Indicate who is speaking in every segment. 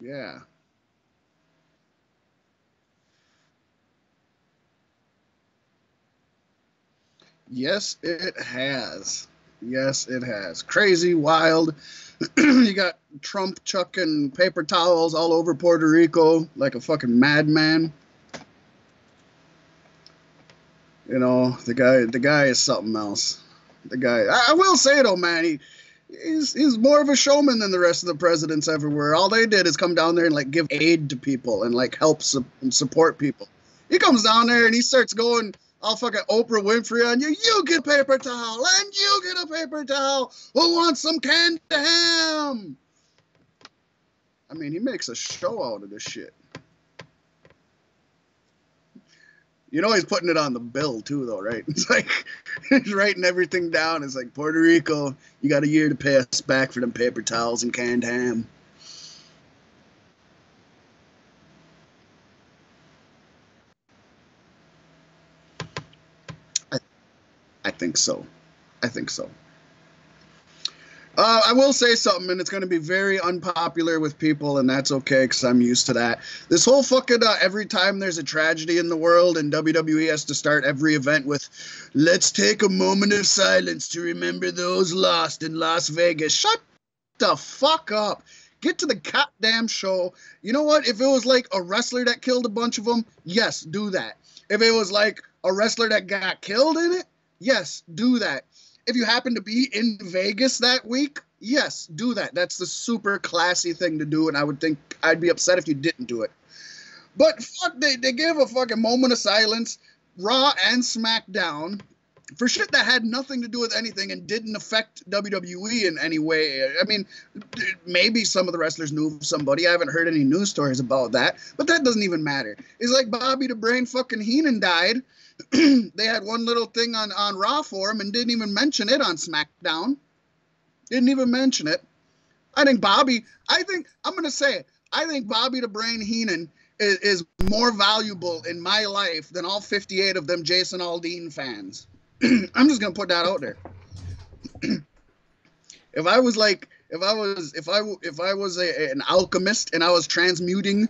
Speaker 1: Yeah. Yes, it has. Yes, it has. Crazy, wild. You got Trump chucking paper towels all over Puerto Rico like a fucking madman. You know, the guy is something else. The guy, I will say though, man, he's more of a showman than the rest of the presidents ever were. All they did is come down there and like give aid to people and like help and support people. He comes down there and he starts going all fucking Oprah Winfrey on you. You get a paper towel and you get a paper towel. Who wants some canned ham? I mean, he makes a show out of this shit. You know he's putting it on the bill too, though, right? It's like he's writing everything down. It's like Puerto Rico, you got a year to pay us back for them paper towels and canned ham. I, I think so. I think so. I will say something, and it's going to be very unpopular with people, and that's okay because I'm used to that. This whole fucking every time there's a tragedy in the world, and WWE has to start every event with, let's take a moment of silence to remember those lost in Las Vegas. Shut the fuck up. Get to the goddamn show. You know what? If it was like a wrestler that killed a bunch of them, yes, do that. If it was like a wrestler that got killed in it, yes, do that. If you happen to be in Vegas that week, yes, do that. That's the super classy thing to do, and I would think I'd be upset if you didn't do it. But fuck, they gave a fucking moment of silence, Raw and SmackDown, for shit that had nothing to do with anything and didn't affect WWE in any way. I mean, maybe some of the wrestlers knew somebody. I haven't heard any news stories about that, but that doesn't even matter. It's like Bobby the Brain fucking Heenan died. They had one little thing on Raw for him and didn't even mention it on SmackDown. Didn't even mention it. I'm going to say it. I think Bobby the Brain Heenan is more valuable in my life than all 58 of them Jason Aldean fans. I'm just going to put that out there. If I was an alchemist and I was transmuting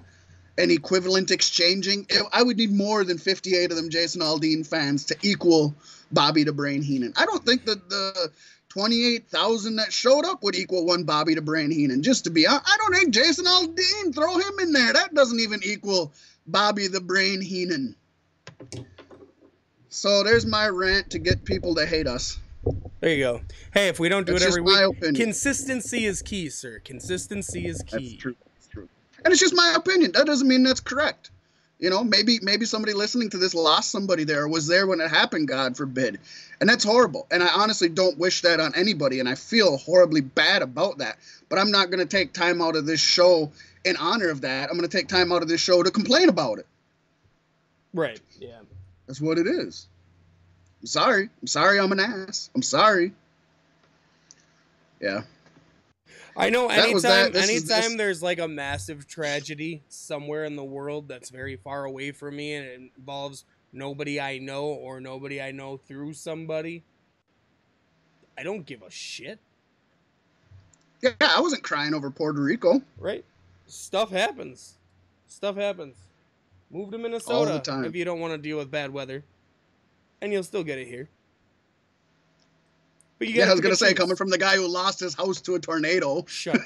Speaker 1: and equivalent exchanging, I would need more than 58 of them Jason Aldean fans to equal Bobby the Brain Heenan. I don't think that the 28,000 that showed up would equal one Bobby the Brain Heenan. Just to be honest, I don't think Jason Aldean, throw him in there. That doesn't even equal Bobby the Brain Heenan. So there's my rant to get people to hate us.
Speaker 2: There you go. Hey, if we don't do
Speaker 1: That's
Speaker 2: it every
Speaker 1: just my
Speaker 2: week,
Speaker 1: opinion.
Speaker 2: consistency is key, sir. Consistency is key.
Speaker 1: That's true. That's true. And it's just my opinion. That doesn't mean that's correct. You know, maybe somebody listening to this lost somebody there, or was there when it happened, God forbid. And that's horrible. And I honestly don't wish that on anybody, and I feel horribly bad about that. But I'm not going to take time out of this show in honor of that. I'm going to take time out of this show to complain about it.
Speaker 2: Right, yeah.
Speaker 1: That's what it is. I'm sorry. I'm sorry I'm an ass. I'm sorry. Yeah.
Speaker 2: I know anytime there's like a massive tragedy somewhere in the world that's very far away from me and it involves nobody I know or nobody I know through somebody, I don't give a shit.
Speaker 1: Yeah, I wasn't crying over Puerto Rico.
Speaker 2: Right? Stuff happens. Move to Minnesota
Speaker 1: all the time
Speaker 2: if you don't want to deal with bad weather. And you'll still get it here. But
Speaker 1: I was going to say, coming from the guy who lost his house to a tornado.
Speaker 2: Shut up.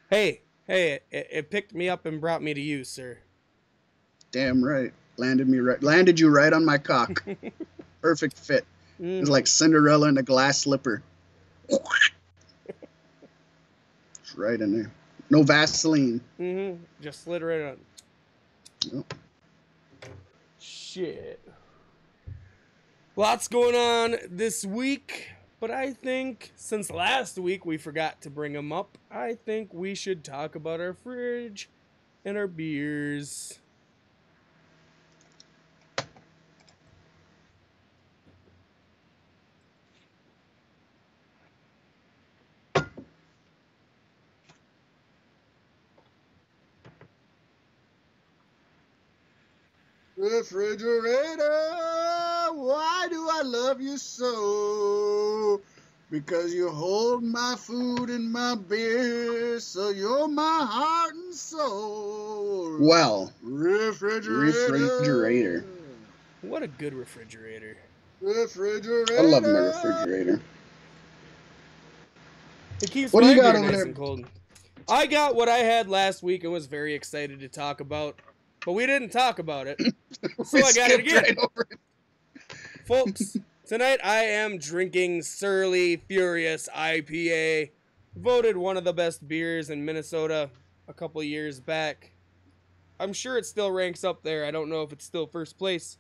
Speaker 2: Hey, it picked me up and brought me to you, sir.
Speaker 1: Damn right. Landed you right on my cock. Perfect fit. It was like Cinderella in a glass slipper. It's right in there. No Vaseline.
Speaker 2: Mm-hmm. Just slid right on.
Speaker 1: Yep.
Speaker 2: Shit. Lots going on this week, but I think since last week we forgot to bring them up, I think we should talk about our fridge and our beers.
Speaker 1: Refrigerator, why do I love you so? Because you hold my food and my beer, so you're my heart and soul. Well, refrigerator.
Speaker 2: What a good refrigerator.
Speaker 1: Refrigerator. I love my refrigerator.
Speaker 2: It keeps my beer nice and cold. I got what I had last week and was very excited to talk about, but we didn't talk about it, so I got it again. Right over it. Folks, tonight I am drinking Surly Furious IPA, voted one of the best beers in Minnesota a couple years back. I'm sure it still ranks up there. I don't know if it's still first place,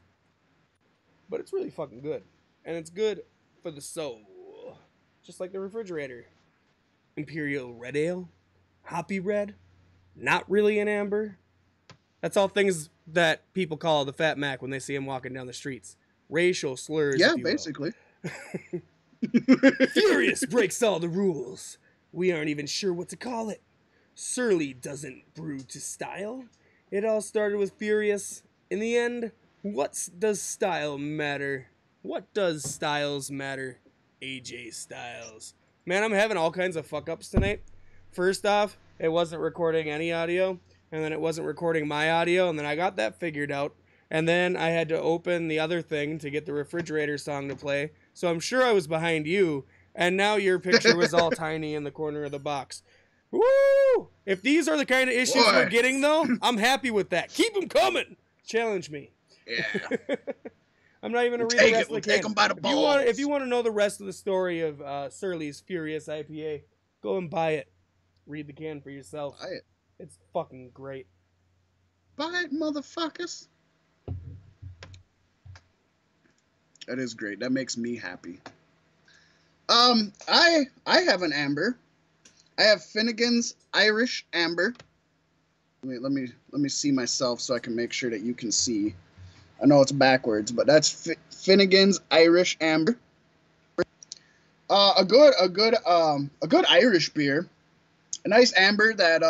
Speaker 2: but it's really fucking good, and it's good for the soul, just like the refrigerator. Imperial Red Ale, Hoppy Red, not really an amber. That's all things that people call the Fat Mac when they see him walking down the streets. Racial slurs.
Speaker 1: Yeah, basically.
Speaker 2: Furious breaks all the rules. We aren't even sure what to call it. Surly doesn't brew to style. It all started with Furious. In the end, what does style matter? What does styles matter? AJ Styles. Man, I'm having all kinds of fuck-ups tonight. First off, it wasn't recording any audio, and then it wasn't recording my audio, and then I got that figured out, and then I had to open the other thing to get the refrigerator song to play, so I'm sure I was behind you, and now your picture was all tiny in the corner of the box. Woo! If these are the kind of issues we're getting, though, I'm happy with that. Keep them coming! Challenge me.
Speaker 1: Yeah.
Speaker 2: I'm not even going to read the rest of the
Speaker 1: take them by the balls.
Speaker 2: If you want to know the rest of the story of Surly's Furious IPA, go and buy it. Read the can for yourself.
Speaker 1: Buy it.
Speaker 2: It's fucking great.
Speaker 1: Buy it, motherfuckers. That is great. That makes me happy. I have an amber. I have Finnegan's Irish Amber. Let me see myself so I can make sure that you can see. I know it's backwards, but that's Finnegan's Irish Amber. A good Irish beer. A nice amber that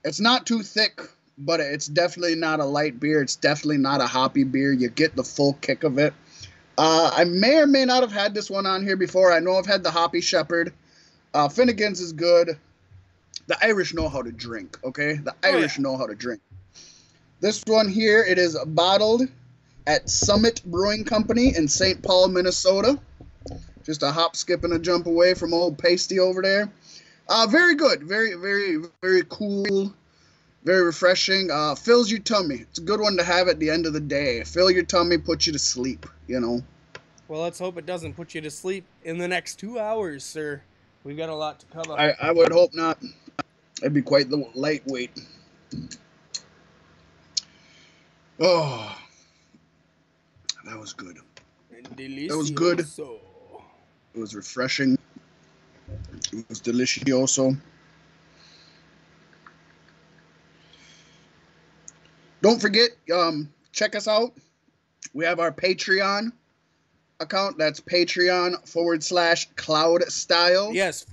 Speaker 1: it's not too thick, but it's definitely not a light beer. It's definitely not a hoppy beer. You get the full kick of it. I may or may not have had this one on here before. I know I've had the Hoppy Shepherd. Finnegan's is good. The Irish know how to drink, okay? The Irish know how to drink. This one here, it is bottled at Summit Brewing Company in St. Paul, Minnesota. Just a hop, skip, and a jump away from old Pasty over there. Very good. Very, very, very cool. Very refreshing. Fills your tummy. It's a good one to have at the end of the day. Fill your tummy, put you to sleep, you know.
Speaker 2: Well, let's hope it doesn't put you to sleep in the next 2 hours, sir. We've got a lot to cover.
Speaker 1: I would hope not. That'd be quite the lightweight. Oh, that was good. That was good. It was refreshing. It was delicioso. Don't forget, check us out. We have our Patreon account. That's Patreon.com/CloudStyle.
Speaker 2: Yes, /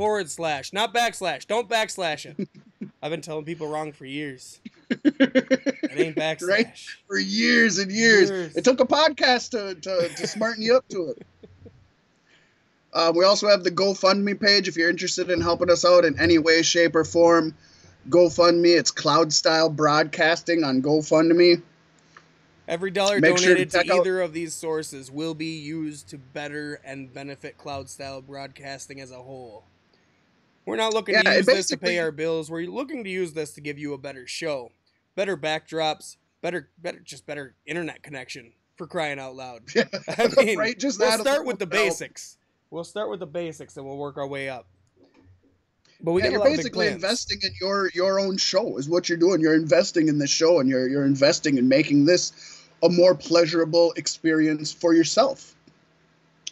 Speaker 2: not backslash. Don't backslash it. I've been telling people wrong for years. It ain't backslash. Right?
Speaker 1: For years and years. It took a podcast to smarten you up to it. We also have the GoFundMe page if you're interested in helping us out in any way, shape, or form. GoFundMe. It's Cloud Style Broadcasting on GoFundMe.
Speaker 2: Every dollar donated to either of these sources will be used to better and benefit Cloud Style Broadcasting as a whole. We're not looking to use this to pay our bills. We're looking to use this to give you a better show, better backdrops, better internet connection, for crying out loud. I mean, right? We'll start with the basics. We'll start with the basics and we'll work our way up. But we got a lot of big plans.
Speaker 1: You're basically investing in your own show is what you're doing. You're investing in the show and you're investing in making this a more pleasurable experience for yourself,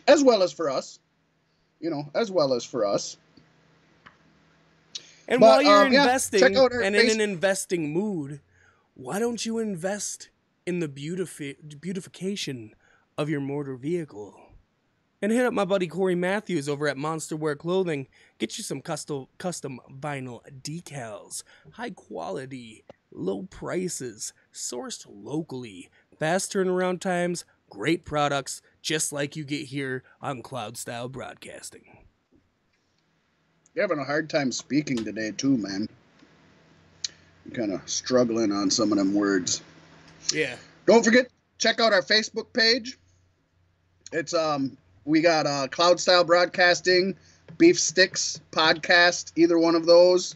Speaker 1: as well as for us. As well as for us.
Speaker 2: And while you're investing and in an investing mood, why don't you invest in the beautification of your motor vehicle? And hit up my buddy Corey Matthews over at Monster Wear Clothing. Get you some custom vinyl decals. High quality, low prices, sourced locally, fast turnaround times, great products, just like you get here on Cloud Style Broadcasting.
Speaker 1: You're having a hard time speaking today, too, man. You're kind of struggling on some of them words.
Speaker 2: Yeah.
Speaker 1: Don't forget, check out our Facebook page. It's we got Cloud Style Broadcasting, Beef Sticks Podcast, either one of those.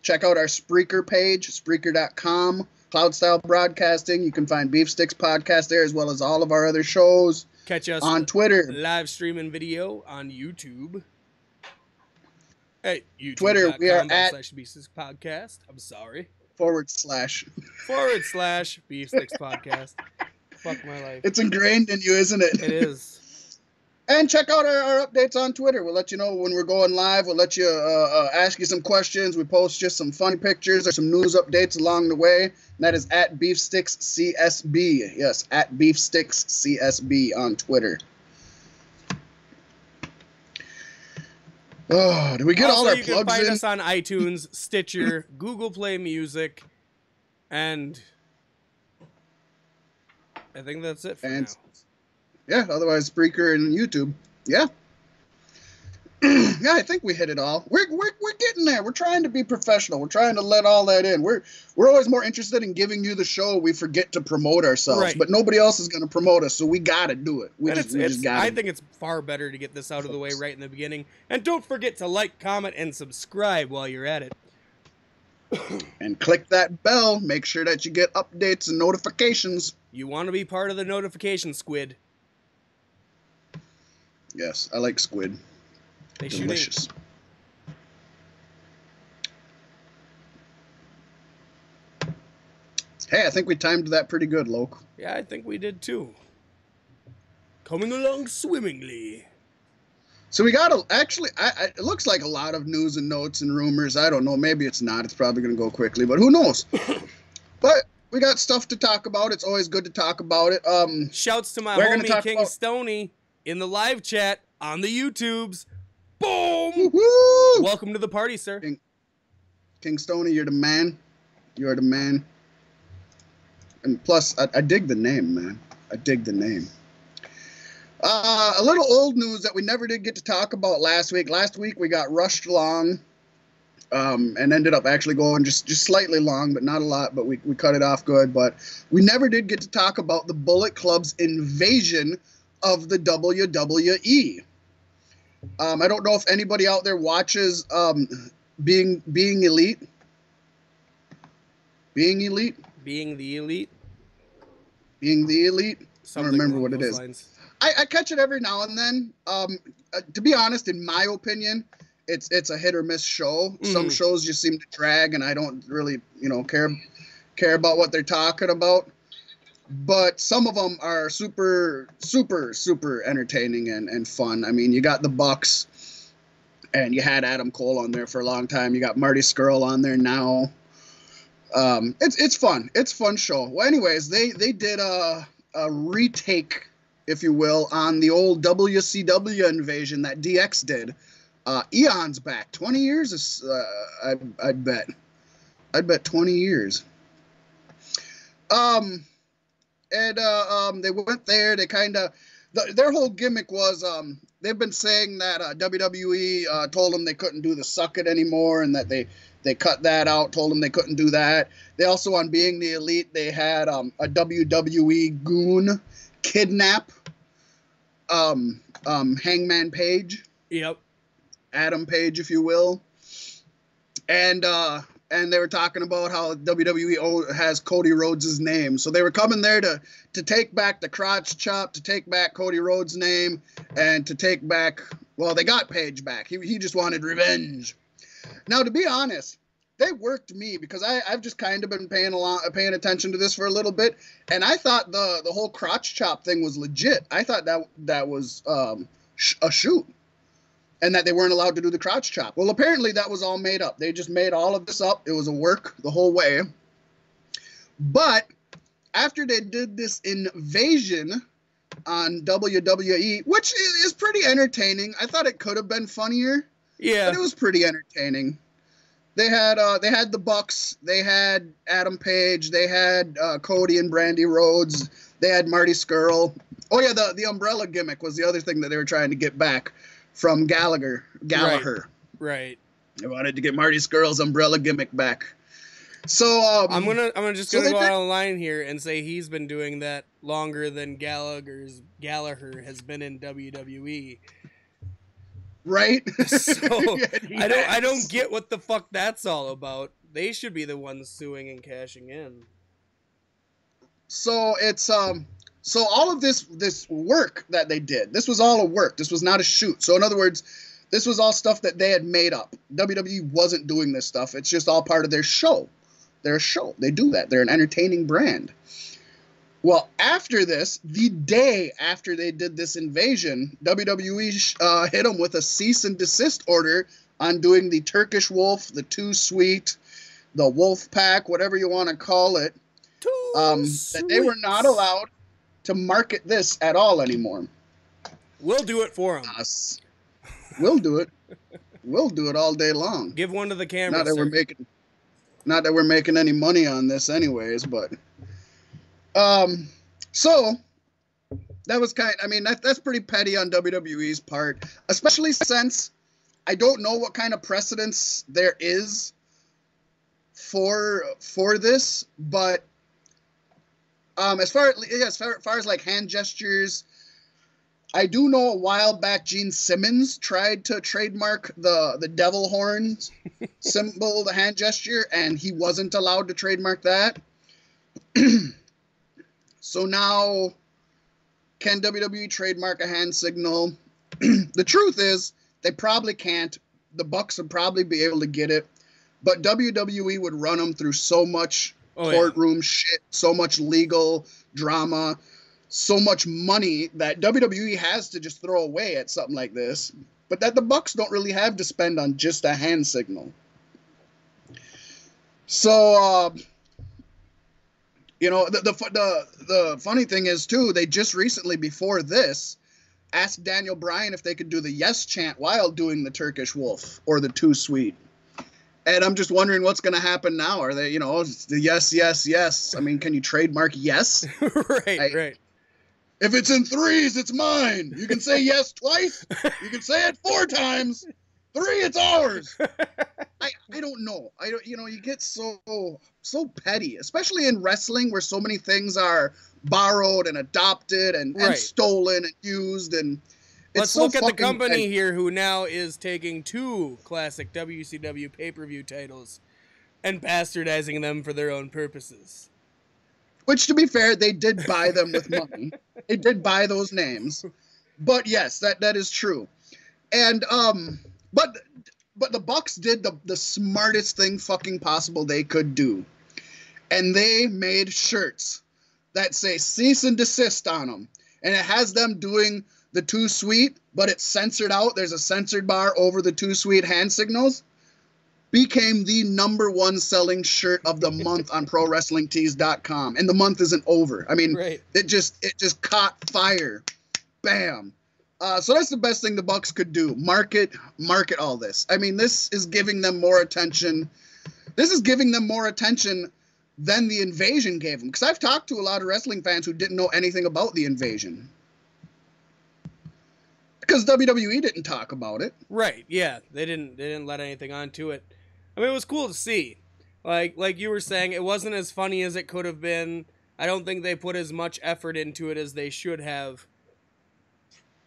Speaker 1: Check out our Spreaker page, Spreaker.com, Cloud Style Broadcasting. You can find Beef Sticks Podcast there, as well as all of our other shows.
Speaker 2: Catch us
Speaker 1: on Twitter,
Speaker 2: live streaming video on YouTube. Hey, YouTube.
Speaker 1: Twitter, we are at
Speaker 2: Beef Sticks Podcast. I'm sorry.
Speaker 1: /
Speaker 2: Beef Sticks Podcast. Fuck my life.
Speaker 1: It's ingrained in you, isn't it?
Speaker 2: It is.
Speaker 1: And check out our updates on Twitter. We'll let you know when we're going live. We'll let you ask you some questions. We post just some funny pictures or some news updates along the way. And that is at Beef Sticks CSB. Yes, at Beef Sticks CSB on Twitter. Oh, did we get all our plugs in?
Speaker 2: You can find us on iTunes, Stitcher, Google Play Music, and I think that's it for now.
Speaker 1: Yeah, otherwise Spreaker and YouTube. Yeah. Yeah, I think we hit it all. We're getting there. We're trying to be professional. We're trying to let all that in. We're always more interested in giving you the show. We forget to promote ourselves, right. But nobody else is going to promote us, so we got to do it. We just got
Speaker 2: I think it's far better to get this out of the way right in the beginning. And don't forget to like, comment, and subscribe while you're at it.
Speaker 1: And click that bell. Make sure that you get updates and notifications.
Speaker 2: You want to be part of the notification squid.
Speaker 1: Yes, I like squid.
Speaker 2: They
Speaker 1: delicious. Hey, I think we timed that pretty good, Loke.
Speaker 2: Yeah, I think we did too. Coming along swimmingly.
Speaker 1: So we got it looks like a lot of news and notes and rumors. I don't know. Maybe it's not. It's probably going to go quickly, but who knows? But we got stuff to talk about. It's always good to talk about it.
Speaker 2: Shouts to my homie King Stoney in the live chat on the YouTubes. Boom!
Speaker 1: Woo-hoo!
Speaker 2: Welcome to the party, sir.
Speaker 1: King Stoney, you're the man. You're the man. And plus, I dig the name, man. I dig the name. A little old news that we never did get to talk about last week. Last week we got rushed long, and ended up actually going just slightly long, but not a lot. But we cut it off good. But we never did get to talk about the Bullet Club's invasion of the WWE. I don't know if anybody out there watches Being Elite. Being Elite?
Speaker 2: Being the Elite?
Speaker 1: Being the Elite?
Speaker 2: Something
Speaker 1: I don't remember what it is.
Speaker 2: Lines.
Speaker 1: I catch it every now and then. To be honest, in my opinion, it's a hit or miss show. Mm-hmm. Some shows just seem to drag, and I don't really, care about what they're talking about. But some of them are super, super, super entertaining and fun. I mean, you got the Bucks, and you had Adam Cole on there for a long time. You got Marty Scurll on there now. It's fun. It's a fun show. Well, anyways, they did a retake, if you will, on the old WCW invasion that DX did. Eon's back. 20 years is, I'd bet. I'd bet 20 years. And they went there. They kind of, their whole gimmick was, they've been saying that WWE told them they couldn't do the suck it anymore, and that they cut that out, told them they couldn't do that. They also, on Being the Elite, they had a WWE goon kidnap Hangman Page.
Speaker 2: Yep.
Speaker 1: Adam Page, if you will. And they were talking about how WWE has Cody Rhodes' name. So they were coming there to take back the crotch chop, to take back Cody Rhodes' name, and to take back, well, they got Page back. He just wanted revenge. Now, to be honest, they worked me, because I've just kind of been paying attention to this for a little bit, and I thought the whole crotch chop thing was legit. I thought that was a shoot, and that they weren't allowed to do the crotch chop. Well, apparently that was all made up. They just made all of this up. It was a work the whole way. But after they did this invasion on WWE, which is pretty entertaining, I thought it could have been funnier.
Speaker 2: Yeah,
Speaker 1: but it was pretty entertaining. They had the Bucks, they had Adam Page, they had Cody and Brandy Rhodes, they had Marty Scurll, Oh yeah, the umbrella gimmick was the other thing that they were trying to get back from Gallagher.
Speaker 2: Right.
Speaker 1: They wanted to get Marty Scurll's umbrella gimmick back. So
Speaker 2: I'm gonna go out on line here and say he's been doing that longer than Gallagher has been in WWE.
Speaker 1: Right?
Speaker 2: So I don't get what the fuck that's all about. They should be the ones suing and cashing in.
Speaker 1: So it's so all of this work that they did, this was all a work. This was not a shoot. So in other words, this was all stuff that they had made up. WWE wasn't doing this stuff. It's just all part of their show. They're a show. They do that. They're an entertaining brand. Well, after this, the day after they did this invasion, WWE hit them with a cease and desist order on doing the Turkish Wolf, the Too Sweet, the Wolf Pack, whatever you want to call it. That they were not allowed to market this at all anymore.
Speaker 2: We'll do it for them.
Speaker 1: We'll do it. We'll do it all day long.
Speaker 2: Give one to the camera.
Speaker 1: Not that we're making any money on this anyways, but so that was that's pretty petty on WWE's part, especially since I don't know what kind of precedence there is for this, but as far as like hand gestures, I do know a while back Gene Simmons tried to trademark the devil horns symbol, the hand gesture, and he wasn't allowed to trademark that. So now, can WWE trademark a hand signal? The truth is, they probably can't. The Bucks would probably be able to get it, but WWE would run them through so much courtroom shit, so much legal drama, so much money that WWE has to just throw away at something like this, but that the Bucks don't really have to spend on just a hand signal. So, the funny thing is too, they just recently before this asked Daniel Bryan if they could do the yes chant while doing the Turkish Wolf or the Too Sweet. And I'm just wondering what's going to happen now. Are they, the yes, yes, yes. I mean, can you trademark yes?
Speaker 2: Right.
Speaker 1: If it's in threes, it's mine. You can say yes twice. You can say it 4 times. 3, it's ours. I don't know. You get so petty, especially in wrestling where so many things are borrowed and adopted and stolen and used. And
Speaker 2: let's look at the company here who now is taking 2 classic WCW pay-per-view titles and bastardizing them for their own purposes.
Speaker 1: Which, to be fair, they did buy them with money. They did buy those names. But yes, that is true. And but the Bucks did the smartest thing fucking possible they could do. And they made shirts that say cease and desist on them. And it has them doing the Too Sweet, but it's censored out. There's a censored bar over the Too Sweet hand signals. Became the #1 selling shirt of the month on ProWrestlingTees.com. And the month isn't over. I mean, it just caught fire. Bam. So that's the best thing the Bucks could do. Market all this. I mean, this is giving them more attention. This is giving them more attention than the invasion gave them. Because I've talked to a lot of wrestling fans who didn't know anything about the invasion. Because WWE didn't talk about it.
Speaker 2: Right, yeah. They didn't let anything onto it. I mean, it was cool to see. Like you were saying, it wasn't as funny as it could have been. I don't think they put as much effort into it as they should have.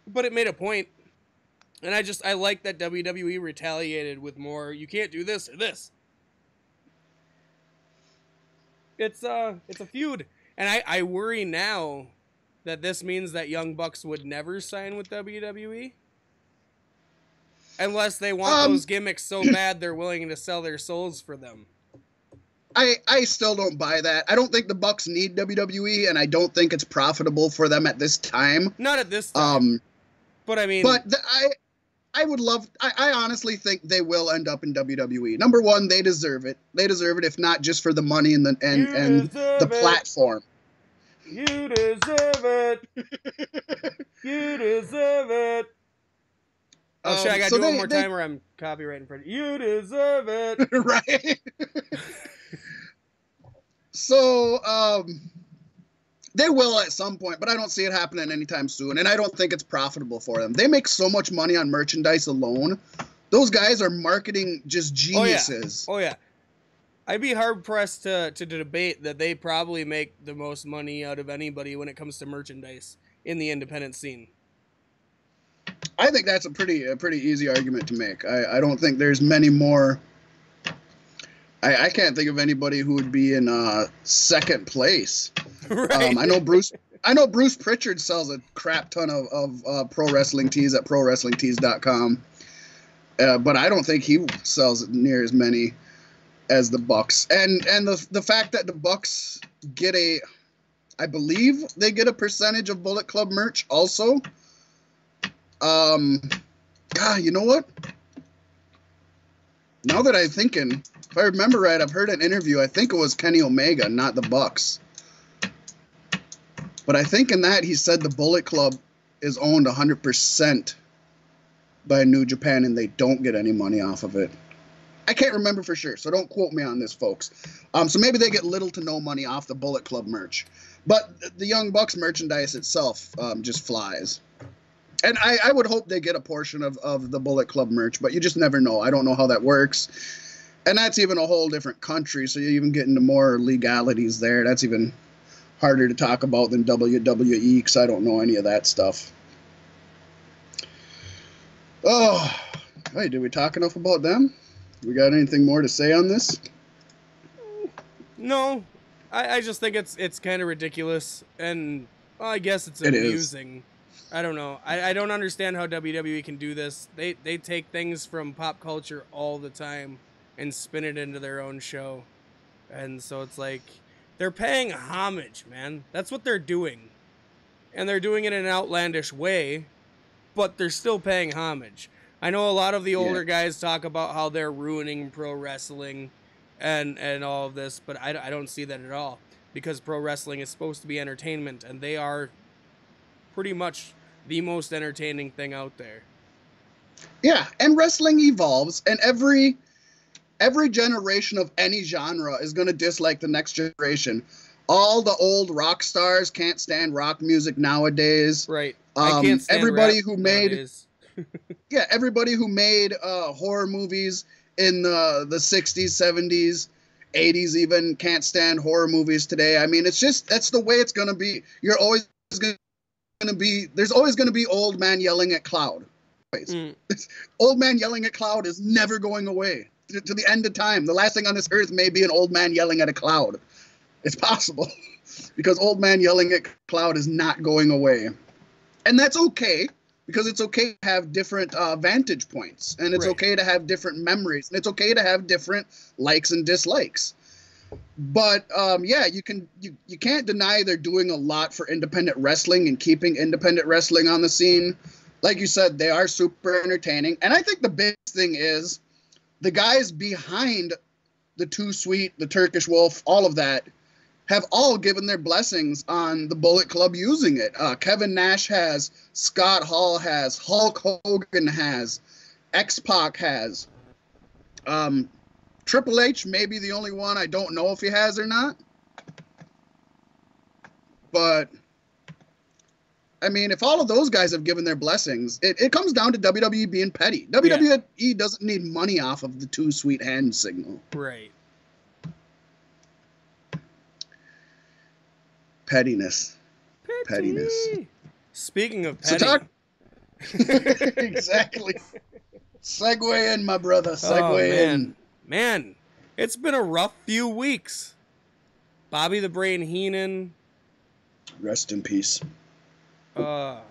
Speaker 2: But it made a point. And I like that WWE retaliated with more, you can't do this or this. It's a feud. And I worry now that this means that Young Bucks would never sign with WWE. Unless they want those gimmicks so bad they're willing to sell their souls for them.
Speaker 1: I still don't buy that. I don't think the Bucks need WWE, and I don't think it's profitable for them at this time.
Speaker 2: Not at this time. But I mean...
Speaker 1: But I would love... I honestly think they will end up in WWE. #1, they deserve it. They deserve it, if not just for the money and the platform.
Speaker 2: You deserve it. You deserve it. Oh, shit, I gotta do it one more time or I'm copyrighting for it. You deserve it.
Speaker 1: Right? So, They will at some point, but I don't see it happening anytime soon, and I don't think it's profitable for them. They make so much money on merchandise alone. Those guys are marketing just geniuses.
Speaker 2: Oh yeah. I'd be hard-pressed to debate that they probably make the most money out of anybody when it comes to merchandise in the independent scene.
Speaker 1: I think that's a pretty easy argument to make. I don't think there's many more. I can't think of anybody who would be in second place.
Speaker 2: Right.
Speaker 1: I know Bruce Pritchard sells a crap ton of pro wrestling tees at prowrestlingtees.com. But I don't think he sells near as many as the Bucks. And the fact that the Bucks get I believe they get a percentage of Bullet Club merch also. You know what? Now that I'm thinking, if I remember right, I've heard an interview. I think it was Kenny Omega, not the Bucks. But I think in that he said the Bullet Club is owned 100% by New Japan and they don't get any money off of it. I can't remember for sure, so don't quote me on this, folks. So maybe they get little to no money off the Bullet Club merch. But the Young Bucks merchandise itself just flies. And I would hope they get a portion of the Bullet Club merch, but you just never know. I don't know how that works. And that's even a whole different country, so you even get into more legalities there. That's even harder to talk about than WWE, because I don't know any of that stuff. Oh, hey, did we talk enough about them? We got anything more to say on this?
Speaker 2: No, I just think it's kind of ridiculous, and well, I guess it's amusing. I don't know. I don't understand how WWE can do this. They take things from pop culture all the time and spin it into their own show. And so it's like they're paying homage, man. That's what they're doing. And they're doing it in an outlandish way, but they're still paying homage. I know a lot of the older guys talk about how they're ruining pro wrestling and all of this, but I don't see that at all, because pro wrestling is supposed to be entertainment, and they are pretty much the most entertaining thing out there.
Speaker 1: Yeah, and wrestling evolves, and every generation of any genre is going to dislike the next generation. All the old rock stars can't stand rock music nowadays.
Speaker 2: Right. I can't stand
Speaker 1: everybody
Speaker 2: rap
Speaker 1: who made
Speaker 2: nowadays.
Speaker 1: everybody who made horror movies in the 60s, 70s, 80s even can't stand horror movies today. I mean, it's just, that's the way it's going to be. You're always going to be, there's always going to be old man yelling at cloud. Old man yelling at cloud is never going away to the end of time. The last thing on this earth may be an old man yelling at a cloud. It's possible because old man yelling at cloud is not going away. And that's okay, because it's okay to have different vantage points, and it's okay to have different memories, and it's okay to have different likes and dislikes. But you can't deny they're doing a lot for independent wrestling and keeping independent wrestling on the scene. Like you said, they are super entertaining. And I think the big thing is the guys behind the Too Sweet, the Turkish Wolf, all of that, have all given their blessings on the Bullet Club using it. Kevin Nash has, Scott Hall has, Hulk Hogan has, X-Pac has. Triple H may be the only one. I don't know if he has or not. But, I mean, if all of those guys have given their blessings, it comes down to WWE being petty. WWE doesn't need money off of the Too Sweet hand signal.
Speaker 2: Right.
Speaker 1: Pettiness. Pettiness.
Speaker 2: Speaking of petty.
Speaker 1: Exactly. Segue in, my brother. Segue in.
Speaker 2: Man, it's been a rough few weeks. Bobby the Brain Heenan.
Speaker 1: Rest in peace.
Speaker 2: And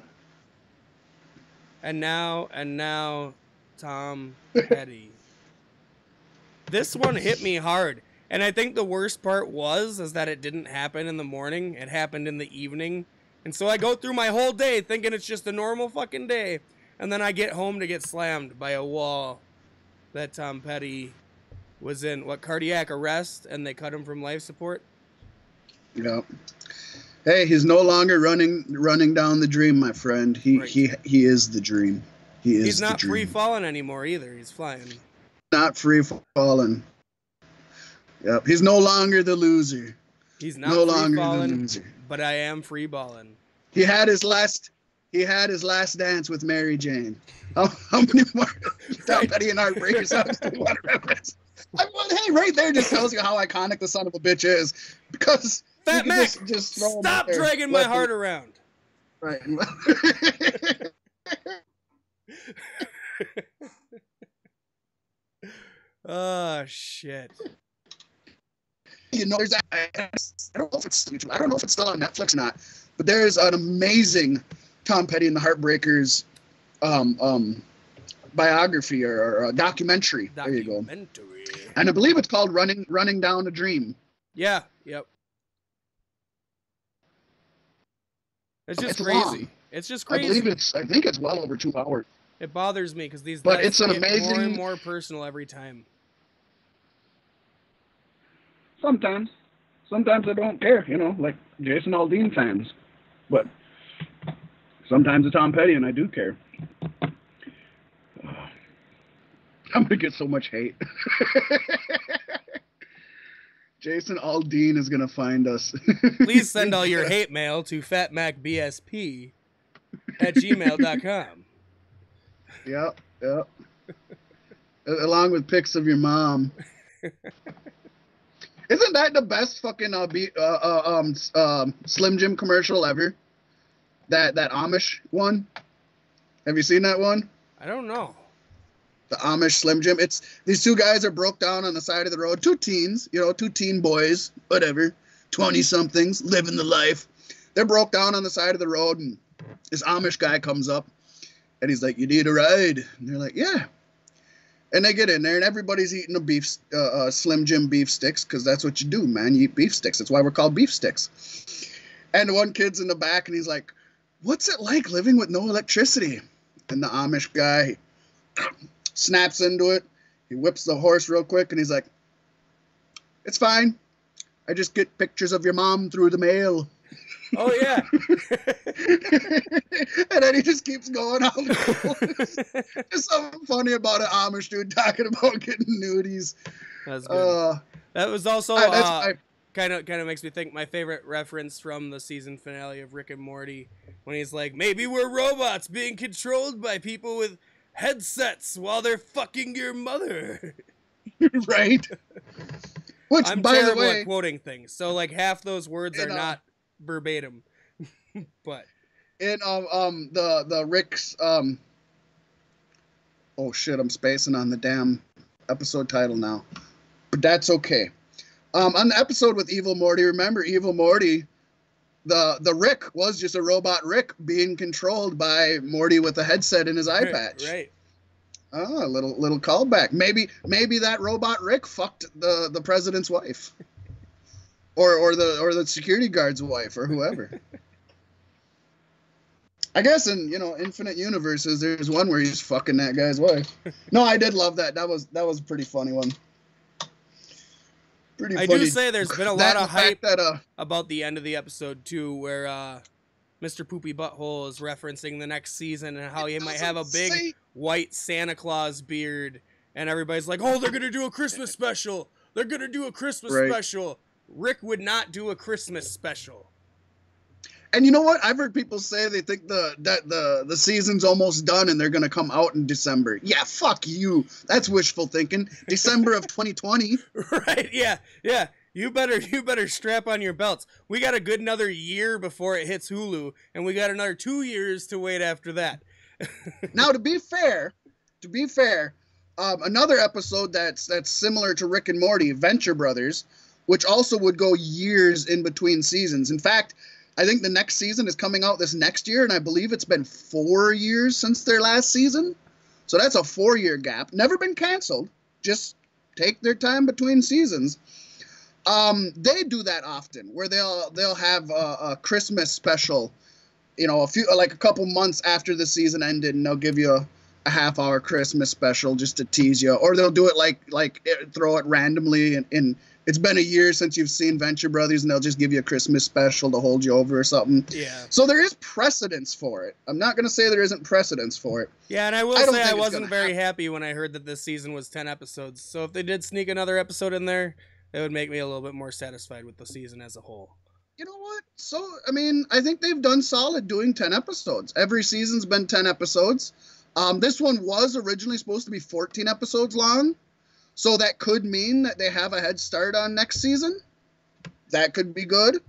Speaker 2: now, Tom Petty. This one hit me hard. And I think the worst part is that it didn't happen in the morning. It happened in the evening. And so I go through my whole day thinking it's just a normal fucking day. And then I get home to get slammed by a wall that Tom Petty was in, cardiac arrest, and they cut him from life support.
Speaker 1: Yeah. Hey, he's no longer running down the dream, my friend. He is the dream.
Speaker 2: He's not free falling anymore either. He's flying.
Speaker 1: Not free falling. Yep, he's no longer the loser.
Speaker 2: He's not no longer the loser. but I am free balling.
Speaker 1: He had his last dance with Mary Jane. How many more Tom Petty and Heartbreaker songs do you want to reference? Hey, right there just tells you how iconic the son of a bitch is. Because
Speaker 2: Fat Mac, just stop dragging my heart around.
Speaker 1: Right.
Speaker 2: Oh shit.
Speaker 1: You know, there's I don't know if it's still on Netflix or not, but there's an amazing Tom Petty and the Heartbreakers biography or a documentary. There you go. And I believe it's called Running Down a Dream.
Speaker 2: Yeah, yep. It's just crazy. Long. It's just crazy.
Speaker 1: I think it's well over 2 hours.
Speaker 2: It bothers me because these
Speaker 1: but it's an amazing
Speaker 2: more and more personal every time.
Speaker 1: Sometimes I don't care, you know, like Jason Aldean fans. But sometimes it's Tom Petty and I do care. I'm gonna get so much hate. Jason Aldean is gonna find us.
Speaker 2: Please send all your hate mail to fatmacbsp@gmail.com.
Speaker 1: Yep. Along with pics of your mom. Isn't that the best fucking Slim Jim commercial ever? That Amish one? Have you seen that one?
Speaker 2: I don't know.
Speaker 1: The Amish Slim Jim. It's these two guys are broke down on the side of the road. Two teens, you know, two teen boys, whatever, 20-somethings, living the life. They're broke down on the side of the road, and this Amish guy comes up, and he's like, "You need a ride?" And they're like, "Yeah." And they get in there, and everybody's eating a Slim Jim beef sticks, because that's what you do, man. You eat beef sticks. That's why we're called beef sticks. And one kid's in the back, and he's like, "What's it like living with no electricity?" And the Amish guy snaps into it. He whips the horse real quick, and he's like, "It's fine. I just get pictures of your mom through the mail."
Speaker 2: Oh, yeah.
Speaker 1: And then he just keeps going on. There's something funny about an Amish dude talking about getting nudies.
Speaker 2: That's good. That was also kind of makes me think my favorite reference from the season finale of Rick and Morty when he's like, "Maybe we're robots being controlled by people with headsets while they're fucking your mother."
Speaker 1: Right. Which,
Speaker 2: I'm
Speaker 1: by
Speaker 2: terrible
Speaker 1: the way,
Speaker 2: at quoting things, so like half those words are not verbatim. But
Speaker 1: in the Rick's oh shit, I'm spacing on the damn episode title now, but that's okay. On the episode with Evil Morty, remember Evil Morty, the Rick was just a robot Rick being controlled by Morty with a headset in his eye patch.
Speaker 2: Right.
Speaker 1: Oh, a little callback. Maybe that robot Rick fucked the president's wife. Or the security guard's wife, or whoever. I guess in infinite universes, there's one where he's fucking that guy's wife. No, I did love that. That was a pretty funny one. Pretty funny.
Speaker 2: I do say there's been a lot of hype about the end of the episode too, where Mr. Poopy Butthole is referencing the next season and how he might have a big white Santa Claus beard, and everybody's like, "Oh, they're gonna do a Christmas special. They're gonna do a Christmas special." Rick would not do a Christmas special.
Speaker 1: And you know what? I've heard people say they think the season's almost done and they're going to come out in December. Yeah, fuck you. That's wishful thinking. December of 2020.
Speaker 2: Right, yeah. You better strap on your belts. We got a good another year before it hits Hulu, and we got another 2 years to wait after that.
Speaker 1: Now, to be fair, another episode that's similar to Rick and Morty, Venture Brothers, which also would go years in between seasons. In fact, I think the next season is coming out this next year, and I believe it's been 4 years since their last season. So that's a 4-year gap. Never been canceled. Just take their time between seasons. They do that often, where they'll have a Christmas special, a couple months after the season ended, and they'll give you a half-hour Christmas special just to tease you, or they'll do it like throw it randomly in it's been a year since you've seen Venture Brothers, and they'll just give you a Christmas special to hold you over or something.
Speaker 2: Yeah. So
Speaker 1: there is precedence for it. I'm not going to say there isn't precedence for it.
Speaker 2: Yeah, and I will say I wasn't very happy when I heard that this season was 10 episodes. So if they did sneak another episode in there, it would make me a little bit more satisfied with the season as a whole.
Speaker 1: You know what? So, I mean, I think they've done solid doing 10 episodes. Every season's been 10 episodes. This one was originally supposed to be 14 episodes long. So that could mean that they have a head start on next season. That could be good.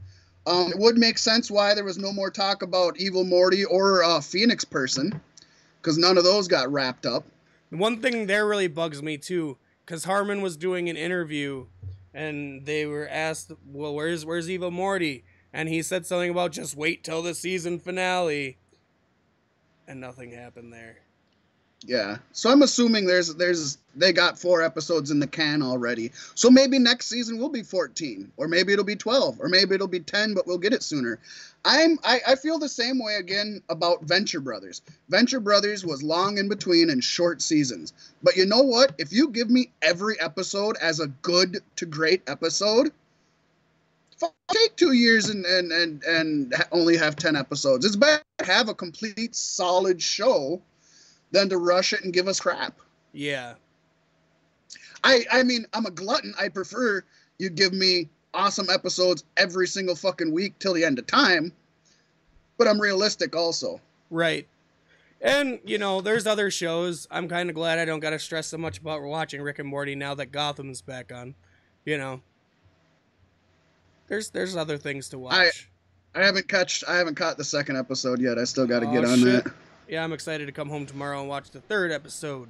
Speaker 1: It would make sense why there was no more talk about Evil Morty or Phoenix Person, because none of those got wrapped up.
Speaker 2: One thing there really bugs me, too, because Harmon was doing an interview, and they were asked, well, where's Evil Morty? And he said something about just wait till the season finale, and nothing happened there.
Speaker 1: Yeah, so I'm assuming they got 4 episodes in the can already. So maybe next season will be 14, or maybe it'll be 12, or maybe it'll be 10, but we'll get it sooner. I feel the same way again about Venture Brothers. Venture Brothers was long in between and short seasons. But you know what? If you give me every episode as a good to great episode, take 2 years and only have 10 episodes. It's better to have a complete solid show than to rush it and give us crap.
Speaker 2: Yeah.
Speaker 1: I mean, I'm a glutton. I prefer you give me awesome episodes every single fucking week till the end of time. But I'm realistic also.
Speaker 2: Right. And, you know, there's other shows. I'm kind of glad I don't got to stress so much about watching Rick and Morty now that Gotham's back on. You know. There's other things to watch.
Speaker 1: I haven't caught the second episode yet. I still got to get on that.
Speaker 2: Yeah, I'm excited to come home tomorrow and watch the 3rd episode.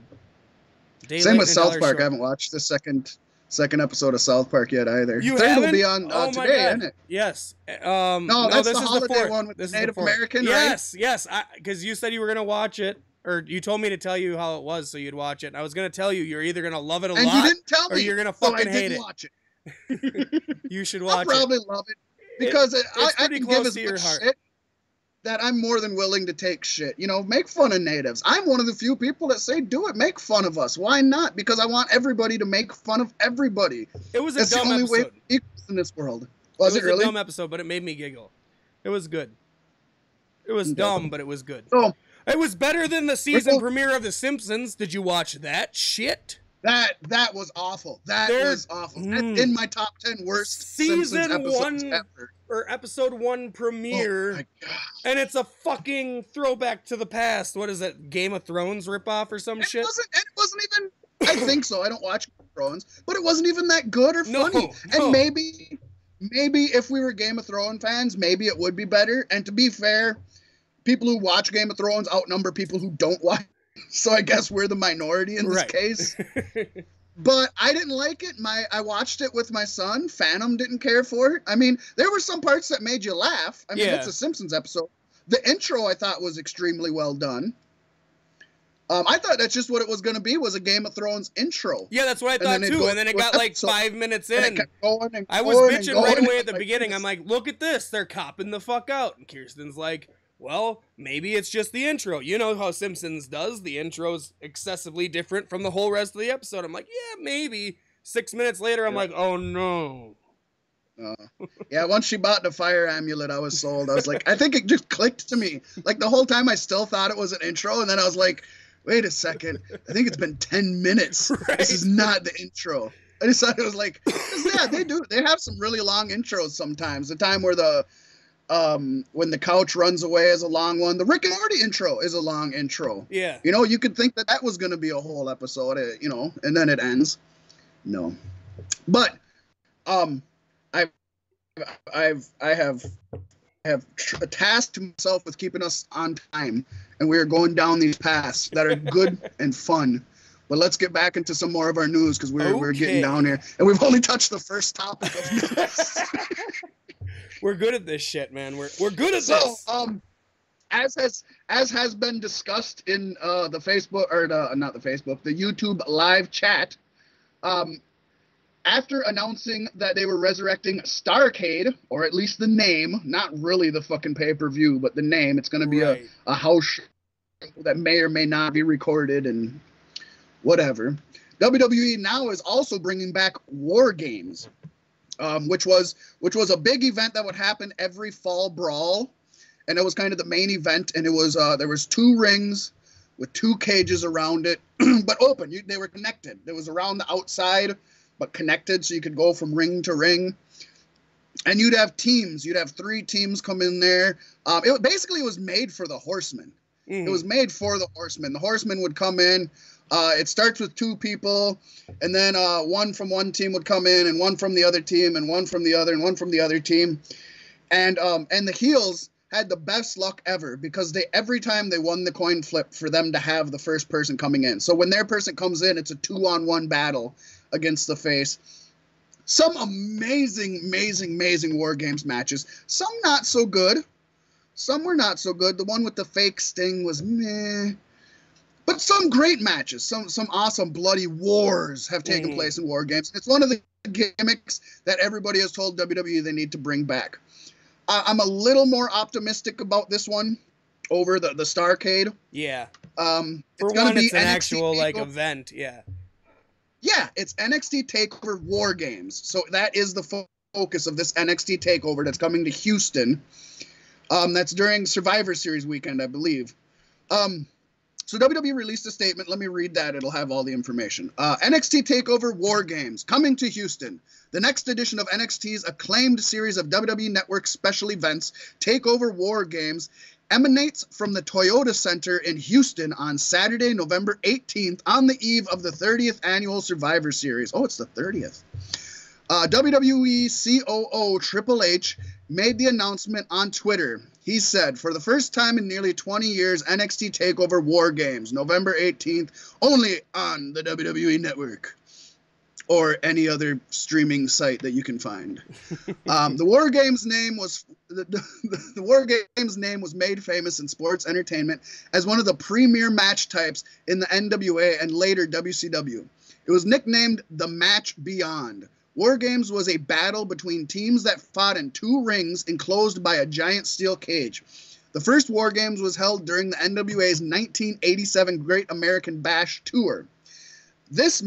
Speaker 1: Same with South Park. I haven't watched the second second episode of South Park yet either.
Speaker 2: You
Speaker 1: Third
Speaker 2: haven't?
Speaker 1: will be on
Speaker 2: today,
Speaker 1: isn't it?
Speaker 2: Yes.
Speaker 1: No, that's the holiday one with this Native American,
Speaker 2: yes, right? Yes, because you said you were going to watch it, or you told me to tell you how it was so you'd watch it. And I was going to tell you you're either going to love it a lot,
Speaker 1: you didn't tell me,
Speaker 2: or you're going to fucking hate it.
Speaker 1: Watch it.
Speaker 2: You should watch it.
Speaker 1: I'll probably love it because I can give as
Speaker 2: much
Speaker 1: much shit that I'm more than willing to take shit. You know, make fun of natives. I'm one of the few people that say do it. Make fun of us. Why not? Because I want everybody to make fun of everybody.
Speaker 2: It was a
Speaker 1: That's
Speaker 2: dumb
Speaker 1: the only
Speaker 2: episode.
Speaker 1: way we exist in this world. Was it really?
Speaker 2: A dumb episode, but it made me giggle. It was good. It was dumb, but it was good.
Speaker 1: So,
Speaker 2: it was better than the season premiere of The Simpsons. Did you watch that shit?
Speaker 1: That was awful. That was awful. In my top 10 worst Simpsons episodes ever.
Speaker 2: Or episode 1 premiere.
Speaker 1: Oh my God.
Speaker 2: And it's a fucking throwback to the past. What is it? Game of Thrones ripoff or some shit?
Speaker 1: It wasn't even, I think so. I don't watch Game of Thrones, but it wasn't even that good or funny.
Speaker 2: No.
Speaker 1: And maybe if we were Game of Thrones fans, maybe it would be better. And to be fair, people who watch Game of Thrones outnumber people who don't watch. So I guess we're the minority in this case. But I didn't like it. I watched it with my son. Phantom didn't care for it. I mean, there were some parts that made you laugh. I mean, it's a Simpsons episode. The intro I thought was extremely well done. I thought that's just what it was going to be, was a Game of Thrones intro.
Speaker 2: Yeah, that's what I thought too. And then it got like 5 minutes in. I was bitching right away at the beginning. I'm like, look at this. They're copping the fuck out. And Kirsten's like, well, maybe it's just the intro. You know how Simpsons does. The intro's excessively different from the whole rest of the episode. I'm like, yeah, maybe. 6 minutes later, I'm like, oh, no.
Speaker 1: Yeah, once she bought the fire amulet, I was sold. I was like, I think it just clicked to me. Like, the whole time I still thought it was an intro, and then I was like, wait a second. I think it's been 10 minutes. Right. This is not the intro. I just thought it was like, yeah, they do. They have some really long intros sometimes. The time where when the couch runs away is a long one. The Rick and Morty intro is a long intro.
Speaker 2: Yeah.
Speaker 1: You know, you could think that was going to be a whole episode, you know, and then it ends. No. But I have tasked myself with keeping us on time, and we are going down these paths that are good and fun. But let's get back into some more of our news, because we're getting down here, and we've only touched the first topic of news. We're
Speaker 2: good at this shit, man. We're good at this.
Speaker 1: As has been discussed in the Facebook, or not the Facebook, the YouTube live chat, after announcing that they were resurrecting Starrcade, or at least the name, not really the fucking pay-per-view, but the name, it's going to be a house show that may or may not be recorded and whatever. WWE now is also bringing back War Games. Which was a big event that would happen every fall brawl, and it was kind of the main event. And it was there was 2 rings with 2 cages around it, but open. They were connected. It was around the outside, but connected, so you could go from ring to ring. And you'd have teams. You'd have 3 teams come in there. It basically was made for the Horsemen. Mm-hmm. It was made for the Horsemen. The Horsemen would come in. It starts with 2 people, and then one from one team would come in, and one from the other team, and one from the other, and one from the other team. And the heels had the best luck ever because every time they won the coin flip for them to have the first person coming in. So when their person comes in, it's a 2-on-1 battle against the face. Some amazing War Games matches. Some not so good. Some were not so good. The one with the fake Sting was meh. But some great matches. Some awesome bloody wars have taken place in War Games. It's one of the gimmicks that everybody has told WWE they need to bring back. I'm a little more optimistic about this one over the Starrcade.
Speaker 2: Yeah.
Speaker 1: It's going to be
Speaker 2: it's an actual like event. Yeah.
Speaker 1: Yeah, it's NXT TakeOver War Games. So that is the focus of this NXT TakeOver that's coming to Houston. That's during Survivor Series weekend, I believe. So WWE released a statement. Let me read that. It'll have all the information. NXT TakeOver War Games coming to Houston. The next edition of NXT's acclaimed series of WWE Network special events, TakeOver War Games, emanates from the Toyota Center in Houston on Saturday, November 18th, on the eve of the 30th annual Survivor Series. Oh, it's the 30th. WWE COO Triple H made the announcement on Twitter. He said, for the first time in nearly 20 years, NXT TakeOver War Games, November 18th, only on the WWE Network. Or any other streaming site that you can find. The War Games name was the War Games name was made famous in sports entertainment as one of the premier match types in the NWA and later WCW. It was nicknamed the Match Beyond. War Games was a battle between teams that fought in 2 rings enclosed by a giant steel cage. The first War Games was held during the NWA's 1987 Great American Bash Tour. This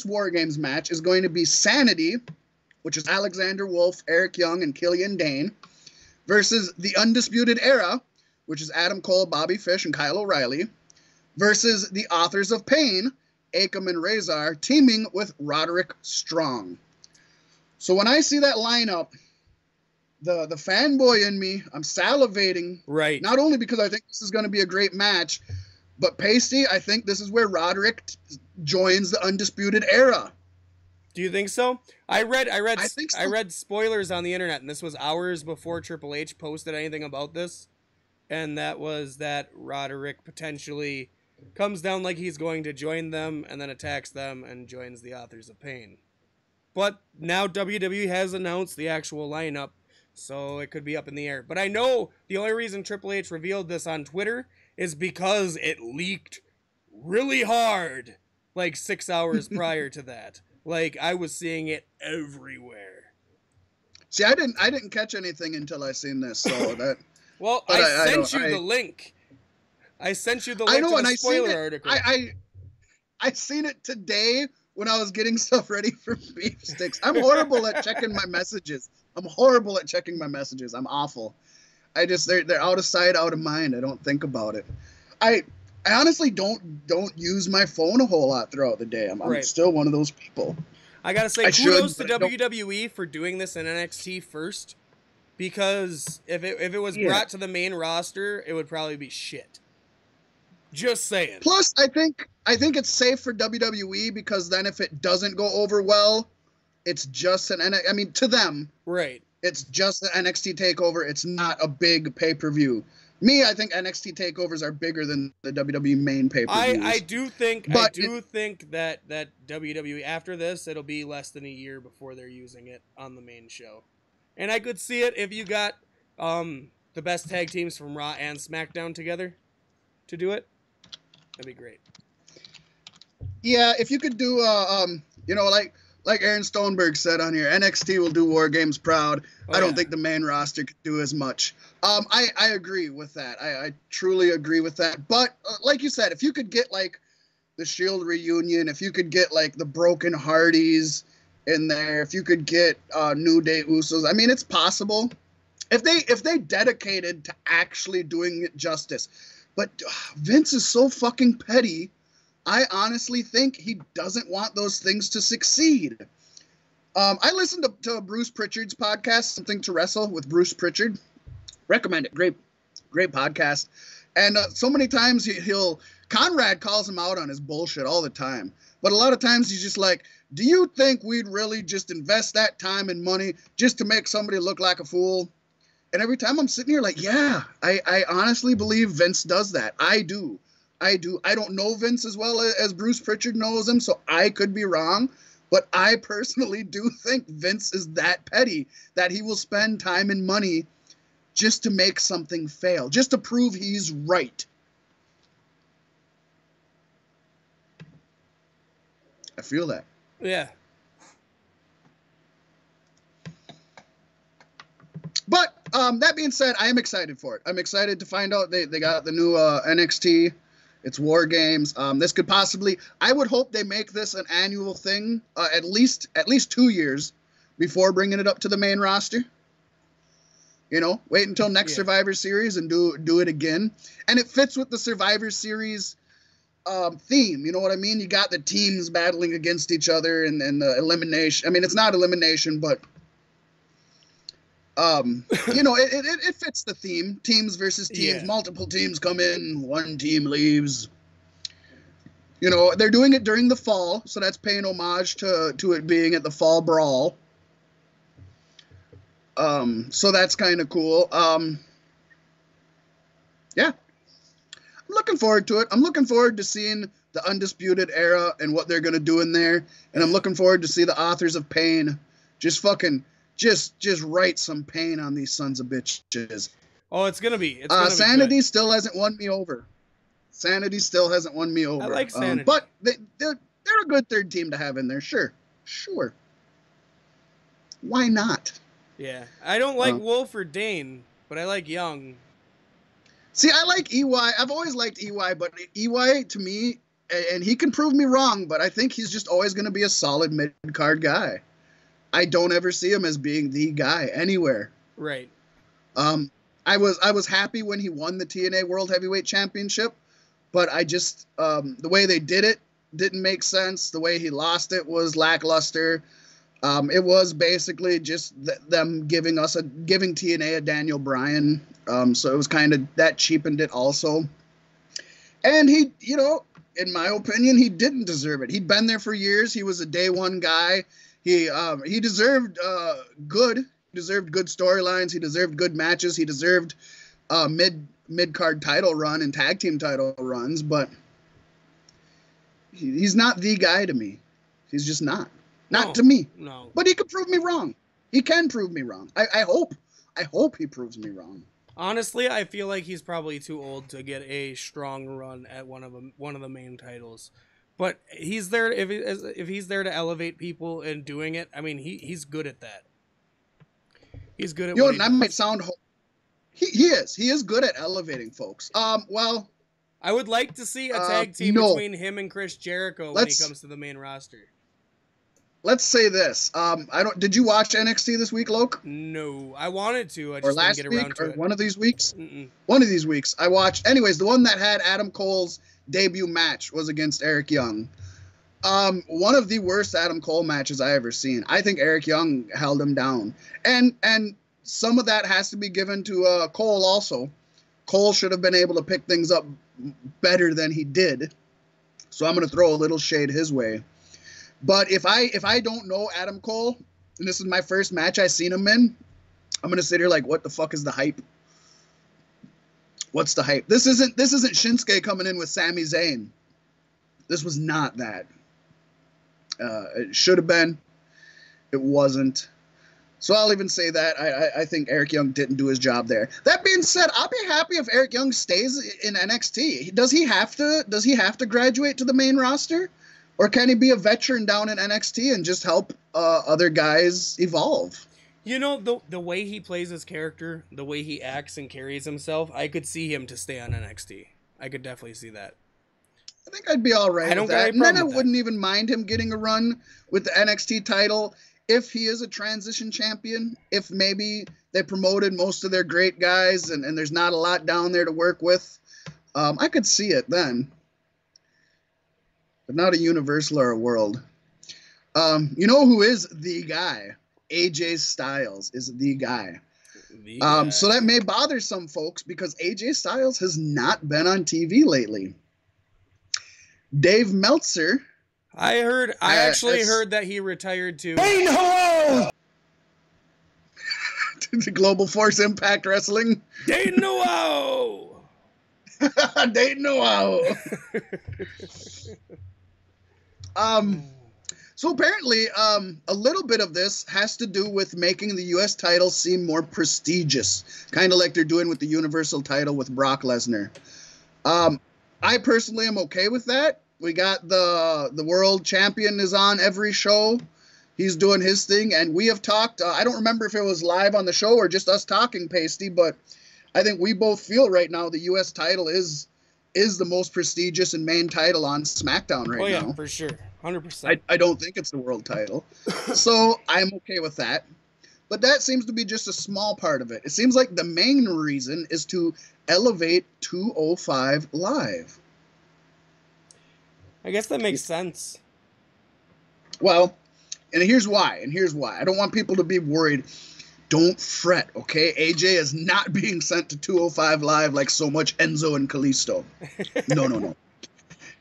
Speaker 1: War Games match, is going to be Sanity, which is Alexander Wolf, Eric Young, and Killian Dane, versus the Undisputed Era, which is Adam Cole, Bobby Fish, and Kyle O'Reilly, versus the Authors of Pain, Akam and Razor, teaming with Roderick Strong. So when I see that lineup, the fanboy in me, I'm salivating.
Speaker 2: Right.
Speaker 1: Not only because I think this is going to be a great match, but Pasty, I think this is where Roderick joins the Undisputed Era.
Speaker 2: Do you think so? I read
Speaker 1: think so.
Speaker 2: I read spoilers on the internet, and this was hours before Triple H posted anything about this, and that was that Roderick potentially comes down like he's going to join them and then attacks them and joins the Authors of Pain. But now WWE has announced the actual lineup, so it could be up in the air. But I know the only reason Triple H revealed this on Twitter is because it leaked really hard like 6 hours prior to that. Like, I was seeing it everywhere.
Speaker 1: See, I didn't catch anything until I seen this, so that...
Speaker 2: Well, I sent you the link. I sent you the link to the spoiler article.
Speaker 1: I seen it today when I was getting stuff ready for beef sticks. I'm horrible at checking my messages. I'm awful. They're out of sight, out of mind. I don't think about it. I honestly don't use my phone a whole lot throughout the day. I'm still one of those people.
Speaker 2: I gotta say, kudos to WWE for doing this in NXT first, because if it was brought to the main roster, it would probably be shit. Just saying.
Speaker 1: Plus, I think it's safe for WWE because then if it doesn't go over well, it's just to them,
Speaker 2: right?
Speaker 1: It's just an NXT takeover. It's not a big pay-per-view. Me, I think NXT takeovers are bigger than the WWE main pay-per-views.
Speaker 2: I do think that WWE after this, it'll be less than a year before they're using it on the main show. And I could see it if you got the best tag teams from Raw and SmackDown together to do it. That'd be great.
Speaker 1: Yeah, if you could do like Aaron Stoneberg said on here, NXT will do War Games proud. I don't think the main roster could do as much. I agree with that. I truly agree with that. But like you said, if you could get like the Shield reunion, if you could get like the Broken Hardys in there, if you could get New Day Usos, I mean, it's possible. If they dedicated to actually doing it justice. But Vince is so fucking petty. I honestly think he doesn't want those things to succeed. I listened to Bruce Pritchard's podcast, Something to Wrestle with Bruce Pritchard. Recommend it. Great podcast. And so many times Conrad calls him out on his bullshit all the time. But a lot of times he's just like, do you think we'd really just invest that time and money just to make somebody look like a fool? And every time I'm sitting here like, yeah, I honestly believe Vince does that. I do. I don't know Vince as well as Bruce Pritchard knows him, so I could be wrong. But I personally do think Vince is that petty that he will spend time and money just to make something fail, just to prove he's right. I feel that.
Speaker 2: Yeah.
Speaker 1: But that being said, I am excited for it. I'm excited to find out they got the new NXT. It's War Games. This could possibly, I would hope they make this an annual thing, at least 2 years before bringing it up to the main roster. You know, wait until next Survivor Series and do it again. And it fits with the Survivor Series theme. You know what I mean? You got the teams battling against each other and the elimination. I mean, it's not elimination, but you know, it fits the theme. Teams versus teams. Yeah. Multiple teams come in, one team leaves. You know, they're doing it during the fall, so that's paying homage to it being at the Fall Brawl. So that's kind of cool. Yeah. I'm looking forward to it. I'm looking forward to seeing the Undisputed Era and what they're going to do in there. And I'm looking forward to see the Authors of Pain just write some pain on these sons of bitches.
Speaker 2: Oh, it's going to be.
Speaker 1: Sanity still hasn't won me over. Sanity still hasn't won me over.
Speaker 2: I like Sanity.
Speaker 1: But they're a good third team to have in there. Sure. Why not?
Speaker 2: Yeah. I don't like Wolf or Dane, but I like Young.
Speaker 1: See, I like EY. I've always liked EY, but EY to me, and he can prove me wrong, but I think he's just always going to be a solid mid-card guy. I don't ever see him as being the guy anywhere.
Speaker 2: Right.
Speaker 1: I was happy when he won the TNA World Heavyweight Championship, but I just the way they did it didn't make sense. The way he lost it was lackluster. It was basically just them giving TNA a Daniel Bryan. So it was kind of that cheapened it also. And he, you know, in my opinion, he didn't deserve it. He'd been there for years. He was a day one guy. He deserved good storylines. He deserved good matches. He deserved mid-card title run and tag team title runs, but he's not the guy to me. He's just not. Not to me.
Speaker 2: No.
Speaker 1: But he could prove me wrong. He can prove me wrong. I hope he proves me wrong.
Speaker 2: Honestly, I feel like he's probably too old to get a strong run at one of the main titles. But he's there if he's there to elevate people and doing it. I mean, he's good at that. He's good at what he does.
Speaker 1: Might sound he is good at elevating folks. Well,
Speaker 2: I would like to see a tag team between him and Chris Jericho when he comes to the main roster.
Speaker 1: Let's say this. Did you watch NXT this week, Loke?
Speaker 2: No, I wanted to. I just didn't get around to it.
Speaker 1: One of these weeks?
Speaker 2: Mm-mm.
Speaker 1: One of these weeks. I watched. Anyways, the one that had Adam Cole's debut match was against Eric Young. One of the worst Adam Cole matches I ever seen. I think Eric Young held him down. And some of that has to be given to Cole also. Cole should have been able to pick things up better than he did. So I'm going to throw a little shade his way. But if I don't know Adam Cole, and this is my first match I seen him in, I'm gonna sit here like, what the fuck is the hype? What's the hype? This isn't Shinsuke coming in with Sami Zayn. This was not that. It should have been. It wasn't. So I'll even say that I think Eric Young didn't do his job there. That being said, I'll be happy if Eric Young stays in NXT. Does he have to graduate to the main roster? Or can he be a veteran down in NXT and just help other guys evolve?
Speaker 2: You know, the way he plays his character, the way he acts and carries himself, I could see him to stay on NXT. I could definitely see that.
Speaker 1: I think I'd be all right with that. And then I wouldn't even mind him getting a run with the NXT title if he is a transition champion, if maybe they promoted most of their great guys and there's not a lot down there to work with. I could see it then. But not a Universal or a World. You know who is the guy? AJ Styles is the guy. So that may bother some folks because AJ Styles has not been on TV lately. Dave Meltzer.
Speaker 2: I actually heard that he retired to
Speaker 1: the Global Force Impact Wrestling.
Speaker 2: Dayton, Ohio.
Speaker 1: Dayton, Ohio. So apparently, a little bit of this has to do with making the U.S. title seem more prestigious, kind of like they're doing with the Universal title with Brock Lesnar. I personally am okay with that. We got the world champion is on every show. He's doing his thing, and we have talked. I don't remember if it was live on the show or just us talking, Pasty, but I think we both feel right now the U.S. title is the most prestigious and main title on SmackDown right now. Oh yeah,
Speaker 2: for sure. 100%.
Speaker 1: I don't think it's the world title. So I'm okay with that. But that seems to be just a small part of it. It seems like the main reason is to elevate 205 Live.
Speaker 2: I guess that makes sense.
Speaker 1: Well, and here's why. I don't want people to be worried. Don't fret, okay? AJ is not being sent to 205 Live like so much Enzo and Kalisto. No.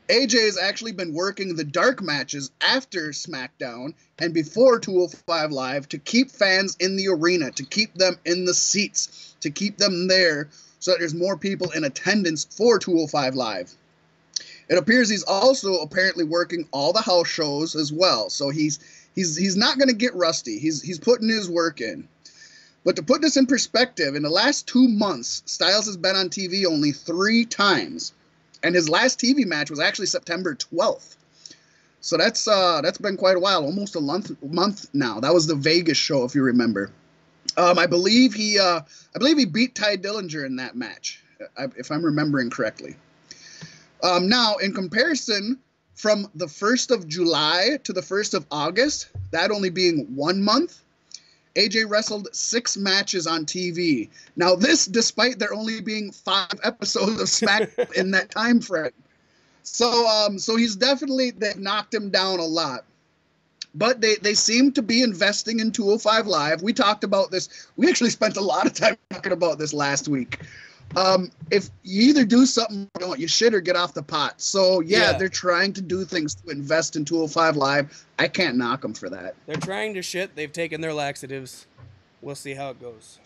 Speaker 1: AJ has actually been working the dark matches after SmackDown and before 205 Live to keep fans in the arena, to keep them in the seats, to keep them there so that there's more people in attendance for 205 Live. It appears he's also apparently working all the house shows as well. So he's not going to get rusty. He's putting his work in. But to put this in perspective, in the last 2 months, Styles has been on TV only 3 times. And his last TV match was actually September 12th. So that's been quite a while, almost a month now. That was the Vegas show, if you remember. I believe he beat Ty Dillinger in that match, if I'm remembering correctly. Now, in comparison, from the 1st of July to the 1st of August, that only being 1 month, AJ wrestled 6 matches on TV. Now, this despite there only being 5 episodes of SmackDown in that time frame. So he's they've knocked him down a lot. But they seem to be investing in 205 Live. We talked about this. We actually spent a lot of time talking about this last week. If you either do something or don't, you shit or get off the pot. So, yeah, they're trying to do things to invest in 205 Live. I can't knock them for that.
Speaker 2: They're trying to shit. They've taken their laxatives. We'll see how it goes.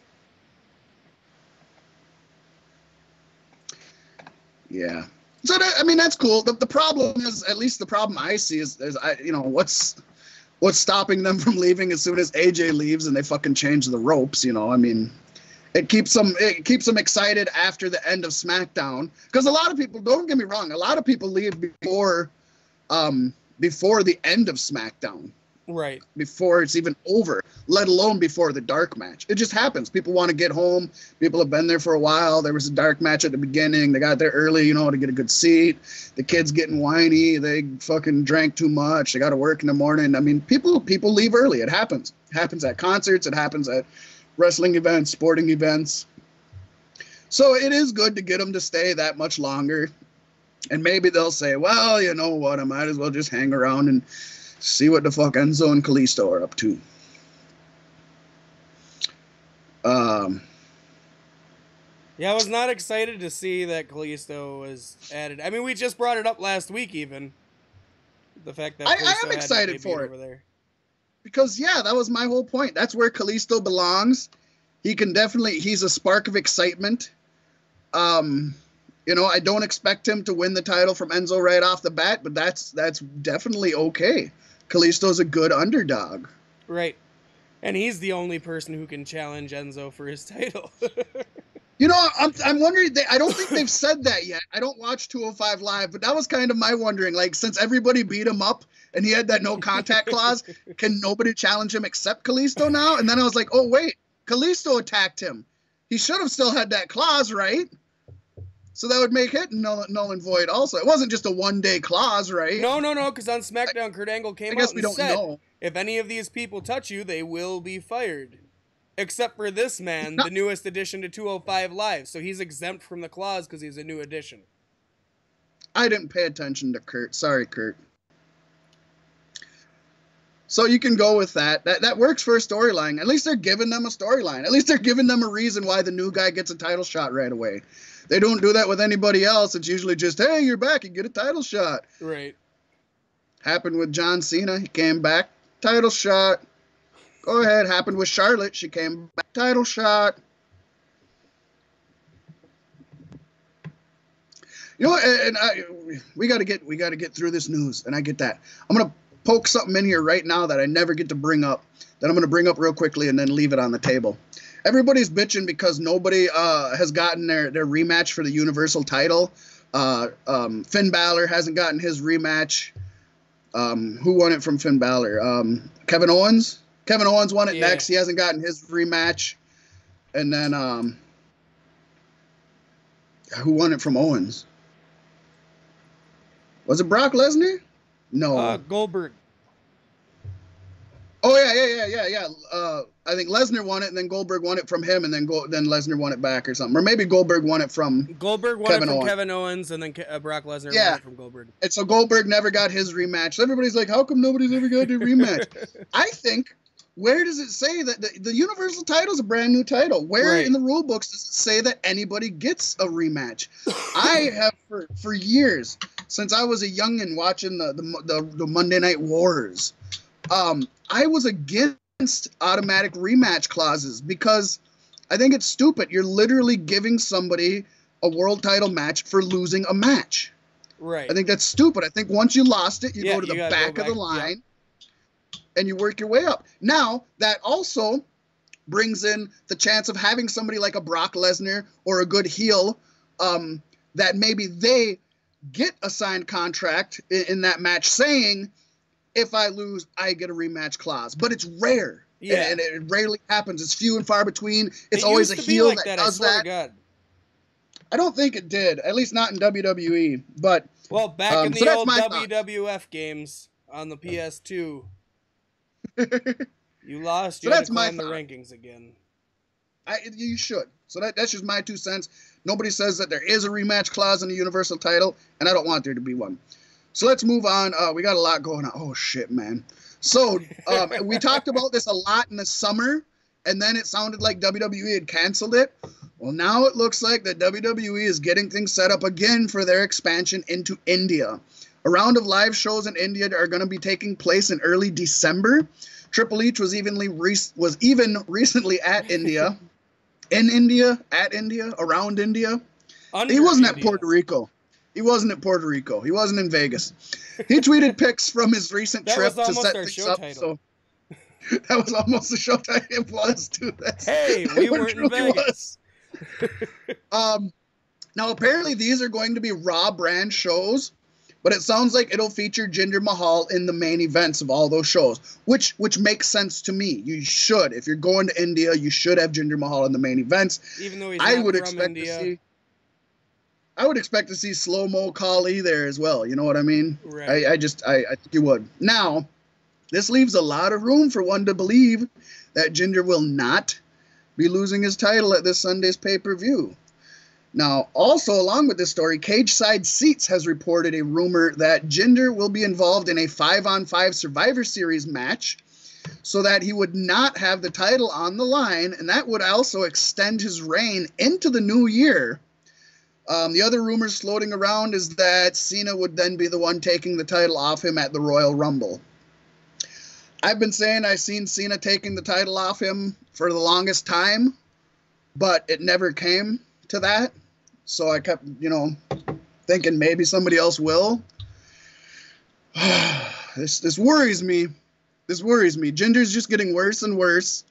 Speaker 1: Yeah. So, that's cool. The problem is, at least the problem I see is what's stopping them from leaving as soon as AJ leaves and they fucking change the ropes, It keeps them excited after the end of SmackDown, because a lot of people, don't get me wrong, a lot of people leave before the end of SmackDown,
Speaker 2: right? Before
Speaker 1: it's even over, let alone before the dark match. It just happens. People want to get home. People have been there for a while. There was a dark match at the beginning. They got there early, to get a good seat. The kids getting whiny. They fucking drank too much. They got to work in the morning. People leave early. It happens. It happens at concerts. It happens at wrestling events, sporting events. So it is good to get them to stay that much longer. And maybe they'll say, well, you know what, I might as well just hang around and see what the fuck Enzo and Kalisto are up to.
Speaker 2: Yeah, I was not excited to see that Kalisto was added. We just brought it up last week even. The fact that
Speaker 1: I am excited for it. Over there. Because, that was my whole point. That's where Kalisto belongs. He's a spark of excitement. I don't expect him to win the title from Enzo right off the bat, but that's definitely okay. Kalisto's a good underdog.
Speaker 2: Right. And he's the only person who can challenge Enzo for his title.
Speaker 1: I'm wondering, I don't think they've said that yet. I don't watch 205 Live, but that was kind of my wondering. Since everybody beat him up and he had that no contact clause, can nobody challenge him except Kalisto now? And then I was like, oh, wait, Kalisto attacked him. He should have still had that clause, right? So that would make it null and void also. It wasn't just a one-day clause, right?
Speaker 2: No, because on SmackDown, Kurt Angle came out and said, if any of these people touch you, they will be fired. Except for this man, the newest addition to 205 Live. So he's exempt from the clause because he's a new addition.
Speaker 1: I didn't pay attention to Kurt. Sorry, Kurt. So you can go with that. That works for a storyline. At least they're giving them a storyline. At least they're giving them a reason why the new guy gets a title shot right away. They don't do that with anybody else. It's usually just, hey, you're back. You get a title shot.
Speaker 2: Right.
Speaker 1: Happened with John Cena. He came back. Title shot. Go ahead. Happened with Charlotte. She came back. Title shot. You know, and we gotta get through this news, and I get that. I'm gonna poke something in here right now that I never get to bring up, that I'm gonna bring up real quickly and then leave it on the table. Everybody's bitching because nobody has gotten their rematch for the Universal title. Finn Balor hasn't gotten his rematch. Who won it from Finn Balor? Kevin Owens. Kevin Owens won it next. He hasn't gotten his rematch. And then who won it from Owens? Was it Brock Lesnar? No.
Speaker 2: Goldberg.
Speaker 1: Oh yeah. I think Lesnar won it, and then Goldberg won it from him, and then Lesnar won it back or something. Or maybe Goldberg won it from
Speaker 2: Kevin Owens, and then Brock Lesnar won it from Goldberg.
Speaker 1: And so Goldberg never got his rematch. So everybody's like, how come nobody's ever got their rematch? I think, where does it say that the Universal title is a brand new title? Where in the rule books does it say that anybody gets a rematch? I have for years, since I was a youngin' watching the Monday Night Wars, I was against automatic rematch clauses because I think it's stupid. You're literally giving somebody a world title match for losing a match.
Speaker 2: Right.
Speaker 1: I think that's stupid. I think once you lost it, you go to the back of the line and you work your way up. Now, that also brings in the chance of having somebody like a Brock Lesnar or a good heel that maybe they get a signed contract in that match saying, if I lose, I get a rematch clause. But it's rare.
Speaker 2: Yeah.
Speaker 1: And it rarely happens. It's few and far between. It's always a heel that does that. God. I don't think it did. At least not in WWE. But
Speaker 2: well, back in the old WWF games on the PS2, you lost. You had to climb the rankings again.
Speaker 1: You should. So that's just my 2 cents. Nobody says that there is a rematch clause in the Universal title, and I don't want there to be one. So let's move on. We got a lot going on. Oh, shit, man. So we talked about this a lot in the summer, and then it sounded like WWE had canceled it. Well, now it looks like that WWE is getting things set up again for their expansion into India. A round of live shows in India are going to be taking place in early December. Triple H was even recently at India. In India, at India, around India. He wasn't at Puerto Rico. He wasn't at Puerto Rico. He wasn't in Vegas. He tweeted pics from his recent trip to set things up. So that was almost the show title. It was, too.
Speaker 2: Hey, we weren't in Vegas.
Speaker 1: Now, apparently, these are going to be Raw brand shows, but it sounds like it'll feature Jinder Mahal in the main events of all those shows, which makes sense to me. You should. If you're going to India, you should have Jinder Mahal in the main events.
Speaker 2: Even though he's not from India.
Speaker 1: I would expect to see Slow-Mo Khali there as well. You know what I mean?
Speaker 2: Right.
Speaker 1: I think you would. Now, this leaves a lot of room for one to believe that Jinder will not be losing his title at this Sunday's pay-per-view. Now, also along with this story, Cage Side Seats has reported a rumor that Jinder will be involved in a 5-on-5 Survivor Series match so that he would not have the title on the line, and that would also extend his reign into the new year. The other rumors floating around is that Cena would then be the one taking the title off him at the Royal Rumble. I've been saying I've seen Cena taking the title off him for the longest time, but it never came to that. So I kept, thinking maybe somebody else will. This worries me. This worries me. Jinder's just getting worse and worse.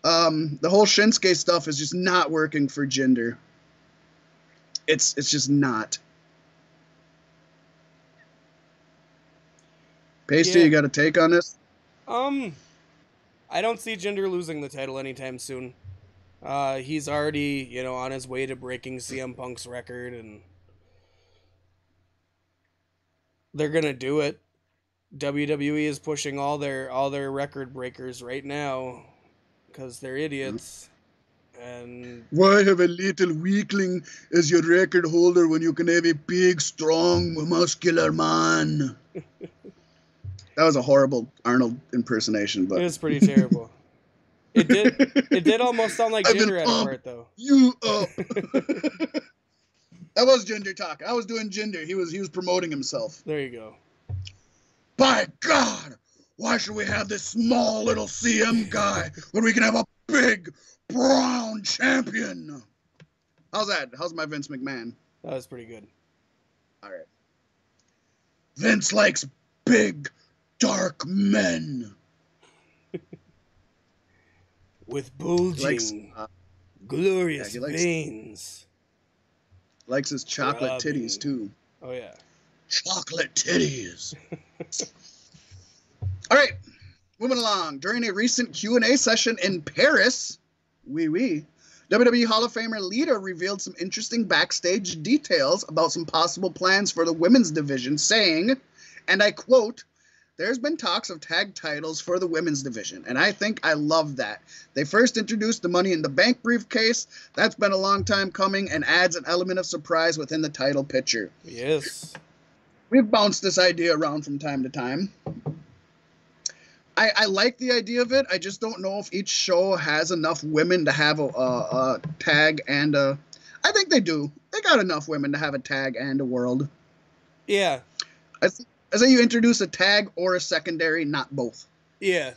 Speaker 1: The whole Shinsuke stuff is just not working for Jinder. It's just not. Pasty, you got a take on this?
Speaker 2: I don't see Jinder losing the title anytime soon. He's already, on his way to breaking CM Punk's record, and they're gonna do it. WWE is pushing all their record breakers right now because they're idiots. And
Speaker 1: why have a little weakling as your record holder when you can have a big, strong, muscular man? That was a horrible Arnold impersonation, but
Speaker 2: it was pretty terrible. It did almost sound like Jinder at a part, though.
Speaker 1: You up. That was Jinder talk. I was doing Jinder. He was promoting himself.
Speaker 2: There you go.
Speaker 1: By God, why should we have this small little CM guy when we can have a big brown champion? How's that? How's my Vince McMahon?
Speaker 2: That was pretty good.
Speaker 1: All right. Vince likes big, dark men.
Speaker 2: With bulging, glorious veins.
Speaker 1: Likes his chocolate titties, too.
Speaker 2: Oh, yeah.
Speaker 1: Chocolate titties. All right. Moving along. During a recent Q&A session in Paris, WWE Hall of Famer Lita revealed some interesting backstage details about some possible plans for the women's division, saying, and I quote, "There's been talks of tag titles for the women's division, and I think I love that. They first introduced the Money in the Bank briefcase. That's been a long time coming and adds an element of surprise within the title picture."
Speaker 2: Yes.
Speaker 1: We've bounced this idea around from time to time. I like the idea of it. I just don't know if each show has enough women to have a tag and a... I think they do. They got enough women to have a tag and a world.
Speaker 2: Yeah.
Speaker 1: I say you introduce a tag or a secondary, not both.
Speaker 2: Yeah.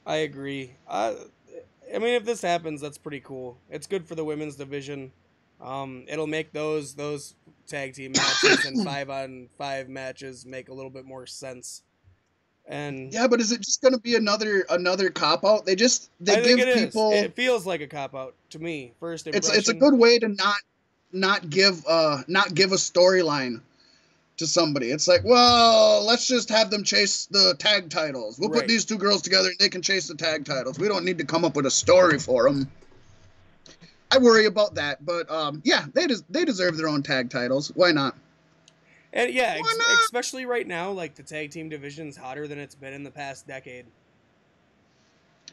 Speaker 2: I agree. I mean, if this happens, that's pretty cool. It's good for the women's division. It'll make those tag team matches and 5-on-5 matches make a little bit more sense. And
Speaker 1: yeah, but is it just going to be another cop out? They give people.
Speaker 2: It feels like a cop out to me. First impression.
Speaker 1: It's a good way to not give a storyline to somebody. It's like, well, let's just have them chase the tag titles. We'll put these two girls together and they can chase the tag titles. We don't need to come up with a story for them. I worry about that, but yeah, they deserve their own tag titles. Why not?
Speaker 2: And yeah, especially right now, like the tag team division's hotter than it's been in the past decade.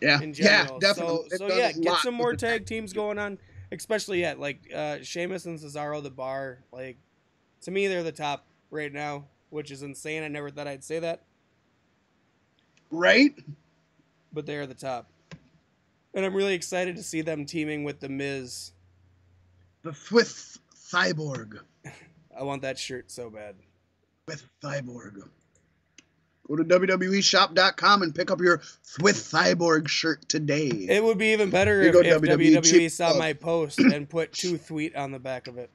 Speaker 1: Yeah,
Speaker 2: in general.
Speaker 1: Yeah, definitely.
Speaker 2: So yeah, get some more tag teams going on. Especially like Sheamus and Cesaro, the Bar. Like, to me, they're the top right now, which is insane. I never thought I'd say that.
Speaker 1: Right?
Speaker 2: But they're the top. And I'm really excited to see them teaming with The Miz.
Speaker 1: With Cyborg.
Speaker 2: I want that shirt so bad.
Speaker 1: With Cyborg. Go to WWEshop.com and pick up your With Cyborg shirt today.
Speaker 2: It would be even better if WWE saw my post and put 2 Thweet on the back of it.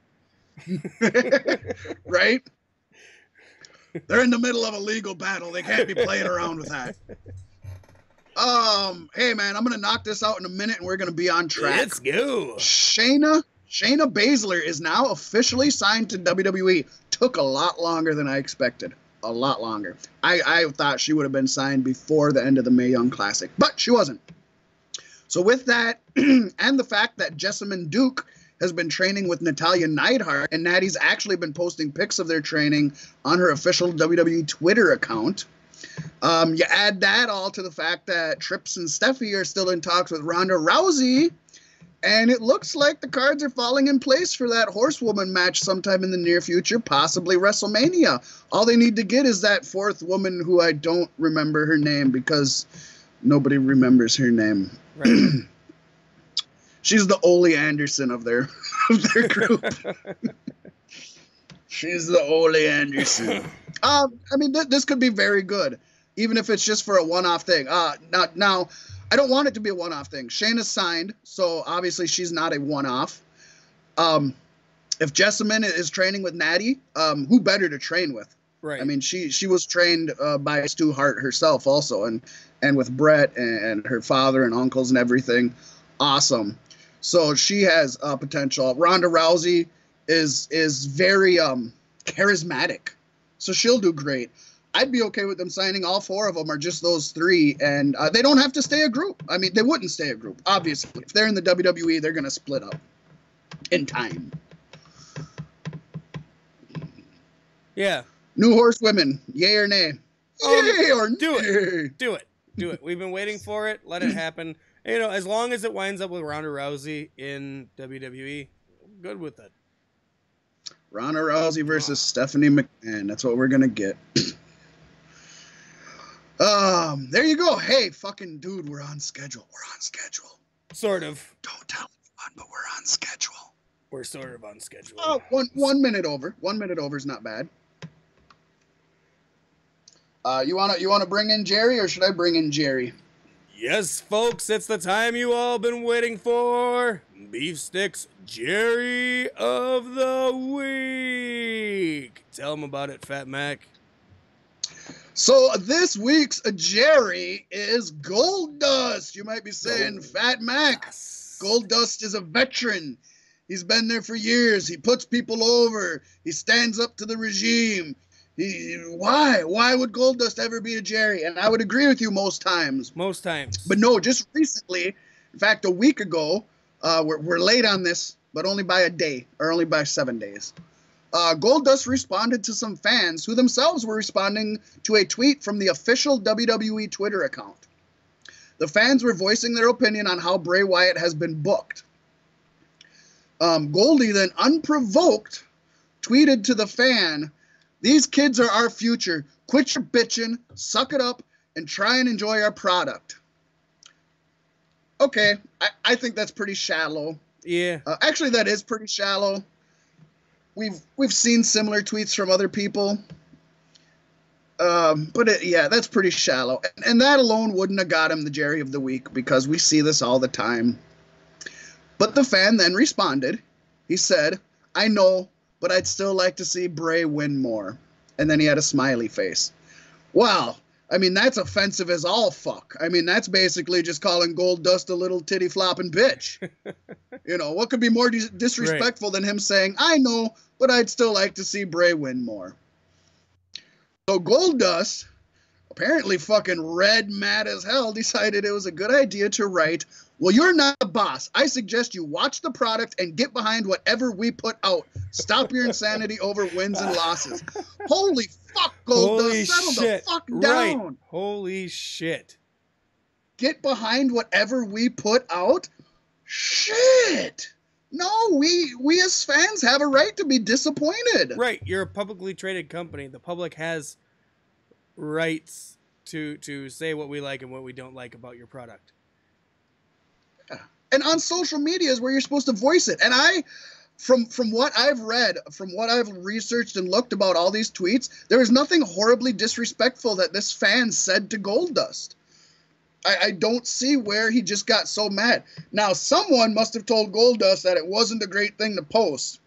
Speaker 1: Right? They're in the middle of a legal battle. They can't be playing around with that. Hey man, I'm gonna knock this out in a minute and we're gonna be on track.
Speaker 2: Let's go.
Speaker 1: Shayna Baszler is now officially signed to WWE. Took a lot longer than I expected. A lot longer. I thought she would have been signed before the end of the Mae Young Classic, but she wasn't. So with that, and the fact that Jessamine Duke has been training with Natalya Neidhart, and Natty's actually been posting pics of their training on her official WWE Twitter account. You add that all to the fact that Trips and Steffi are still in talks with Ronda Rousey, and it looks like the cards are falling in place for that Horsewoman match sometime in the near future, possibly WrestleMania. All they need to get is that 4th woman who I don't remember her name because nobody remembers her name. Right. She's the Ole Anderson of their group. She's the Ole Anderson. I mean, this could be very good, even if it's just for a one-off thing. Now, I don't want it to be a one-off thing. Shayna's signed, so obviously she's not a one-off. If Jessamine is training with Natty, who better to train with? Right. I mean, she was trained by Stu Hart herself also, and with Brett and her father and uncles and everything. Awesome. So she has potential. Ronda Rousey is very charismatic, so she'll do great. I'd be okay with them signing all 4 of them or just those 3, and they don't have to stay a group. I mean, they wouldn't stay a group, obviously. If they're in the WWE, they're going to split up in time.
Speaker 2: Yeah.
Speaker 1: New Horsewomen, yay or nay? Yay or nay?
Speaker 2: Do it. We've been waiting for it. Let it happen. You know, as long as it winds up with Ronda Rousey in WWE, I'm good with it.
Speaker 1: Ronda Rousey versus Stephanie McMahon. That's what we're going to get. There you go. Hey, fucking dude, we're on schedule. We're on schedule.
Speaker 2: Sort of.
Speaker 1: Don't tell anyone, but we're on schedule.
Speaker 2: We're sort of on schedule.
Speaker 1: Oh, 1 minute over. 1 minute over is not bad. You wanna bring in Jerry, or should I bring in Jerry?
Speaker 2: Yes, folks, it's the time you all been waiting for. Beef Sticks Jerry of the Week. Tell him about it, Fat Mac.
Speaker 1: So this week's Jerry is Golddust. You might be saying, Fat Mac. Golddust is a veteran. He's been there for years. He puts people over. He stands up to the regime. Why would Golddust ever be a Jerry? And I would agree with you most times.
Speaker 2: Most times.
Speaker 1: But no, just recently, in fact, a week ago, we're late on this, but only by a day, or only by 7 days. Golddust responded to some fans who themselves were responding to a tweet from the official WWE Twitter account. The fans were voicing their opinion on how Bray Wyatt has been booked. Goldie then, unprovoked, tweeted to the fan, "These kids are our future. Quit your bitching, suck it up, and try and enjoy our product." Okay, I think that's pretty shallow.
Speaker 2: Yeah.
Speaker 1: Actually, that is pretty shallow. We've seen similar tweets from other people. But yeah, that's pretty shallow. And that alone wouldn't have got him the Jerry of the Week, because we see this all the time. But the fan then responded. He said, "I know, but I'd still like to see Bray win more." And then he had a smiley face. Wow. I mean, that's offensive as all fuck. I mean, that's basically just calling Golddust a little titty flopping bitch. You know, what could be more disrespectful than him saying, "I know, but I'd still like to see Bray win more." So Golddust, apparently fucking red mad as hell, decided it was a good idea to write, "Well, you're not the boss. I suggest you watch the product and get behind whatever we put out. Stop your insanity over wins and losses." Holy fuck, Golddust. Settle the fuck down.
Speaker 2: Right. Holy shit.
Speaker 1: Get behind whatever we put out? Shit. No, we as fans have a right to be disappointed.
Speaker 2: Right. You're a publicly traded company. The public has rights to say what we like and what we don't like about your product.
Speaker 1: Yeah. And on social media is where you're supposed to voice it. And from what I've read, from what I've researched and looked about all these tweets, there is nothing horribly disrespectful that this fan said to Golddust. I don't see where he just got so mad. Now, someone must have told Golddust that it wasn't a great thing to post.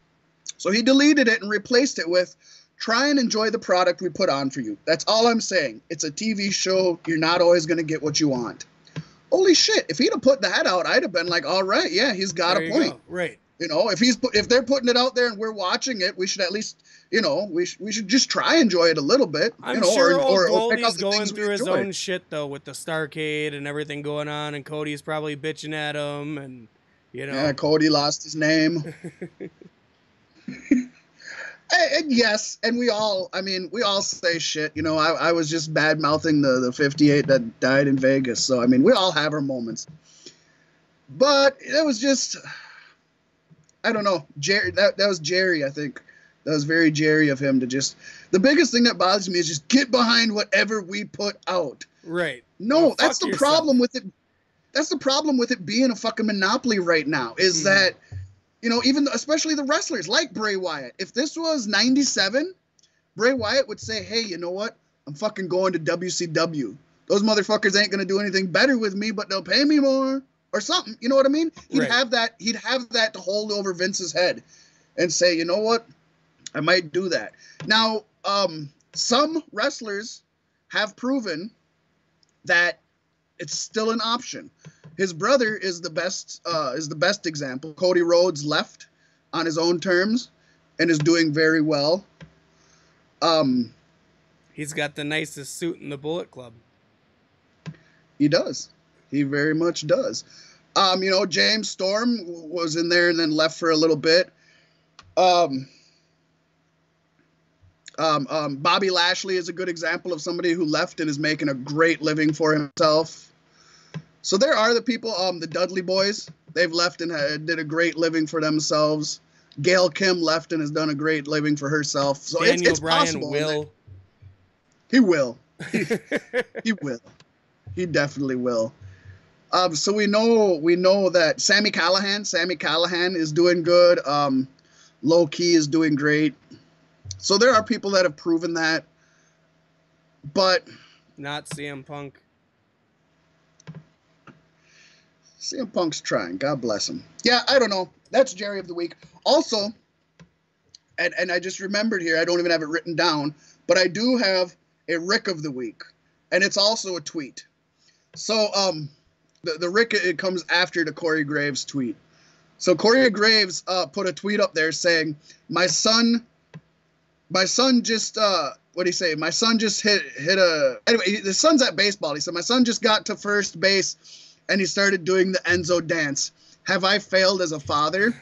Speaker 1: So he deleted it and replaced it with, "Try and enjoy the product we put on for you. That's all I'm saying. It's a TV show. You're not always going to get what you want." Holy shit. If he'd have put that out, I'd have been like, all right, yeah, he's got a point.
Speaker 2: Go. Right.
Speaker 1: You know, if they're putting it out there and we're watching it, we should at least, you know, we should just try and enjoy it a little bit.
Speaker 2: I'm sure Goldie's going through his own shit though, with the Starrcade and everything going on, and Cody's probably bitching at him, and you know.
Speaker 1: Yeah, Cody lost his name. And yes, and we all say shit. You know, I was just bad mouthing the 58 that died in Vegas. So I mean, we all have our moments. But it was just, I don't know, Jerry. That was Jerry. I think that was very Jerry of him to just. The biggest thing that bothers me is just get behind whatever we put out.
Speaker 2: Right.
Speaker 1: No, well, that's the problem with it. That's the problem with it being a fucking monopoly right now. Is that, you know, especially the wrestlers like Bray Wyatt. If this was 97, Bray Wyatt would say, "Hey, you know what? I'm fucking going to WCW. Those motherfuckers ain't gonna do anything better with me, but they'll pay me more." Or something, you know what I mean? He'd have that to hold over Vince's head and say, "You know what? I might do that." Now, some wrestlers have proven that it's still an option. His brother is the best example. Cody Rhodes left on his own terms and is doing very well.
Speaker 2: He's got the nicest suit in the Bullet Club.
Speaker 1: He does. He very much does. You know, James Storm was in there and then left for a little bit. Bobby Lashley is a good example of somebody who left and is making a great living for himself. So there are the people, the Dudley Boys. They've left and did a great living for themselves. Gail Kim left and has done a great living for herself. So
Speaker 2: Daniel
Speaker 1: it's
Speaker 2: Bryan
Speaker 1: possible.
Speaker 2: will.
Speaker 1: He will. He will. He definitely will. So we know that Sami Callihan is doing good. Low Key is doing great. So there are people that have proven that, but
Speaker 2: not CM Punk.
Speaker 1: CM Punk's trying. God bless him. Yeah, I don't know. That's Jerry of the Week. Also, and I just remembered here, I don't even have it written down, but I do have a Rick of the Week, and it's also a tweet. So, the Rick, it comes after the Corey Graves tweet. So Corey Graves put a tweet up there saying, my son just, what do you say? My son just hit anyway, the son's at baseball. He said, my son just got to first base and he started doing the Enzo dance. Have I failed as a father?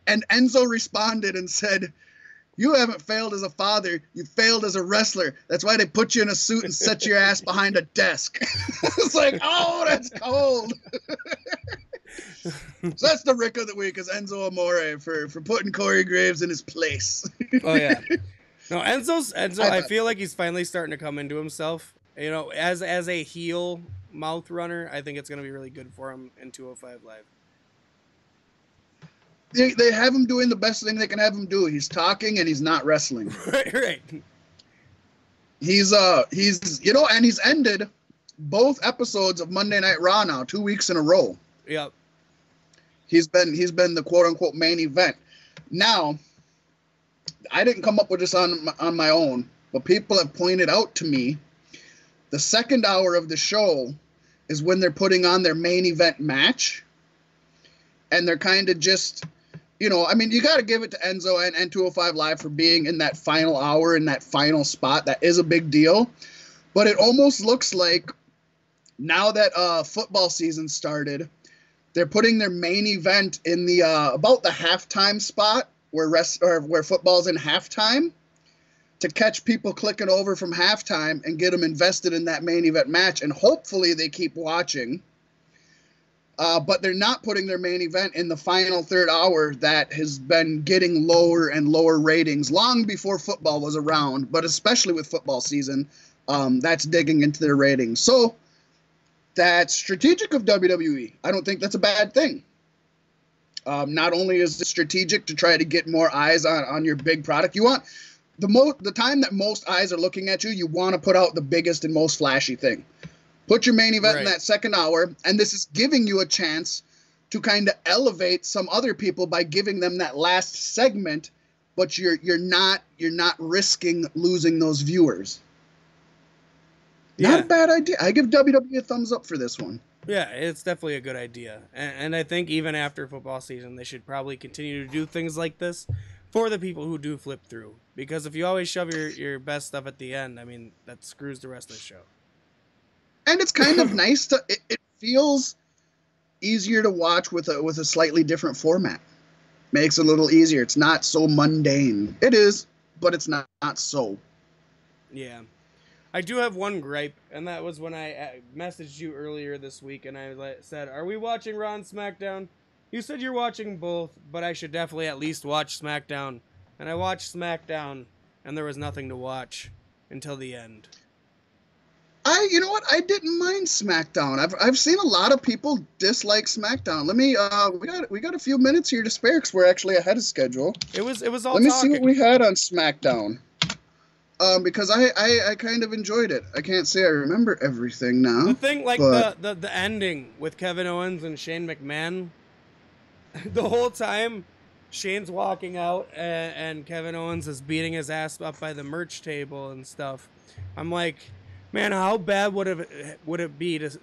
Speaker 1: And Enzo responded and said, you haven't failed as a father. You failed as a wrestler. That's why they put you in a suit and set your ass behind a desk. It's like, oh, that's cold. So that's the Rick of the Week, is Enzo Amore for putting Corey Graves in his place.
Speaker 2: Oh, yeah. No, Enzo, I feel like he's finally starting to come into himself. You know, as a heel mouth runner, I think it's going to be really good for him in 205 Live.
Speaker 1: They have him doing the best thing they can have him do. He's talking and he's not wrestling.
Speaker 2: Right.
Speaker 1: He's you know, and he's ended both episodes of Monday Night Raw now 2 weeks in a row.
Speaker 2: Yep.
Speaker 1: He's been the quote unquote main event. Now, I didn't come up with this on my own, but people have pointed out to me the second hour of the show is when they're putting on their main event match, and they're kind of just, you know, I mean, you got to give it to Enzo and 205 Live for being in that final hour, in that final spot. That is a big deal. But it almost looks like now that football season started, they're putting their main event in the about the halftime spot where football's in halftime, to catch people clicking over from halftime and get them invested in that main event match. And hopefully they keep watching. But they're not putting their main event in the final third hour that has been getting lower and lower ratings long before football was around, but especially with football season, that's digging into their ratings. So that's strategic of WWE. I don't think that's a bad thing. Not only is it strategic to try to get more eyes on your big product, you want the time that most eyes are looking at you, you want to put out the biggest and most flashy thing. Put your main event in that second hour, and this is giving you a chance to kind of elevate some other people by giving them that last segment, but you're not risking losing those viewers. Yeah. Not a bad idea. I give WWE a thumbs up for this one.
Speaker 2: Yeah, it's definitely a good idea. And I think even after football season, they should probably continue to do things like this for the people who do flip through. Because if you always shove your best stuff at the end, I mean, that screws the rest of the show.
Speaker 1: And it's kind of nice to, it feels easier to watch with a slightly different format. Makes it a little easier. It's not so mundane. It is, but it's not so.
Speaker 2: Yeah. I do have one gripe, and that was when I messaged you earlier this week, and I said, are we watching Raw and SmackDown? You said you're watching both, but I should definitely at least watch SmackDown. And I watched SmackDown, and there was nothing to watch until the end.
Speaker 1: You know what? I didn't mind SmackDown. I've seen a lot of people dislike SmackDown. Let me we got a few minutes here to spare because we're actually ahead of schedule.
Speaker 2: It was all.
Speaker 1: Let me see what we had on SmackDown. Because I kind of enjoyed it. I can't say I remember everything now.
Speaker 2: The thing, like the ending with Kevin Owens and Shane McMahon, the whole time Shane's walking out and Kevin Owens is beating his ass up by the merch table and stuff. I'm like, man, how bad would it be to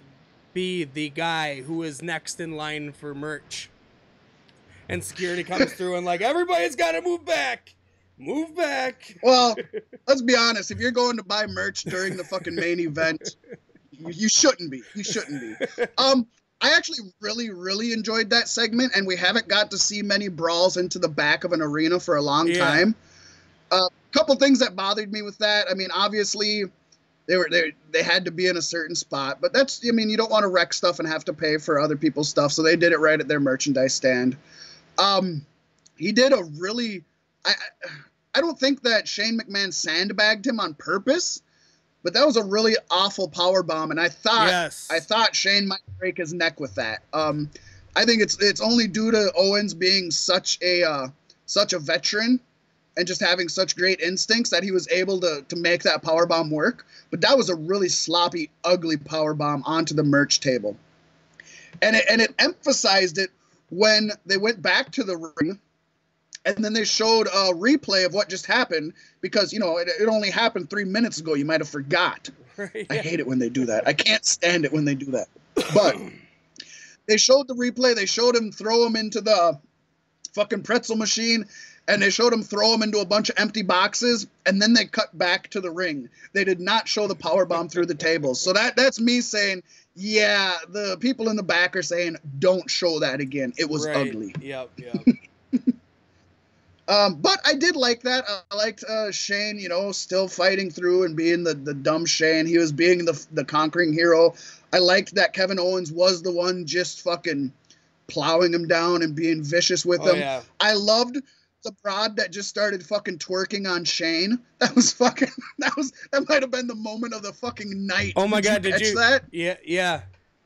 Speaker 2: be the guy who is next in line for merch? And security comes through and like, everybody's got to move back. Move back.
Speaker 1: Well, let's be honest. If you're going to buy merch during the fucking main event, you shouldn't be. You shouldn't be. I actually really enjoyed that segment, and we haven't got to see many brawls into the back of an arena for a long time. Couple things that bothered me with that. I mean, obviously, they had to be in a certain spot, but that's, I mean, you don't want to wreck stuff and have to pay for other people's stuff, so they did it right at their merchandise stand. He did a really, I don't think that Shane McMahon sandbagged him on purpose, but that was a really awful power bomb, and I thought Shane might break his neck with that. I think it's only due to Owens being such a veteran and just having such great instincts that he was able to make that power bomb work. But that was a really sloppy, ugly power bomb onto the merch table, and it emphasized it when they went back to the ring. And then they showed a replay of what just happened because, it only happened 3 minutes ago. You might have forgot. Right, yeah. I hate it when they do that. I can't stand it when they do that. But they showed the replay. They showed him throw him into the fucking pretzel machine. And they showed him throw him into a bunch of empty boxes. And then they cut back to the ring. They did not show the powerbomb through the tables. So that's me saying, yeah, the people in the back are saying, don't show that again. It was ugly.
Speaker 2: Yep.
Speaker 1: But I did like that. I liked Shane, still fighting through and being the dumb Shane. He was being the conquering hero. I liked that Kevin Owens was the one just fucking plowing him down and being vicious with him.
Speaker 2: Yeah.
Speaker 1: I loved the broad that just started fucking twerking on Shane. That was fucking, that might have been the moment of the fucking night.
Speaker 2: Oh my God,
Speaker 1: did you catch that?
Speaker 2: Yeah.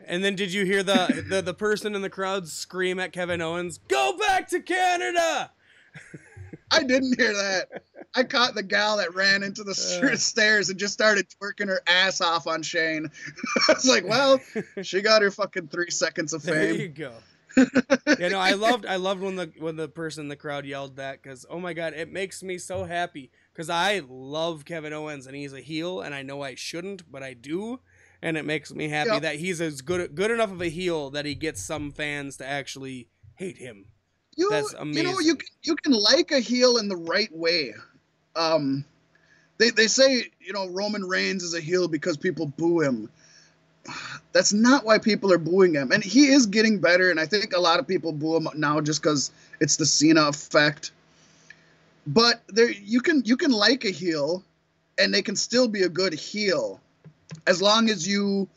Speaker 2: And then did you hear the person in the crowd scream at Kevin Owens, "Go back to Canada"?
Speaker 1: I didn't hear that. I caught the gal that ran into the stairs and just started twerking her ass off on Shane. I was like, well, she got her fucking 3 seconds of fame.
Speaker 2: There you go. I loved when the person in the crowd yelled that, because oh my God, it makes me so happy, because I love Kevin Owens and he's a heel and I know I shouldn't, but I do, and it makes me happy that he's as good enough of a heel that he gets some fans to actually hate him. That's amazing.
Speaker 1: You can like a heel in the right way. They say, Roman Reigns is a heel because people boo him. That's not why people are booing him. And he is getting better, and I think a lot of people boo him now just because it's the Cena effect. But you can like a heel, and they can still be a good heel as long as you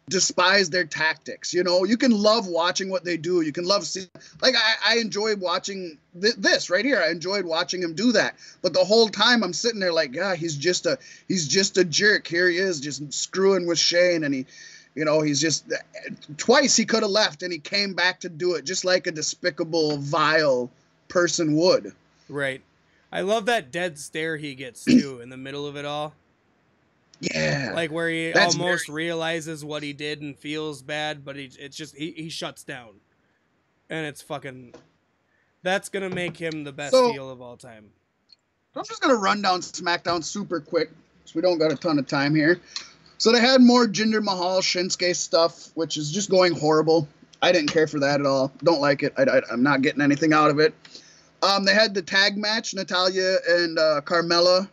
Speaker 1: despise their tactics. You can love watching what they do. You can love seeing, like I enjoyed watching this right here. I enjoyed watching him do that. But the whole time I'm sitting there like, yeah, he's just a jerk. Here he is just screwing with Shane, and he's just, twice he could have left and he came back to do it just like a despicable, vile person would.
Speaker 2: Right. I love that dead stare he gets too in the middle of it all.
Speaker 1: Yeah,
Speaker 2: like where he almost realizes what he did and feels bad, but he shuts down, and it's fucking. That's gonna make him the best heel of all time.
Speaker 1: I'm just gonna run down SmackDown super quick, so we don't got a ton of time here. So they had more Jinder Mahal Shinsuke stuff, which is just going horrible. I didn't care for that at all. Don't like it. I'm not getting anything out of it. They had the tag match, Natalya and Carmella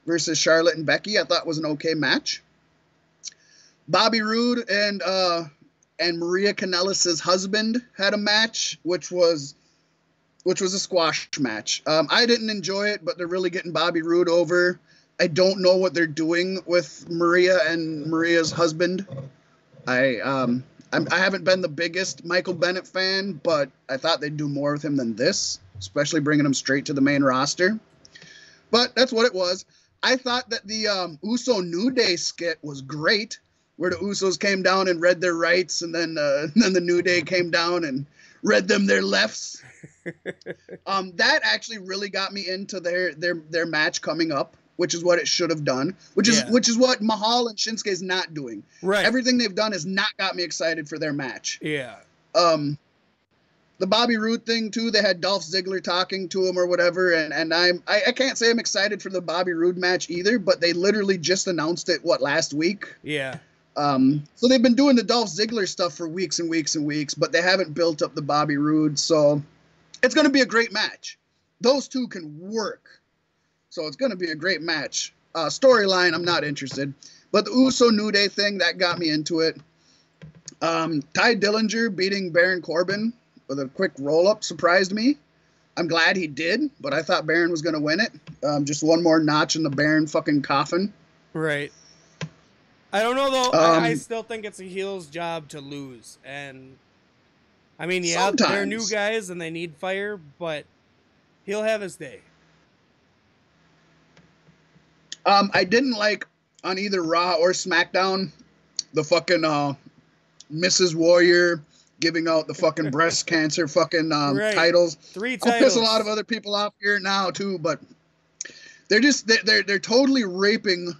Speaker 1: versus Charlotte and Becky. I thought was an okay match. Bobby Roode and Maria Kanellis' husband had a match, which was a squash match. I didn't enjoy it, but they're really getting Bobby Roode over. I don't know what they're doing with Maria and Maria's husband. I haven't been the biggest Michael Bennett fan, but I thought they'd do more with him than this, especially bringing him straight to the main roster. But that's what it was. I thought that the Uso New Day skit was great, where the Usos came down and read their rights, and then the New Day came down and read them their lefts. That actually really got me into their match coming up, which is what it should have done, which is what Mahal and Shinsuke's not doing.
Speaker 2: Right.
Speaker 1: Everything they've done has not got me excited for their match.
Speaker 2: Yeah.
Speaker 1: The Bobby Roode thing too, they had Dolph Ziggler talking to him or whatever, and I can't say I'm excited for the Bobby Roode match either, but they literally just announced it last week.
Speaker 2: Yeah.
Speaker 1: So they've been doing the Dolph Ziggler stuff for weeks and weeks and weeks, but they haven't built up the Bobby Roode, so it's going to be a great match. Those two can work, so it's going to be a great match. Storyline, I'm not interested, but the Uso New Day thing, that got me into it. Ty Dillinger beating Baron Corbin with a quick roll-up surprised me. I'm glad he did, but I thought Baron was going to win it. Just one more notch in the Baron fucking coffin.
Speaker 2: Right. I don't know, though. I still think it's a heel's job to lose. And, I mean, yeah, sometimes they're new guys and they need fire, but he'll have his day.
Speaker 1: I didn't like on either Raw or SmackDown, the fucking Mrs. Warrior giving out the fucking breast cancer fucking titles.
Speaker 2: 3 titles.
Speaker 1: I'll piss a lot of other people off here now too, but they're totally raping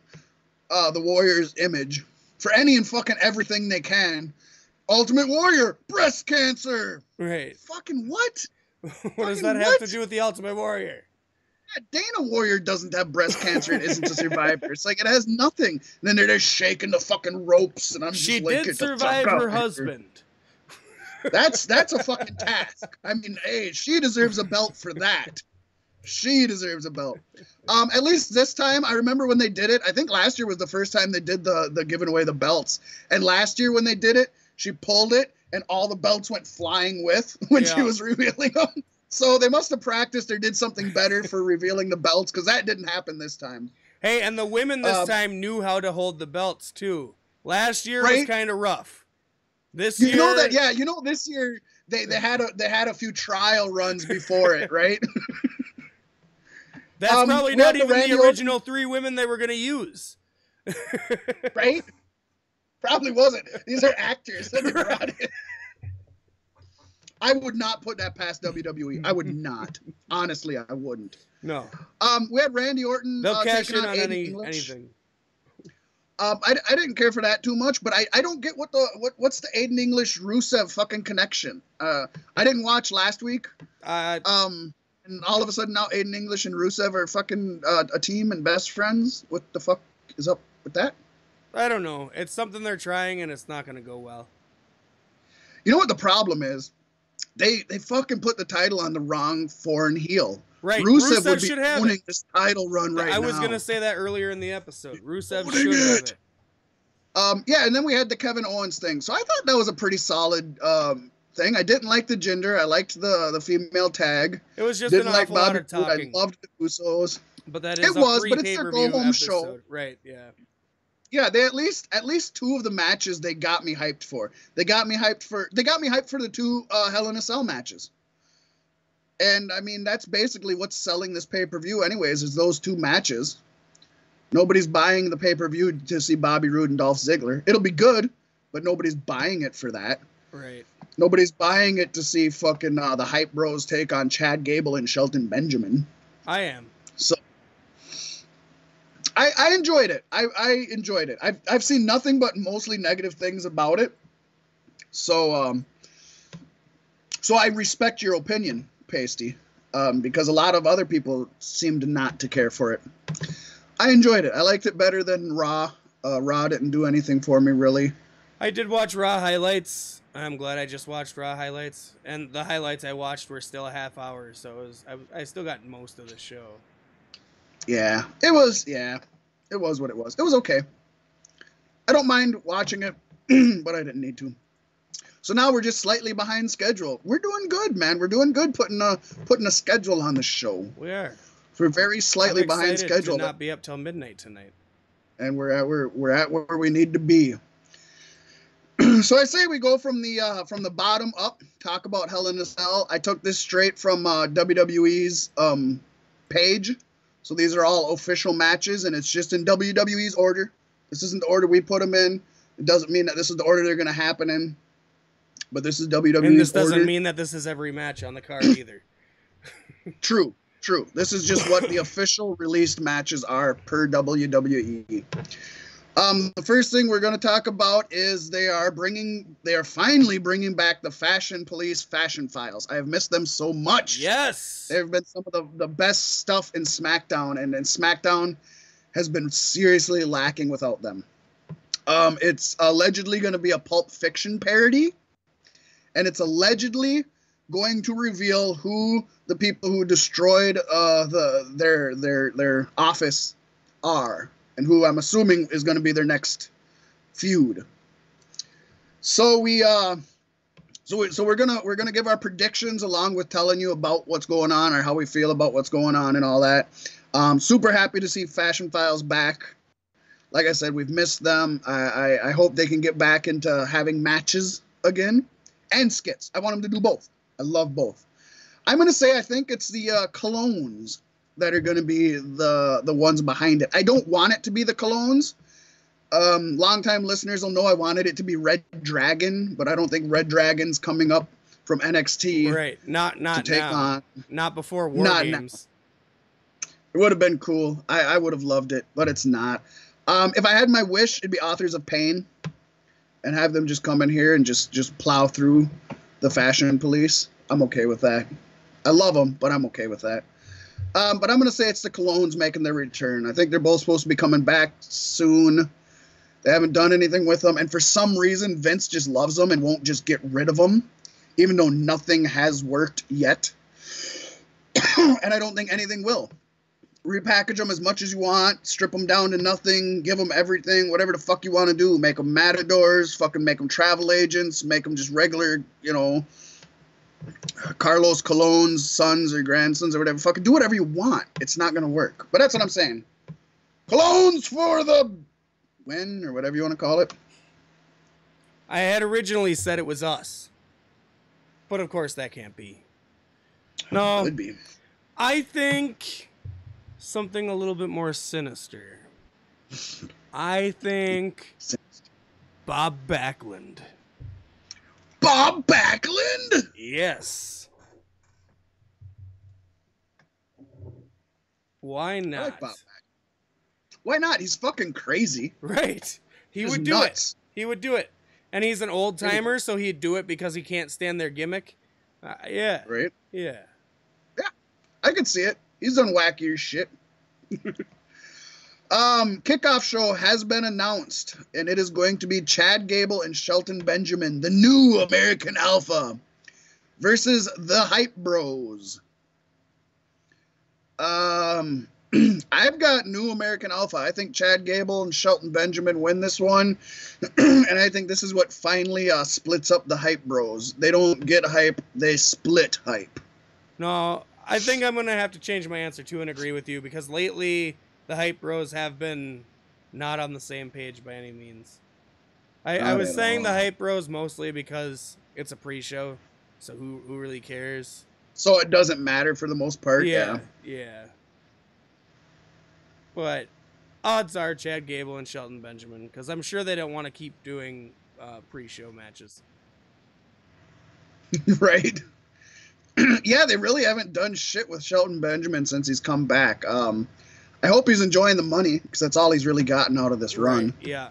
Speaker 1: the Warrior's image for any and fucking everything they can. Ultimate Warrior, breast cancer.
Speaker 2: Right.
Speaker 1: Fucking what?
Speaker 2: What does that have to do with the Ultimate Warrior?
Speaker 1: Yeah, Dana Warrior doesn't have breast cancer and isn't a survivor. It's like it has nothing. And then they're just shaking the fucking ropes, and I'm just
Speaker 2: she
Speaker 1: like,
Speaker 2: did survive her husband.
Speaker 1: That's a fucking task. I mean, hey, she deserves a belt for that. She deserves a belt. At least this time, I remember when they did it. I think last year was the first time they did the giving away the belts. And last year when they did it, she pulled it, and all the belts went flying with when she was revealing them. So they must have practiced or did something better for revealing the belts, because that didn't happen this time.
Speaker 2: Hey, and the women this time knew how to hold the belts too. Last year was kind of rough. This year,
Speaker 1: this year they had a few trial runs before it, right?
Speaker 2: That's probably not even the original 3 women they were going to use.
Speaker 1: Right? Probably wasn't. These are actors that they brought in. I would not put that past WWE. I would not. Honestly, I wouldn't.
Speaker 2: No.
Speaker 1: We had Randy Orton.
Speaker 2: They'll cash in on anything.
Speaker 1: I didn't care for that too much, but I don't get what's the Aiden English Rusev fucking connection. I didn't watch last week. And all of a sudden now Aiden English and Rusev are fucking a team and best friends. What the fuck is up with that?
Speaker 2: I don't know. It's something they're trying, and it's not going to go well.
Speaker 1: You know what the problem is? They fucking put the title on the wrong foreign heel.
Speaker 2: Right.
Speaker 1: Rusev would be owning this title run right now.
Speaker 2: I was going to say that earlier in the episode. Rusev should have it.
Speaker 1: Yeah, and then we had the Kevin Owens thing. So I thought that was a pretty solid thing. I didn't like the gender. I liked the female tag.
Speaker 2: It was just an awful lot of
Speaker 1: talking. I loved the Usos.
Speaker 2: But that is but it's their go-home show. Right, yeah.
Speaker 1: Yeah, they at least 2 of the matches they got me hyped for. They got me hyped for the 2 Hell in a Cell matches. And I mean, that's basically what's selling this pay-per-view anyways, is those 2 matches. Nobody's buying the pay-per-view to see Bobby Roode and Dolph Ziggler. It'll be good, but nobody's buying it for that.
Speaker 2: Right.
Speaker 1: Nobody's buying it to see fucking the Hype Bros take on Chad Gable and Shelton Benjamin.
Speaker 2: I am.
Speaker 1: So I enjoyed it. I enjoyed it. I've seen nothing but mostly negative things about it. So I respect your opinion, Pasty, because a lot of other people seemed not to care for it. I enjoyed it. I liked it better than Raw. Raw didn't do anything for me, really.
Speaker 2: I did watch Raw highlights. I'm glad I just watched Raw highlights. And the highlights I watched were still a half hour, so I still got most of the show.
Speaker 1: Yeah, it was what it was. It was okay. I don't mind watching it, but I didn't need to. So now we're just slightly behind schedule. We're doing good, man. We're doing good putting a schedule on the show.
Speaker 2: We are.
Speaker 1: We're very slightly behind schedule.
Speaker 2: To not be up till midnight tonight.
Speaker 1: And we're at where we need to be. So I say we go from the bottom up. Talk about Hell in a Cell. I took this straight from WWE's page. So these are all official matches, and it's just in WWE's order. This isn't the order we put them in. It doesn't mean that this is the order they're going to happen in. But this is WWE's order.
Speaker 2: And this doesn't mean that this is every match on the card either.
Speaker 1: True. This is just what the official released matches are per WWE. The first thing we're going to talk about is they are finally bringing back the Fashion Police Fashion Files. I have missed them so much.
Speaker 2: Yes.
Speaker 1: They've been some of the best stuff in SmackDown, and SmackDown has been seriously lacking without them. It's allegedly going to be a Pulp Fiction parody, and it's allegedly going to reveal who the people who destroyed their office are, and who I'm assuming is going to be their next feud. So we're gonna give our predictions along with telling you about what's going on or how we feel about what's going on and all that. Super happy to see Fashion Files back. Like I said, we've missed them. I hope they can get back into having matches again and skits. I want them to do both. I love both. I'm going to say I think it's the Colognes that are going to be the ones behind it. I don't want it to be the Colognes Longtime listeners will know I wanted it to be Red Dragon, but I don't think Red Dragon's coming up from NXT.
Speaker 2: Right. Not
Speaker 1: to take
Speaker 2: now.
Speaker 1: on.
Speaker 2: Not before War Games.
Speaker 1: Now. It would have been cool. I would have loved it, but it's not. If I had my wish, it'd be Authors of Pain, and have them just come in here and just plow through the Fashion Police. I'm okay with that. I love them, but I'm okay with that. But I'm going to say it's the Colognes making their return. I think they're both supposed to be coming back soon. They haven't done anything with them. And for some reason, Vince just loves them and won't just get rid of them, even though nothing has worked yet. And I don't think anything will. Repackage them as much as you want. Strip them down to nothing. Give them everything. Whatever the fuck you want to do. Make them matadors. Fucking make them travel agents. Make them just regular, Carlos Cologne's sons or grandsons or whatever. Fucking do whatever you want. It's not going to work. But that's what I'm saying. Colognes for the win, or whatever you want to call it.
Speaker 2: I had originally said it was us. But of course that can't be. No.
Speaker 1: Could be.
Speaker 2: I think something a little bit more sinister. I think Bob Backlund.
Speaker 1: Bob Backlund?
Speaker 2: Yes. Why not?
Speaker 1: I like Bob Backlund. Why not? He's fucking crazy.
Speaker 2: Right. He would do it. He would do it. And he's an old timer, so he'd do it because he can't stand their gimmick. Yeah.
Speaker 1: Right?
Speaker 2: Yeah.
Speaker 1: Yeah. I could see it. He's done wackier shit. Kickoff show has been announced, and it is going to be Chad Gable and Shelton Benjamin, the new American Alpha, versus the Hype Bros. I've got new American Alpha. I think Chad Gable and Shelton Benjamin win this one, and I think this is what finally splits up the Hype Bros. They don't get hype, they split hype.
Speaker 2: No, I think I'm going to have to change my answer too and agree with you, because lately the Hype Bros have been not on the same page by any means. I was saying the Hype Bros mostly because it's a pre-show, so who really cares?
Speaker 1: So it doesn't matter for the most part?
Speaker 2: Yeah. But odds are Chad Gable and Shelton Benjamin, because I'm sure they don't want to keep doing pre-show matches.
Speaker 1: Right. Yeah, they really haven't done shit with Shelton Benjamin since he's come back. I hope he's enjoying the money, because that's all he's really gotten out of this run.
Speaker 2: Yeah.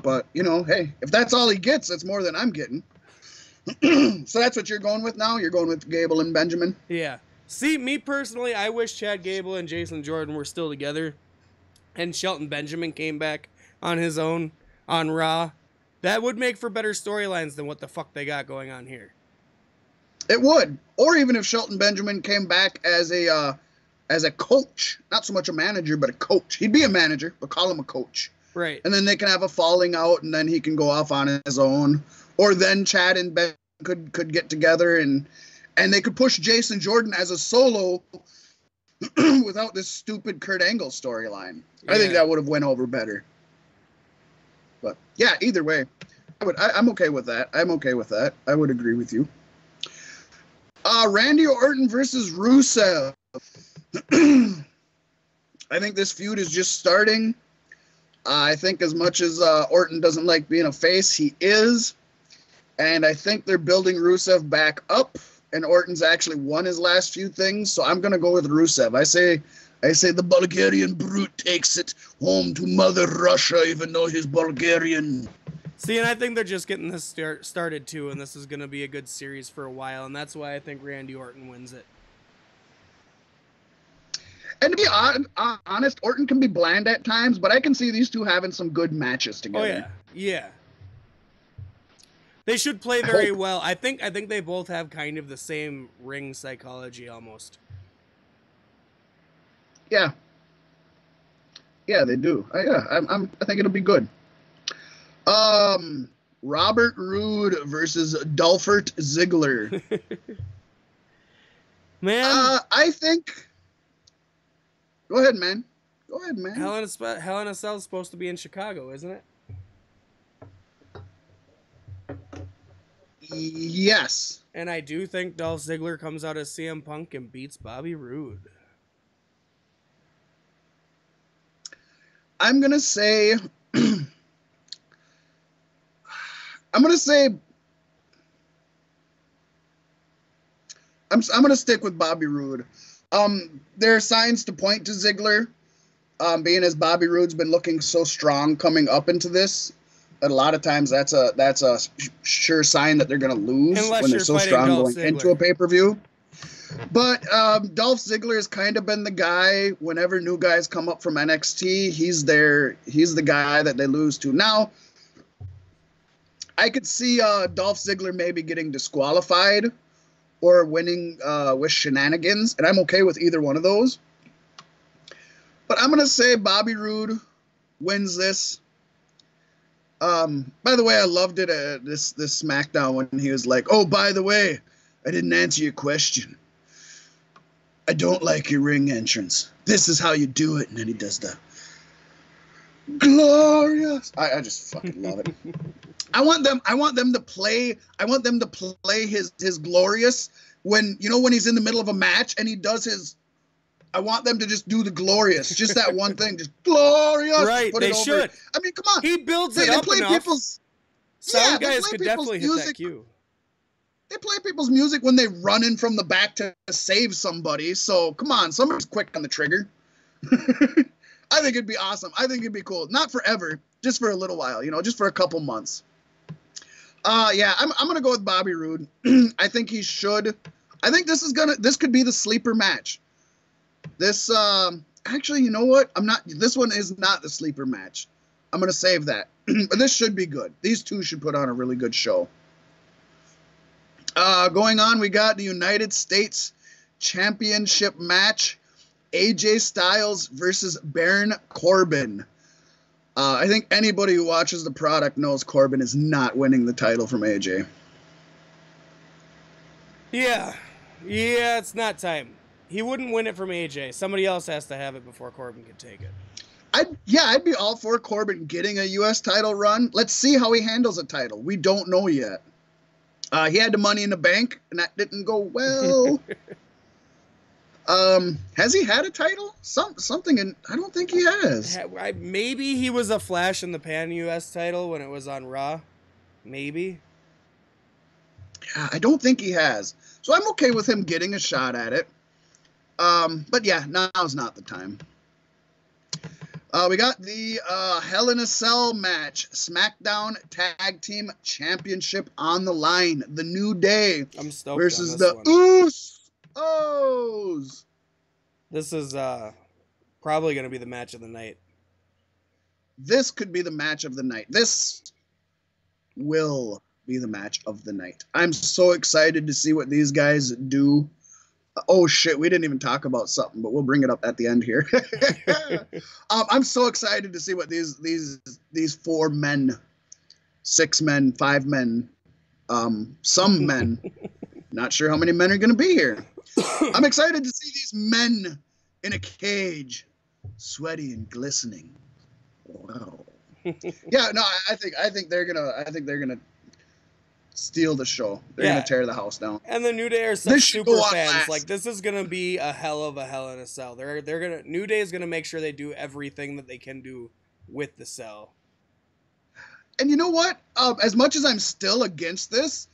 Speaker 1: But, hey, if that's all he gets, that's more than I'm getting. So that's what you're going with now? You're going with Gable and Benjamin?
Speaker 2: Yeah. See, me personally, I wish Chad Gable and Jason Jordan were still together and Shelton Benjamin came back on his own on Raw. That would make for better storylines than what the fuck they got going on here.
Speaker 1: It would. Or even if Shelton Benjamin came back as a coach. Not so much a manager, but a coach. He'd be a manager, but call him a coach.
Speaker 2: Right.
Speaker 1: And then they can have a falling out, and then he can go off on his own. Or then Chad and Ben could get together, and they could push Jason Jordan as a solo without this stupid Kurt Angle storyline. Yeah. I think that would have went over better. But yeah, either way, I'm okay with that. I'm okay with that. I would agree with you. Randy Orton versus Rusev. I think this feud is just starting. I think as much as Orton doesn't like being a face, he is. And I think they're building Rusev back up. And Orton's actually won his last few things, so I'm going to go with Rusev. I say the Bulgarian brute takes it home to Mother Russia, even though he's Bulgarian.
Speaker 2: See, and I think they're just getting this started, too, and this is going to be a good series for a while, and that's why I think Randy Orton wins it.
Speaker 1: And to be honest, Orton can be bland at times, but I can see these two having some good matches together.
Speaker 2: Oh, yeah. Yeah. They should play very well. I think they both have kind of the same ring psychology almost.
Speaker 1: Yeah. Yeah, they do. I think it'll be good. Robert Roode versus Dolph Ziggler.
Speaker 2: Man,
Speaker 1: I think. Go ahead, man.
Speaker 2: Hell in a Cell is supposed to be in Chicago, isn't it?
Speaker 1: Yes.
Speaker 2: And I do think Dolph Ziggler comes out as CM Punk and beats Bobby Roode.
Speaker 1: I'm gonna say, I'm gonna say, I'm gonna stick with Bobby Roode. There are signs to point to Ziggler, being as Bobby Roode's been looking so strong coming up into this. That a lot of times that's a sure sign that they're gonna lose
Speaker 2: Unless
Speaker 1: when they're so strong
Speaker 2: Dolph
Speaker 1: going
Speaker 2: Ziggler
Speaker 1: into a pay-per-view. But Dolph Ziggler has kind of been the guy whenever new guys come up from NXT. He's the guy that they lose to. Now, I could see Dolph Ziggler maybe getting disqualified or winning with shenanigans, and I'm okay with either one of those. But I'm going to say Bobby Roode wins this. By the way, I loved it this SmackDown when he was like, oh, by the way, I didn't answer your question. I don't like your ring entrance. This is how you do it. And then he does the glorious. I just fucking love it. I want them to play his glorious when he's in the middle of a match and he does his. I want them to just do the glorious, just that one thing, just glorious.
Speaker 2: Right,
Speaker 1: put
Speaker 2: they
Speaker 1: it over.
Speaker 2: should.
Speaker 1: I mean, come on.
Speaker 2: He builds it up enough. Sound guys could definitely hit that cue.
Speaker 1: They play people's music when they run in from the back to save somebody. So come on, somebody's quick on the trigger. I think it'd be awesome. I think it'd be cool. Not forever, just for a little while. Just for a couple months. Yeah, I'm gonna go with Bobby Roode. I think he should. I think this could be the sleeper match. This actually, you know what? This one is not the sleeper match. I'm gonna save that. But this should be good. These two should put on a really good show. Going on, we got the United States Championship match. AJ Styles versus Baron Corbin. I think anybody who watches the product knows Corbin is not winning the title from AJ.
Speaker 2: Yeah, it's not time. He wouldn't win it from AJ. Somebody else has to have it before Corbin can take it.
Speaker 1: I'd be all for Corbin getting a U.S. title run. Let's see how he handles a title. We don't know yet. He had the Money in the Bank, and that didn't go well. Has he had a title? Something, and I don't think he has.
Speaker 2: Maybe he was a flash in the pan U.S. title when it was on Raw. Maybe.
Speaker 1: Yeah, I don't think he has. So I'm okay with him getting a shot at it. But yeah, now's not the time. We got the Hell in a Cell match. SmackDown Tag Team Championship on the line. The New Day
Speaker 2: I'm stoked
Speaker 1: versus
Speaker 2: on
Speaker 1: the Usos.
Speaker 2: This is probably going to be the match of the night.
Speaker 1: This could be the match of the night. This will be the match of the night. I'm so excited to see what these guys do. Oh shit, we didn't even talk about something, but we'll bring it up at the end here. I'm so excited to see what these 4 men, 6 men, 5 men, some men, not sure how many men are going to be here. I'm excited to see these men in a cage, sweaty and glistening. Wow. Yeah, no, I think they're gonna steal the show. They're gonna tear the house down.
Speaker 2: And the New Day are such super fans. Last. Like, this is gonna be a hell in a cell. New Day is gonna make sure they do everything that they can do with the cell.
Speaker 1: And you know what? As much as I'm still against this,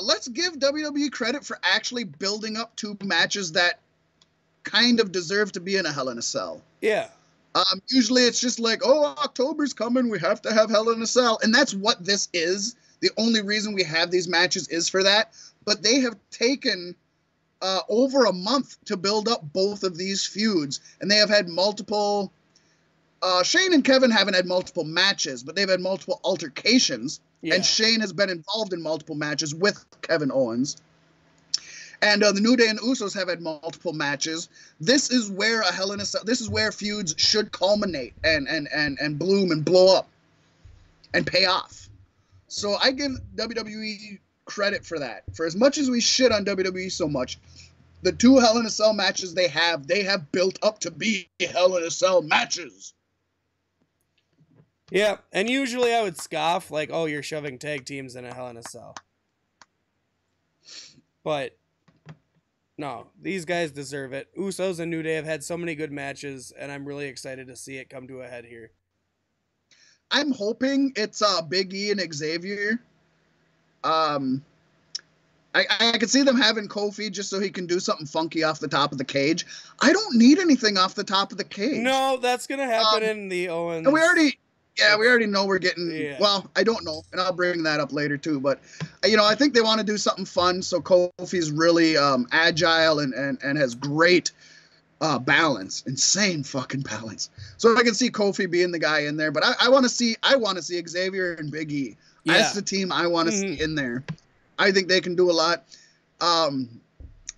Speaker 1: let's give WWE credit for actually building up 2 matches that kind of deserve to be in a Hell in a Cell.
Speaker 2: Yeah.
Speaker 1: Usually it's just like, oh, October's coming, we have to have Hell in a Cell. And that's what this is. The only reason we have these matches is for that. But they have taken over a month to build up both of these feuds. And they have had multiple... Shane and Kevin haven't had multiple matches, but they've had multiple altercations. Yeah. And Shane has been involved in multiple matches with Kevin Owens. And the New Day and Usos have had multiple matches. This is where a Hell in a Cell... This is where feuds should culminate and bloom and blow up and pay off. So I give WWE credit for that. For as much as we shit on WWE so much, the 2 Hell in a Cell matches they have built up to be Hell in a Cell matches.
Speaker 2: Yeah, and usually I would scoff, like, oh, you're shoving tag teams in a Hell in a Cell. But No, these guys deserve it. Usos and New Day have had so many good matches, and I'm really excited to see it come to a head here.
Speaker 1: I'm hoping it's Big E and Xavier. I could see them having Kofi just so he can do something funky off the top of the cage. I don't need anything off the top of the cage.
Speaker 2: No, that's gonna happen in the Owens.
Speaker 1: And we already know we're getting. Yeah. Well, I don't know, and I'll bring that up later too. But I think they want to do something fun. So Kofi's really agile and has great balance, insane fucking balance. So I can see Kofi being the guy in there. But I want to see Xavier and Big E. Yeah. That's the team I want to see in there. I think they can do a lot.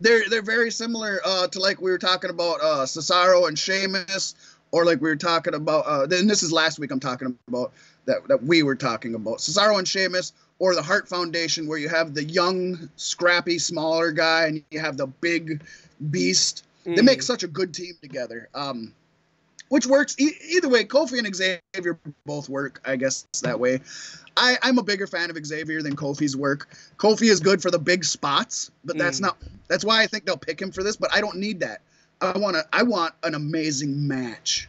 Speaker 1: They're very similar to like we were talking about Cesaro and Sheamus, or like we were talking about. And this is last week I'm talking about that we were talking about Cesaro and Sheamus, or the Hart Foundation, where you have the young, scrappy, smaller guy and you have the big beast. They make such a good team together. Which works either way. Kofi and Xavier both work, I guess, that way. I'm a bigger fan of Xavier than Kofi's work. Kofi is good for the big spots, but that's why I think they'll pick him for this, but I don't need that. I want an amazing match.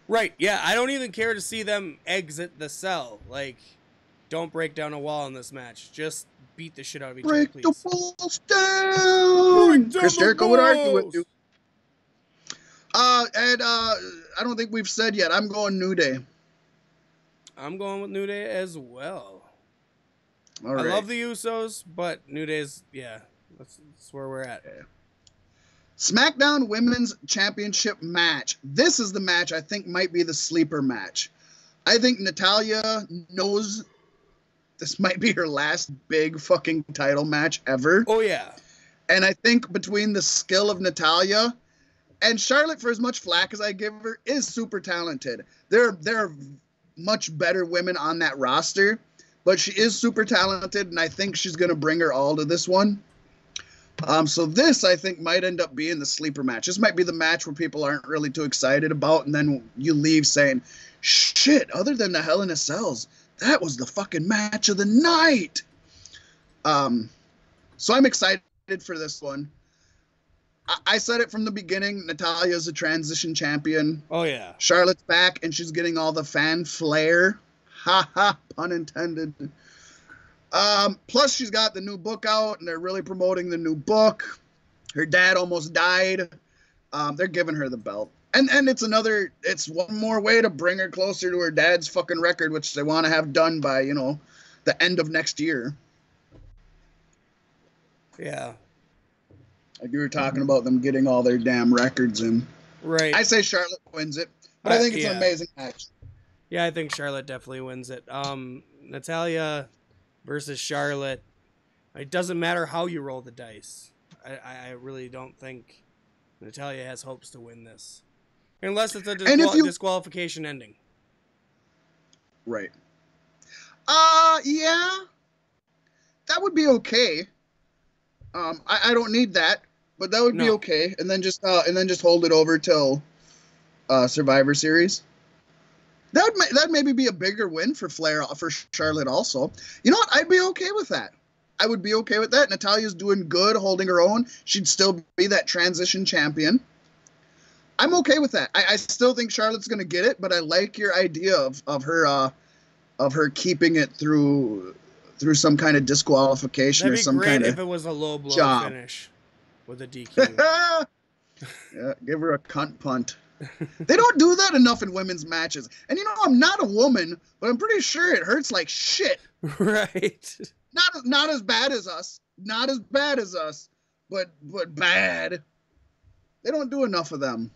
Speaker 2: Right, yeah, I don't even care to see them exit the cell. Like, don't break down a wall in this match. Just beat the shit out of each other, please.
Speaker 1: Break the walls down! Chris Jericho would argue with you. I don't think we've said yet. I'm going New Day.
Speaker 2: I'm going with New Day as well.
Speaker 1: All right.
Speaker 2: I love the Usos, but New Day's, that's where we're at.
Speaker 1: Yeah. SmackDown Women's Championship match. This is the match I think might be the sleeper match. I think Natalya knows this might be her last big fucking title match ever.
Speaker 2: Oh, yeah.
Speaker 1: And I think between the skill of Natalya and Charlotte, for as much flack as I give her, is super talented. There are much better women on that roster, but she is super talented, and I think she's going to bring her all to this one. So this, I think, might end up being the sleeper match. This might be the match where people aren't really too excited about, and then you leave saying, shit, other than the Hell in a Cells, that was the fucking match of the night. So I'm excited for this one. I said it from the beginning. Natalya's a transition champion.
Speaker 2: Oh, yeah.
Speaker 1: Charlotte's back, and she's getting all the fan flair. Ha ha, pun intended. Plus, she's got the new book out, and they're really promoting the new book. Her dad almost died. They're giving her the belt. And it's one more way to bring her closer to her dad's fucking record, which they want to have done by, the end of next year.
Speaker 2: Yeah.
Speaker 1: Like you were talking about them getting all their damn records in.
Speaker 2: Right.
Speaker 1: I say Charlotte wins it, but I think it's an amazing match.
Speaker 2: Yeah, I think Charlotte definitely wins it. Natalya versus Charlotte. It doesn't matter how you roll the dice. I really don't think Natalya has hopes to win this. Unless it's a disqualification ending.
Speaker 1: Right. Yeah. That would be okay. I don't need that, but that would be okay. And then just hold it over till Survivor Series. That maybe be a bigger win for Charlotte also. You know what? I'd be okay with that. I would be okay with that. Natalya's doing good, holding her own. She'd still be that transition champion. I'm okay with that. I still think Charlotte's going to get it, but I like your idea of her keeping it through some kind of disqualification or some kind of
Speaker 2: That'd be great if it was a low blow finish with a DQ.
Speaker 1: Yeah, give her a cunt punt. They don't do that enough in women's matches. And I'm not a woman, but I'm pretty sure it hurts like shit.
Speaker 2: Right.
Speaker 1: Not as bad as us. Not as bad as us, but bad. They don't do enough of them.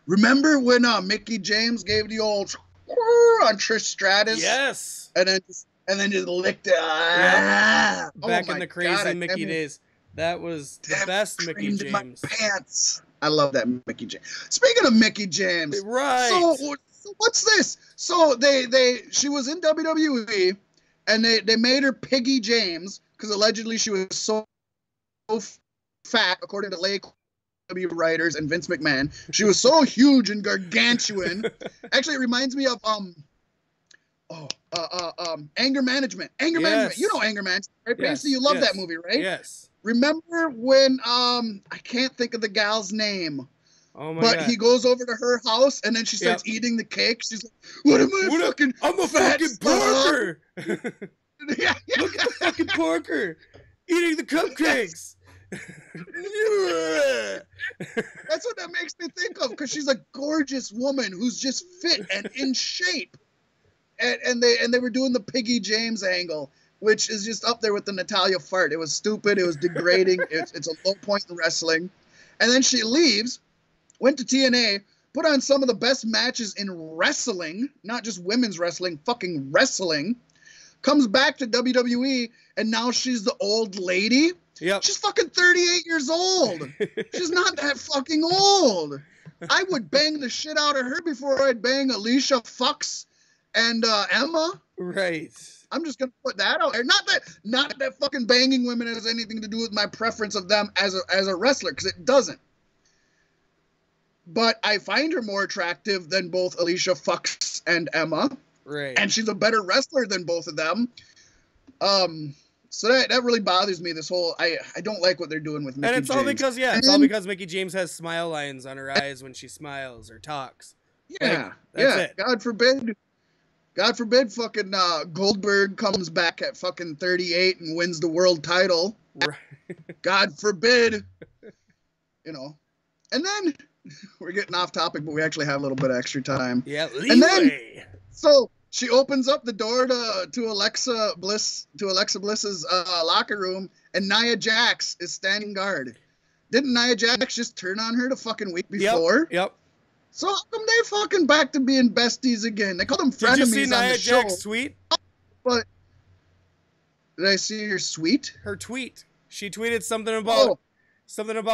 Speaker 1: Remember when Mickey James gave the old on Trish Stratus?
Speaker 2: Yes.
Speaker 1: And then just licked it.
Speaker 2: Yeah. Back in the crazy Mickey days. That was the best Mickey James. In my
Speaker 1: pants. I love that Mickey James. Speaking of Mickey James.
Speaker 2: Right.
Speaker 1: So what's this? So she was in WWE and they made her Piggy James because allegedly she was so fat, according to late W writers and Vince McMahon. She was so huge and gargantuan. Actually, it reminds me of Anger Management. Anger Management. You know Anger Management, right?
Speaker 2: Yes.
Speaker 1: Basically, you love that movie, right?
Speaker 2: Yes.
Speaker 1: Remember when I can't think of the gal's name.
Speaker 2: Oh my
Speaker 1: God.
Speaker 2: God.
Speaker 1: He goes over to her house and then she starts eating the cake. She's like, "What am I fucking?
Speaker 2: I'm a fucking porker."
Speaker 1: Yeah.
Speaker 2: Look at the fucking porker eating the cupcakes.
Speaker 1: That's what that makes me think of, because she's a gorgeous woman who's just fit and in shape. And they were doing the Piggy James angle, which is just up there with the Natalia fart. It was stupid. It was degrading. It's a low point in wrestling. And then she leaves, went to TNA, put on some of the best matches in wrestling, not just women's wrestling, fucking wrestling. Comes back to WWE, and now she's the old lady.
Speaker 2: Yep.
Speaker 1: She's fucking 38 years old. She's not that fucking old. I would bang the shit out of her before I'd bang Alicia Fox and Emma.
Speaker 2: Right.
Speaker 1: I'm just gonna put that out there. Not that fucking banging women has anything to do with my preference of them as a wrestler, because it doesn't. But I find her more attractive than both Alicia Fox and Emma.
Speaker 2: Right.
Speaker 1: And she's a better wrestler than both of them. So that really bothers me. This whole I don't like what they're doing with Mickie James.
Speaker 2: And it's all because Mickie James has smile lines on her eyes when she smiles or talks.
Speaker 1: Yeah, that's it. God forbid fucking Goldberg comes back at fucking 38 and wins the world title.
Speaker 2: Right.
Speaker 1: God forbid. You know. And then we're getting off topic, but we actually have a little bit of extra time.
Speaker 2: Yeah, leeway.
Speaker 1: And then so she opens up the door to Alexa Bliss's locker room, and Nia Jax is standing guard. Didn't Nia Jax just turn on her the fucking week before?
Speaker 2: Yep.
Speaker 1: So how come they fucking back to being besties again? They call them frenemies.
Speaker 2: Did you see
Speaker 1: on
Speaker 2: Nia
Speaker 1: the show.
Speaker 2: Jax tweet?
Speaker 1: But did I see her tweet?
Speaker 2: Her tweet. She tweeted something about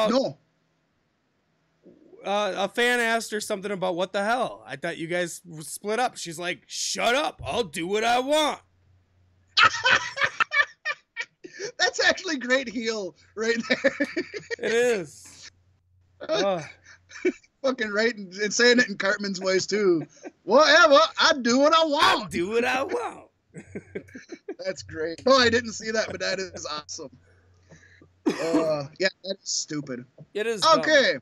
Speaker 1: No.
Speaker 2: A fan asked her something about what the hell. I thought you guys split up. She's like, "Shut up! I'll do what I want."
Speaker 1: That's actually great heel right there.
Speaker 2: It is.
Speaker 1: Fucking right, and saying it in Cartman's voice too. Whatever, I do what I want.
Speaker 2: I'll do what I want.
Speaker 1: That's great. No, I didn't see that, but that is awesome. Yeah, that is stupid.
Speaker 2: It is.
Speaker 1: Okay.
Speaker 2: Dumb.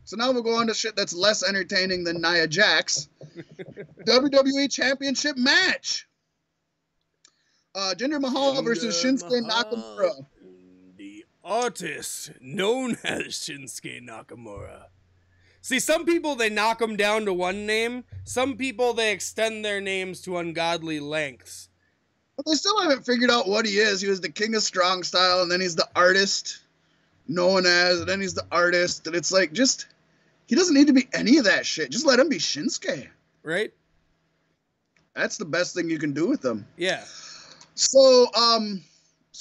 Speaker 1: So now we'll go on to shit that's less entertaining than Nia Jax. WWE Championship match. Jinder Mahal versus Shinsuke Nakamura.
Speaker 2: The artist known as Shinsuke Nakamura. See, some people, they knock them down to one name. Some people, they extend their names to ungodly lengths.
Speaker 1: But they still haven't figured out what he is. He was the king of strong style, and then he's the artist known as, and then he's the artist. And it's like, just... He doesn't need to be any of that shit. Just let him be Shinsuke.
Speaker 2: Right?
Speaker 1: That's the best thing you can do with them.
Speaker 2: Yeah.
Speaker 1: So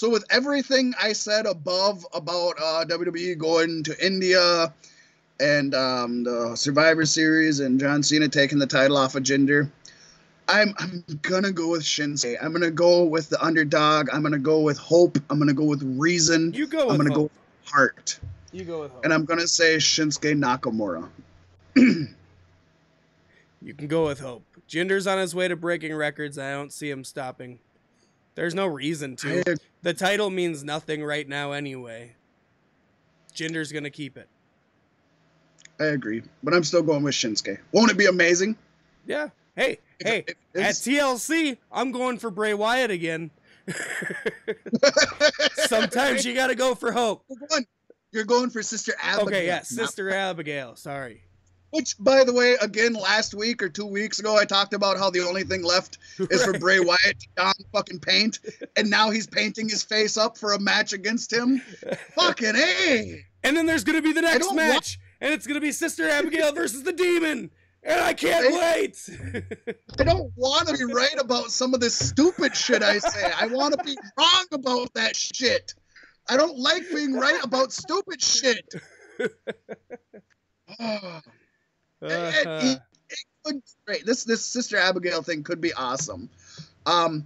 Speaker 1: with everything I said above about WWE going to India and the Survivor Series and John Cena taking the title off of Jinder, I'm gonna go with Shinsuke. I'm gonna go with the underdog. I'm gonna go with hope. I'm gonna go with reason.
Speaker 2: You go with
Speaker 1: I'm gonna
Speaker 2: hope.
Speaker 1: go with heart.
Speaker 2: You go with hope.
Speaker 1: And I'm going to say Shinsuke Nakamura.
Speaker 2: You can go with hope. Jinder's on his way to breaking records. I don't see him stopping. There's no reason to. The title means nothing right now anyway. Jinder's going to keep it.
Speaker 1: I agree. But I'm still going with Shinsuke. Won't it be amazing?
Speaker 2: Yeah. Hey, at TLC, I'm going for Bray Wyatt again. Sometimes you got to go for hope.
Speaker 1: You're going for Sister Abigail.
Speaker 2: Okay, yeah, Sister Abigail. Sorry.
Speaker 1: Which, by the way, again, last week or 2 weeks ago, I talked about how the only thing left is for Bray Wyatt to don fucking paint, and now he's painting his face up for a match against him. Fucking A!
Speaker 2: And then there's going to be the next match, and it's going to be Sister Abigail versus the Demon, and I can't wait!
Speaker 1: I don't want to be right about some of this stupid shit I say. I want to be wrong about that shit. I don't like being right about stupid shit. It could be great. This Sister Abigail thing could be awesome. I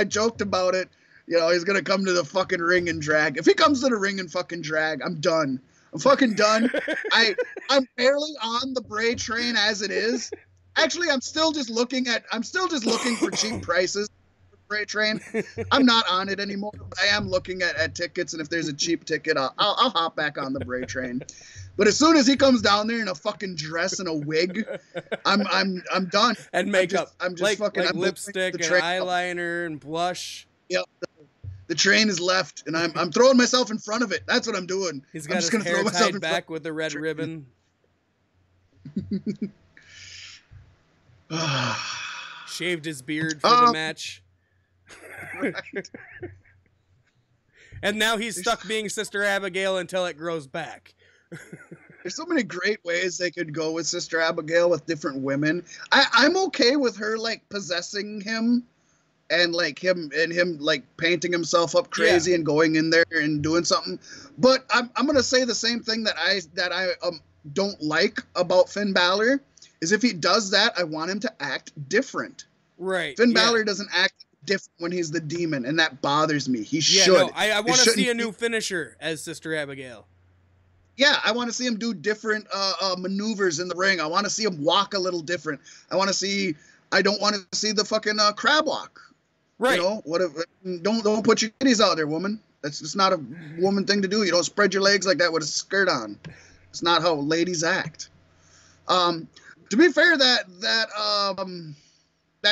Speaker 1: joked about it. He's gonna come to the fucking ring and drag. If he comes to the ring and fucking drag, I'm done. I'm fucking done. I'm barely on the Bray train as it is. Actually, I'm still just looking for cheap prices for Freight Train. I'm not on it anymore. But I am looking at tickets, and if there's a cheap ticket, I'll hop back on the Bray Train. But as soon as he comes down there in a fucking dress and a wig, I'm done.
Speaker 2: And makeup.
Speaker 1: I'm just fucking
Speaker 2: like lipstick and eyeliner and blush.
Speaker 1: Yep. The train is left, and I'm throwing myself in front of it. That's what I'm doing.
Speaker 2: He's got his hair tied back with a red ribbon. Shaved his beard for the match.
Speaker 1: Right.
Speaker 2: And now he's stuck being Sister Abigail until it grows back.
Speaker 1: There's so many great ways they could go with Sister Abigail with different women. I'm okay with her like possessing him and like him like painting himself up crazy and going in there and doing something. But I'm gonna say the same thing that I don't like about Finn Balor is if he does that, I want him to act different.
Speaker 2: Right.
Speaker 1: Finn Balor doesn't act different when he's the demon, and that bothers me. He should.
Speaker 2: No, I want to see a new finisher as Sister Abigail.
Speaker 1: Yeah, I want to see him do different maneuvers in the ring. I want to see him walk a little different. I don't want to see the fucking crab walk.
Speaker 2: Right.
Speaker 1: You know, don't put your titties out there, woman. That's just not a woman thing to do. You don't spread your legs like that with a skirt on. It's not how ladies act. To be fair, that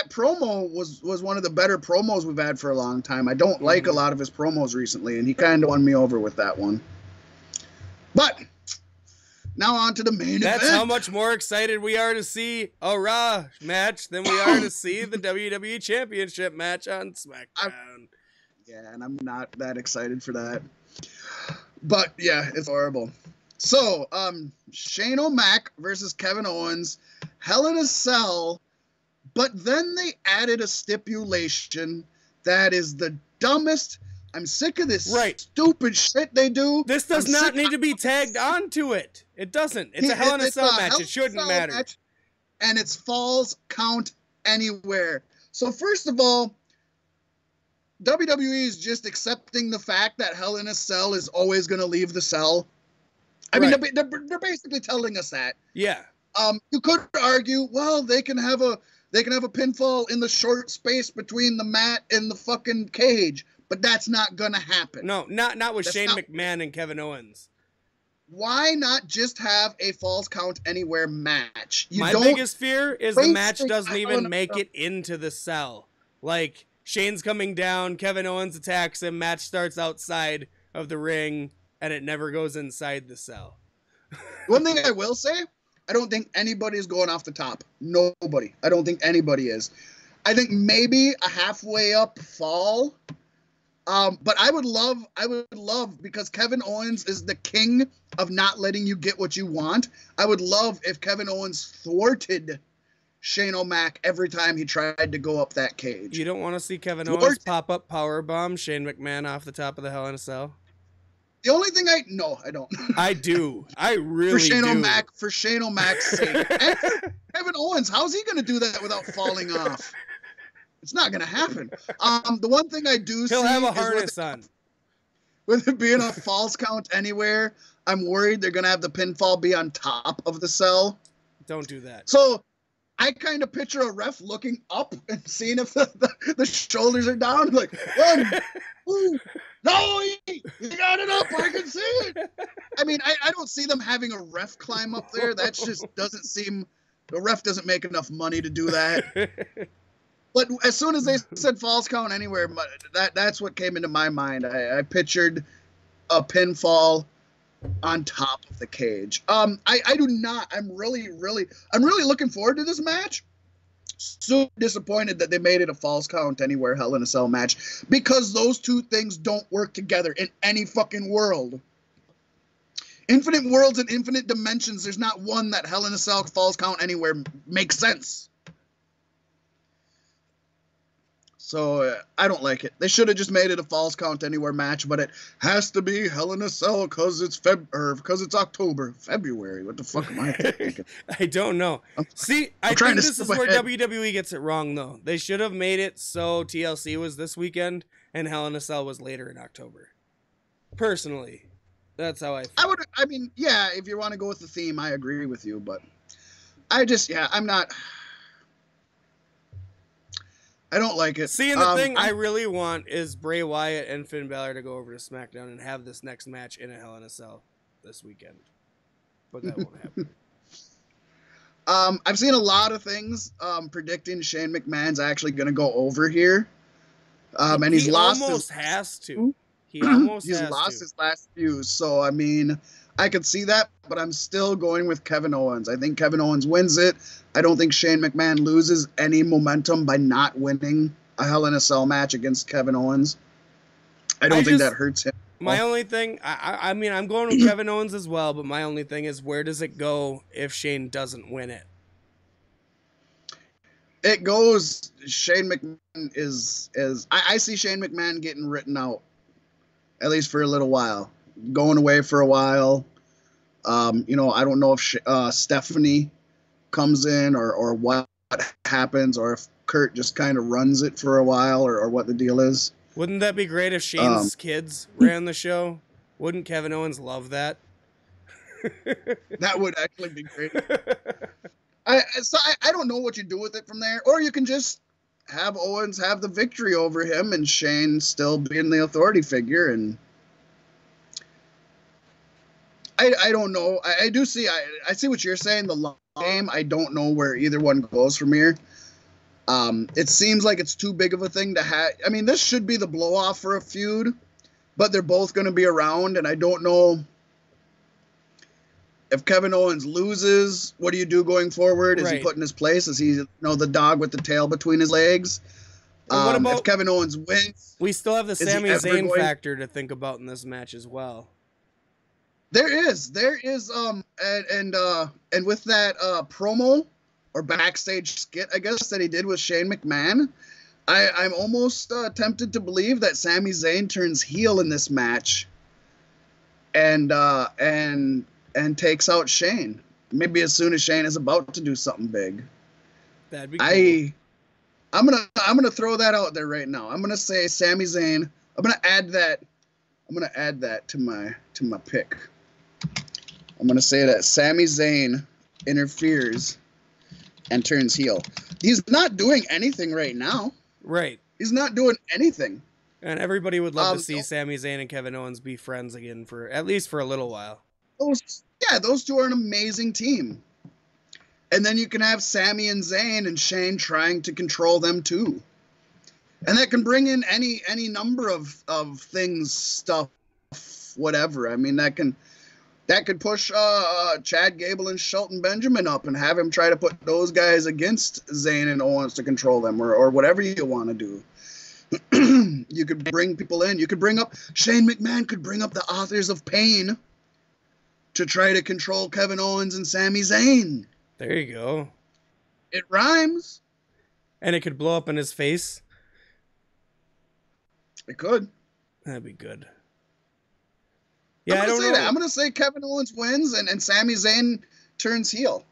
Speaker 1: promo was one of the better promos we've had for a long time. I don't like a lot of his promos recently, and he kind of won me over with that one. But now on to the main event.
Speaker 2: That's how much more excited we are to see a Raw match than we are to see the WWE Championship match on SmackDown.
Speaker 1: And I'm not that excited for that. But yeah, it's horrible. So, Shane O'Mac versus Kevin Owens, Hell in a Cell, but then they added a stipulation that is the dumbest. I'm sick of this stupid shit they do.
Speaker 2: This does not need to be tagged onto it. It doesn't. It's a Hell in a Cell match. It shouldn't matter. Match,
Speaker 1: and it's falls count anywhere. So first of all, WWE is just accepting the fact that Hell in a Cell is always going to leave the cell. I mean, they're basically telling us that.
Speaker 2: Yeah.
Speaker 1: You could argue, well, they can have a pinfall in the short space between the mat and the fucking cage, but that's not gonna happen.
Speaker 2: No, not with Shane McMahon and Kevin Owens.
Speaker 1: Why not just have a Falls Count Anywhere match?
Speaker 2: My biggest fear is the match doesn't even make it into the cell. Like, Shane's coming down, Kevin Owens attacks him, match starts outside of the ring, and it never goes inside the cell.
Speaker 1: One thing I will say, I don't think anybody is going off the top. Nobody. I don't think anybody is. I think maybe a halfway up fall. But I would love, because Kevin Owens is the king of not letting you get what you want. I would love if Kevin Owens thwarted Shane O'Mac every time he tried to go up that cage.
Speaker 2: You don't want to see Kevin Owens pop up powerbomb Shane McMahon off the top of the Hell in a Cell?
Speaker 1: The only thing I don't.
Speaker 2: I do. I really do.
Speaker 1: For Shane O'Mac's sake. And Kevin Owens, how's he going to do that without falling off? It's not going to happen. The one thing I do see...
Speaker 2: He'll have a harness on.
Speaker 1: With it being a Falls Count Anywhere, I'm worried they're going to have the pinfall be on top of the cell.
Speaker 2: Don't do that.
Speaker 1: So I kind of picture a ref looking up and seeing if the shoulders are down. Like, 1, 2... No, he got it up. I can see it. I mean, I don't see them having a ref climb up there. That just doesn't seem... The ref doesn't make enough money to do that. But as soon as they said Falls Count Anywhere, that's what came into my mind. I pictured a pinfall on top of the cage. I do not. I'm really looking forward to this match. So disappointed that they made it a Falls Count Anywhere Hell in a Cell match, because those two things don't work together in any fucking world. Infinite worlds and infinite dimensions, there's not one that Hell in a Cell Falls Count Anywhere makes sense. So I don't like it. They should have just made it a Falls Count Anywhere match, but it has to be Hell in a Cell because it's October. February. What the fuck am I thinking?
Speaker 2: I don't know. See, I think this is where WWE gets it wrong, though. They should have made it so TLC was this weekend and Hell in a Cell was later in October. Personally, that's how I feel.
Speaker 1: I mean, yeah, if you want to go with the theme, I agree with you, but I'm not... I don't like it.
Speaker 2: See, and the thing I really want is Bray Wyatt and Finn Balor to go over to SmackDown and have this next match in a Hell in a Cell this weekend. But that won't happen.
Speaker 1: I've seen a lot of things predicting Shane McMahon's actually going to go over here. And he's lost
Speaker 2: almost has to. He almost
Speaker 1: he's
Speaker 2: has
Speaker 1: lost
Speaker 2: to.
Speaker 1: his last few. So, I mean, I could see that, but I'm still going with Kevin Owens. I think Kevin Owens wins it. I don't think Shane McMahon loses any momentum by not winning a Hell in a Cell match against Kevin Owens. I don't think that hurts him.
Speaker 2: My only thing, I mean, I'm going with Kevin Owens as well, but my only thing is, where does it go if Shane doesn't win it?
Speaker 1: It goes, Shane McMahon is I see Shane McMahon getting written out, at least for a little while, going away for a while. You know, I don't know if Stephanie comes in or what happens, or if Kurt just kind of runs it for a while, or what the deal is.
Speaker 2: Wouldn't that be great if Shane's kids ran the show? Wouldn't Kevin Owens love that?
Speaker 1: That would actually be great. I don't know what you do with it from there, or you can just have Owens have the victory over him and Shane still being the authority figure. And I don't know. I do see. I see what you're saying. The long game. I don't know where either one goes from here. It seems like it's too big of a thing to have. I mean, this should be the blow off for a feud, but they're both going to be around, and I don't know. If Kevin Owens loses, what do you do going forward? Is he put in his place? Is he, the dog with the tail between his legs?
Speaker 2: What about
Speaker 1: if Kevin Owens wins?
Speaker 2: We still have the Sami Zayn factor to think about in this match as well.
Speaker 1: There is, and with that promo or backstage skit, I guess, that he did with Shane McMahon, I'm almost tempted to believe that Sami Zayn turns heel in this match, and takes out Shane. Maybe as soon as Shane is about to do something big.
Speaker 2: That'd be cool.
Speaker 1: I'm gonna throw that out there right now. I'm gonna say Sami Zayn. I'm gonna add that to my pick. I'm gonna say that Sami Zayn interferes and turns heel. He's not doing anything right now.
Speaker 2: Right.
Speaker 1: He's not doing anything.
Speaker 2: And everybody would love to see Sami Zayn and Kevin Owens be friends again for at least for a little while.
Speaker 1: Those two are an amazing team. And then you can have Sami and Zayn and Shane trying to control them too. And that can bring in any number of things, stuff, whatever. I mean, that could push Chad Gable and Shelton Benjamin up and have him try to put those guys against Zayn and Owens to control them, or whatever you want to do. You could bring people in. You could bring up Shane McMahon could bring up the Authors of Pain to try to control Kevin Owens and Sami Zayn.
Speaker 2: There you go.
Speaker 1: It rhymes.
Speaker 2: And it could blow up in his face.
Speaker 1: It could.
Speaker 2: That'd be good.
Speaker 1: Yeah, I'm going to say Kevin Owens wins and Sami Zayn turns heel.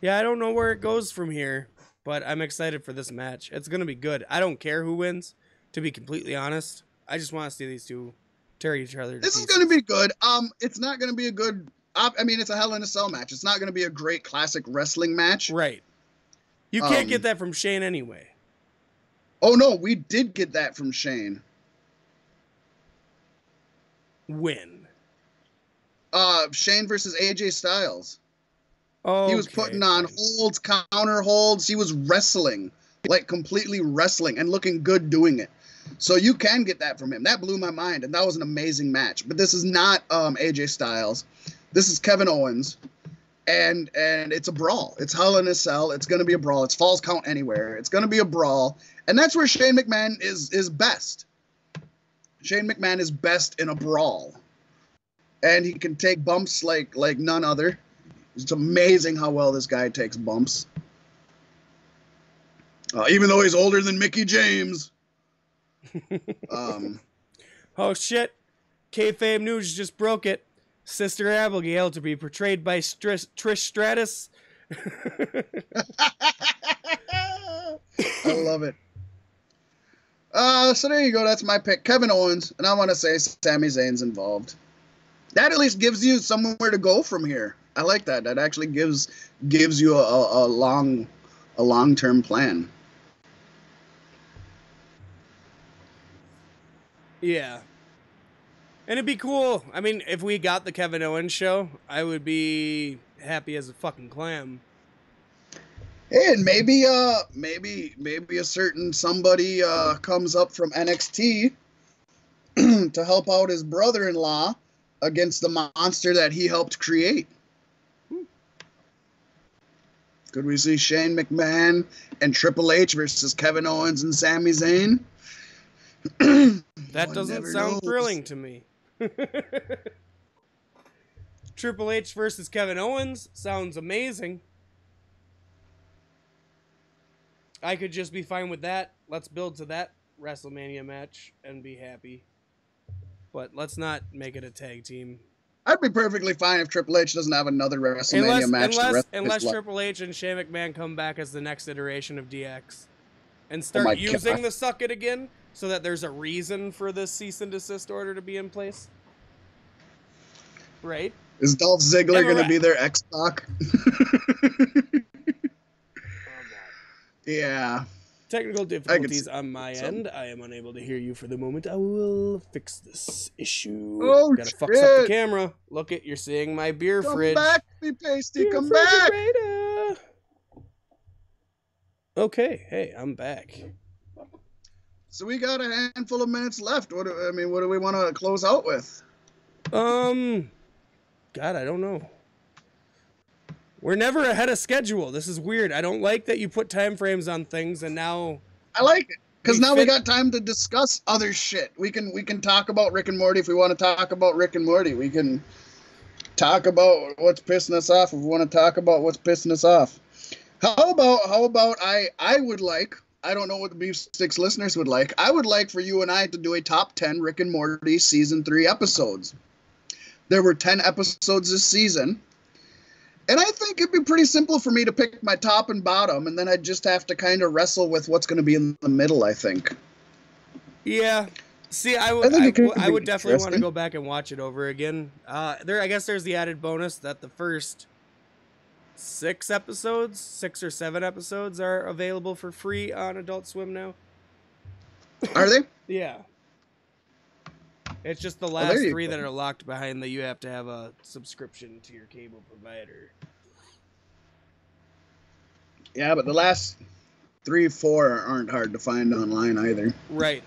Speaker 2: Yeah, I don't know where it goes from here, but I'm excited for this match. It's going to be good. I don't care who wins, to be completely honest. I just want to see these two tear each other to
Speaker 1: pieces.
Speaker 2: This
Speaker 1: is going to be good. It's not going to be a good... I mean, it's a Hell in a Cell match. It's not going to be a great classic wrestling match.
Speaker 2: Right. You can't get that from Shane anyway.
Speaker 1: Oh, no, we did get that from Shane.
Speaker 2: When?
Speaker 1: Shane versus AJ Styles.
Speaker 2: Oh,
Speaker 1: he was putting on holds, counter holds. He was wrestling, like completely wrestling and looking good doing it. So you can get that from him. That blew my mind, and that was an amazing match. But this is not AJ Styles. This is Kevin Owens, and it's a brawl. It's Hell in a Cell. It's going to be a brawl. It's Falls Count Anywhere. It's going to be a brawl, and that's where Shane McMahon is best. Shane McMahon is best in a brawl, and he can take bumps like none other. It's amazing how well this guy takes bumps. Even though he's older than Mickey James.
Speaker 2: Oh, shit. Kayfabe News just broke it. Sister Abigail to be portrayed by Trish Stratus.
Speaker 1: I love it. So there you go. That's my pick. Kevin Owens. And I want to say Sami Zayn's involved. That at least gives you somewhere to go from here. I like that. That actually gives you a long-term plan.
Speaker 2: Yeah. And it'd be cool. I mean, if we got the Kevin Owens show, I would be happy as a fucking clam.
Speaker 1: Hey, and maybe a certain somebody comes up from NXT to help out his brother-in-law against the monster that he helped create. Could we see Shane McMahon and Triple H versus Kevin Owens and Sami Zayn?
Speaker 2: That doesn't sound thrilling to me. Triple H versus Kevin Owens sounds amazing. I could just be fine with that. Let's build to that WrestleMania match and be happy. But let's not make it a tag team.
Speaker 1: I'd be perfectly fine if Triple H doesn't have another WrestleMania match.
Speaker 2: Unless Triple H and Shane McMahon come back as the next iteration of DX and start using the suck it again so that there's a reason for this cease and desist order to be in place. Right?
Speaker 1: Is Dolph Ziggler going to be their X-Pac? Yeah.
Speaker 2: Technical difficulties on my end. I am unable to hear you for the moment. I will fix this issue.
Speaker 1: Oh,
Speaker 2: gotta fuck up the camera. Look it, you're seeing my beer fridge.
Speaker 1: Come back, me pasty, come back.
Speaker 2: Okay, hey, I'm back.
Speaker 1: So we got a handful of minutes left. What do we want to close out with?
Speaker 2: God, I don't know. We're never ahead of schedule. This is weird. I don't like that you put time frames on things, and now
Speaker 1: I like it because now we got time to discuss other shit. We can talk about Rick and Morty if we want to talk about Rick and Morty. We can talk about what's pissing us off if we want to talk about what's pissing us off. How about I would like, I don't know what the Beef Sticks listeners would like. I would like for you and I to do a top 10 Rick and Morty season 3 episodes. There were 10 episodes this season. And I think it'd be pretty simple for me to pick my top and bottom, and then I'd just have to kind of wrestle with what's going to be in the middle, I think.
Speaker 2: Yeah. See, I would definitely want to go back and watch it over again. I guess there's the added bonus that the first 6 or 7 episodes are available for free on Adult Swim now.
Speaker 1: Are they?
Speaker 2: Yeah. It's just the last 3 that are locked behind that you have to have a subscription to your cable provider.
Speaker 1: Yeah, but the last 3, 4 aren't hard to find online either.
Speaker 2: Right.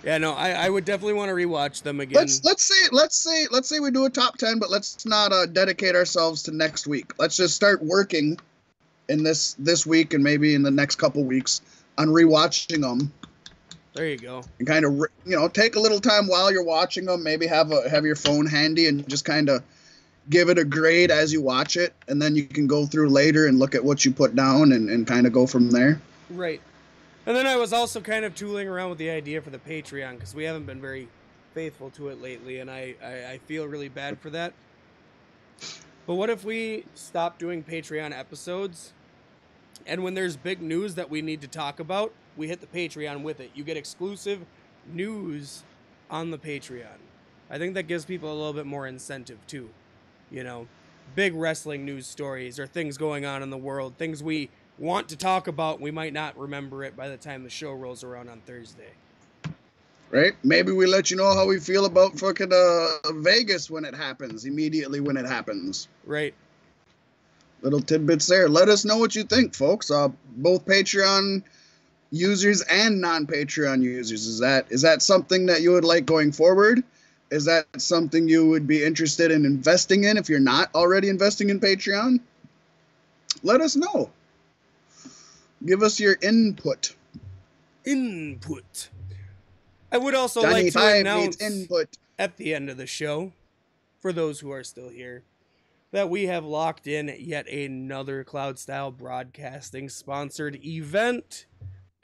Speaker 2: Yeah, no, I would definitely want to rewatch them again.
Speaker 1: Let's say we do a top 10, but let's not dedicate ourselves to next week. Let's just start working in this week and maybe in the next couple weeks on rewatching them.
Speaker 2: There you go.
Speaker 1: And kind of, take a little time while you're watching them. Maybe have your phone handy and just kind of give it a grade as you watch it. And then you can go through later and look at what you put down and kind of go from there.
Speaker 2: Right. And then I was also kind of tooling around with the idea for the Patreon because we haven't been very faithful to it lately. And I feel really bad for that. But what if we stop doing Patreon episodes? And when there's big news that we need to talk about, we hit the Patreon with it. You get exclusive news on the Patreon. I think that gives people a little bit more incentive, too. Big wrestling news stories or things going on in the world. Things we want to talk about. We might not remember it by the time the show rolls around on Thursday.
Speaker 1: Right? Maybe we let you know how we feel about fucking Vegas when it happens. Immediately when it happens.
Speaker 2: Right.
Speaker 1: Little tidbits there. Let us know what you think, folks. Both Patreon users and non-Patreon users. Is that something that you would like going forward? Is that something you would be interested in investing in if you're not already investing in Patreon? Let us know. Give us your input.
Speaker 2: I would also like to announce at the end of the show, for those who are still here, that we have locked in yet another Cloud Style Broadcasting sponsored event.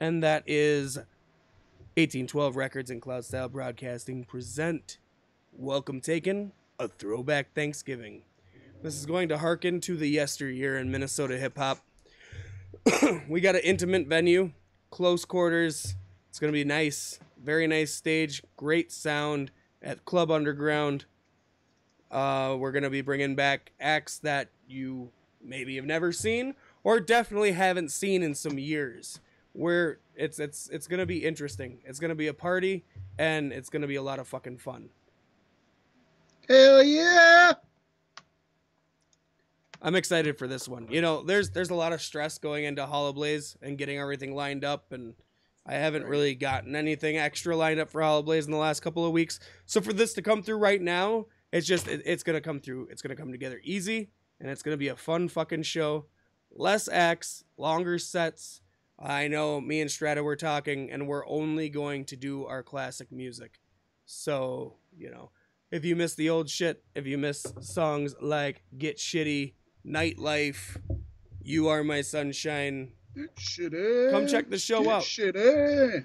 Speaker 2: And that is 1812 Records and Cloud Style Broadcasting present Welcome Taken, a Throwback Thanksgiving. This is going to harken to the yesteryear in Minnesota hip-hop. We got an intimate venue, close quarters. It's going to be nice. Very nice stage, great sound at Club Underground. We're going to be bringing back acts that you maybe have never seen or definitely haven't seen in some years. Where it's going to be interesting. It's going to be a party, and it's going to be a lot of fucking fun.
Speaker 1: Hell yeah!
Speaker 2: I'm excited for this one. You know, there's a lot of stress going into Hollow Blaze and getting everything lined up, and I haven't really gotten anything extra lined up for Hollow Blaze in the last couple of weeks. So for this to come through right now, it's going to come through. It's going to come together easy, and it's going to be a fun fucking show. Less acts, longer sets. I know me and Strata were talking, and we're only going to do our classic music. So, you know, if you miss the old shit, if you miss songs like Get Shitty, Nightlife, You Are My Sunshine,
Speaker 1: Get Shitty,
Speaker 2: come check the show out.
Speaker 1: Shitty.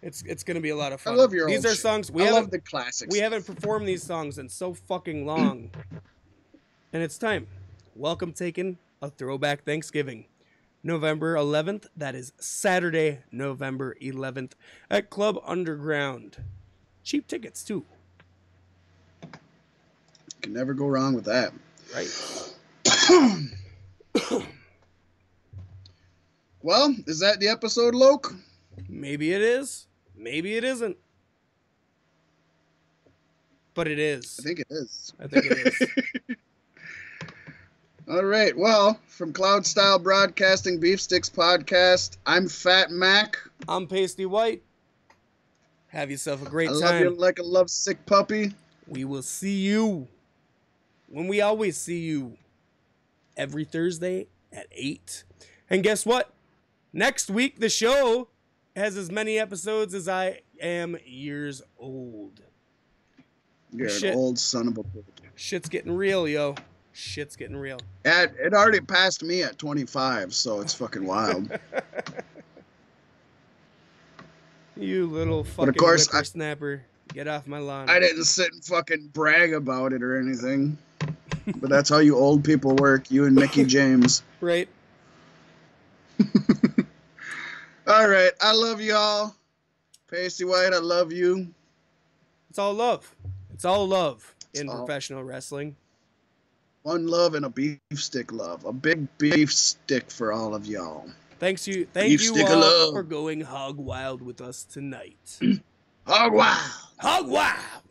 Speaker 2: It's going to be a lot of fun.
Speaker 1: I love your
Speaker 2: These
Speaker 1: old
Speaker 2: are
Speaker 1: shit.
Speaker 2: songs
Speaker 1: I love the classics.
Speaker 2: We haven't performed these songs in so fucking long. And it's time. Welcome taking a throwback Thanksgiving. November 11th, that is Saturday, November 11th, at Club Underground. Cheap tickets, too.
Speaker 1: Can never go wrong with that.
Speaker 2: Right.
Speaker 1: Well, is that the episode, Loke?
Speaker 2: Maybe it is. Maybe it isn't. But it is.
Speaker 1: I think it is.
Speaker 2: I think it is.
Speaker 1: All right. Well, from Cloud Style Broadcasting Beef Sticks Podcast, I'm Fat Mac.
Speaker 2: I'm Pasty White. Have yourself a great time.
Speaker 1: I love you like a lovesick puppy.
Speaker 2: We will see you when we always see you every Thursday at 8. And guess what? Next week, the show has as many episodes as I am years old.
Speaker 1: You're an old son of a bitch.
Speaker 2: Shit's getting real, yo. Shit's getting real.
Speaker 1: It already passed me at 25, so it's fucking wild.
Speaker 2: You little fucking whippersnapper. Get off my lawn.
Speaker 1: I didn't sit and fucking brag about it or anything. But that's how you old people work, you and Mickey James.
Speaker 2: Right.
Speaker 1: All right. I love y'all. Pasty White, I love you.
Speaker 2: It's all love. It's all love in professional wrestling.
Speaker 1: One love and a beef stick love. A big beef stick for all of y'all.
Speaker 2: Thank you all for going hog wild with us tonight.
Speaker 1: Hog Wild.
Speaker 2: Hog Wild.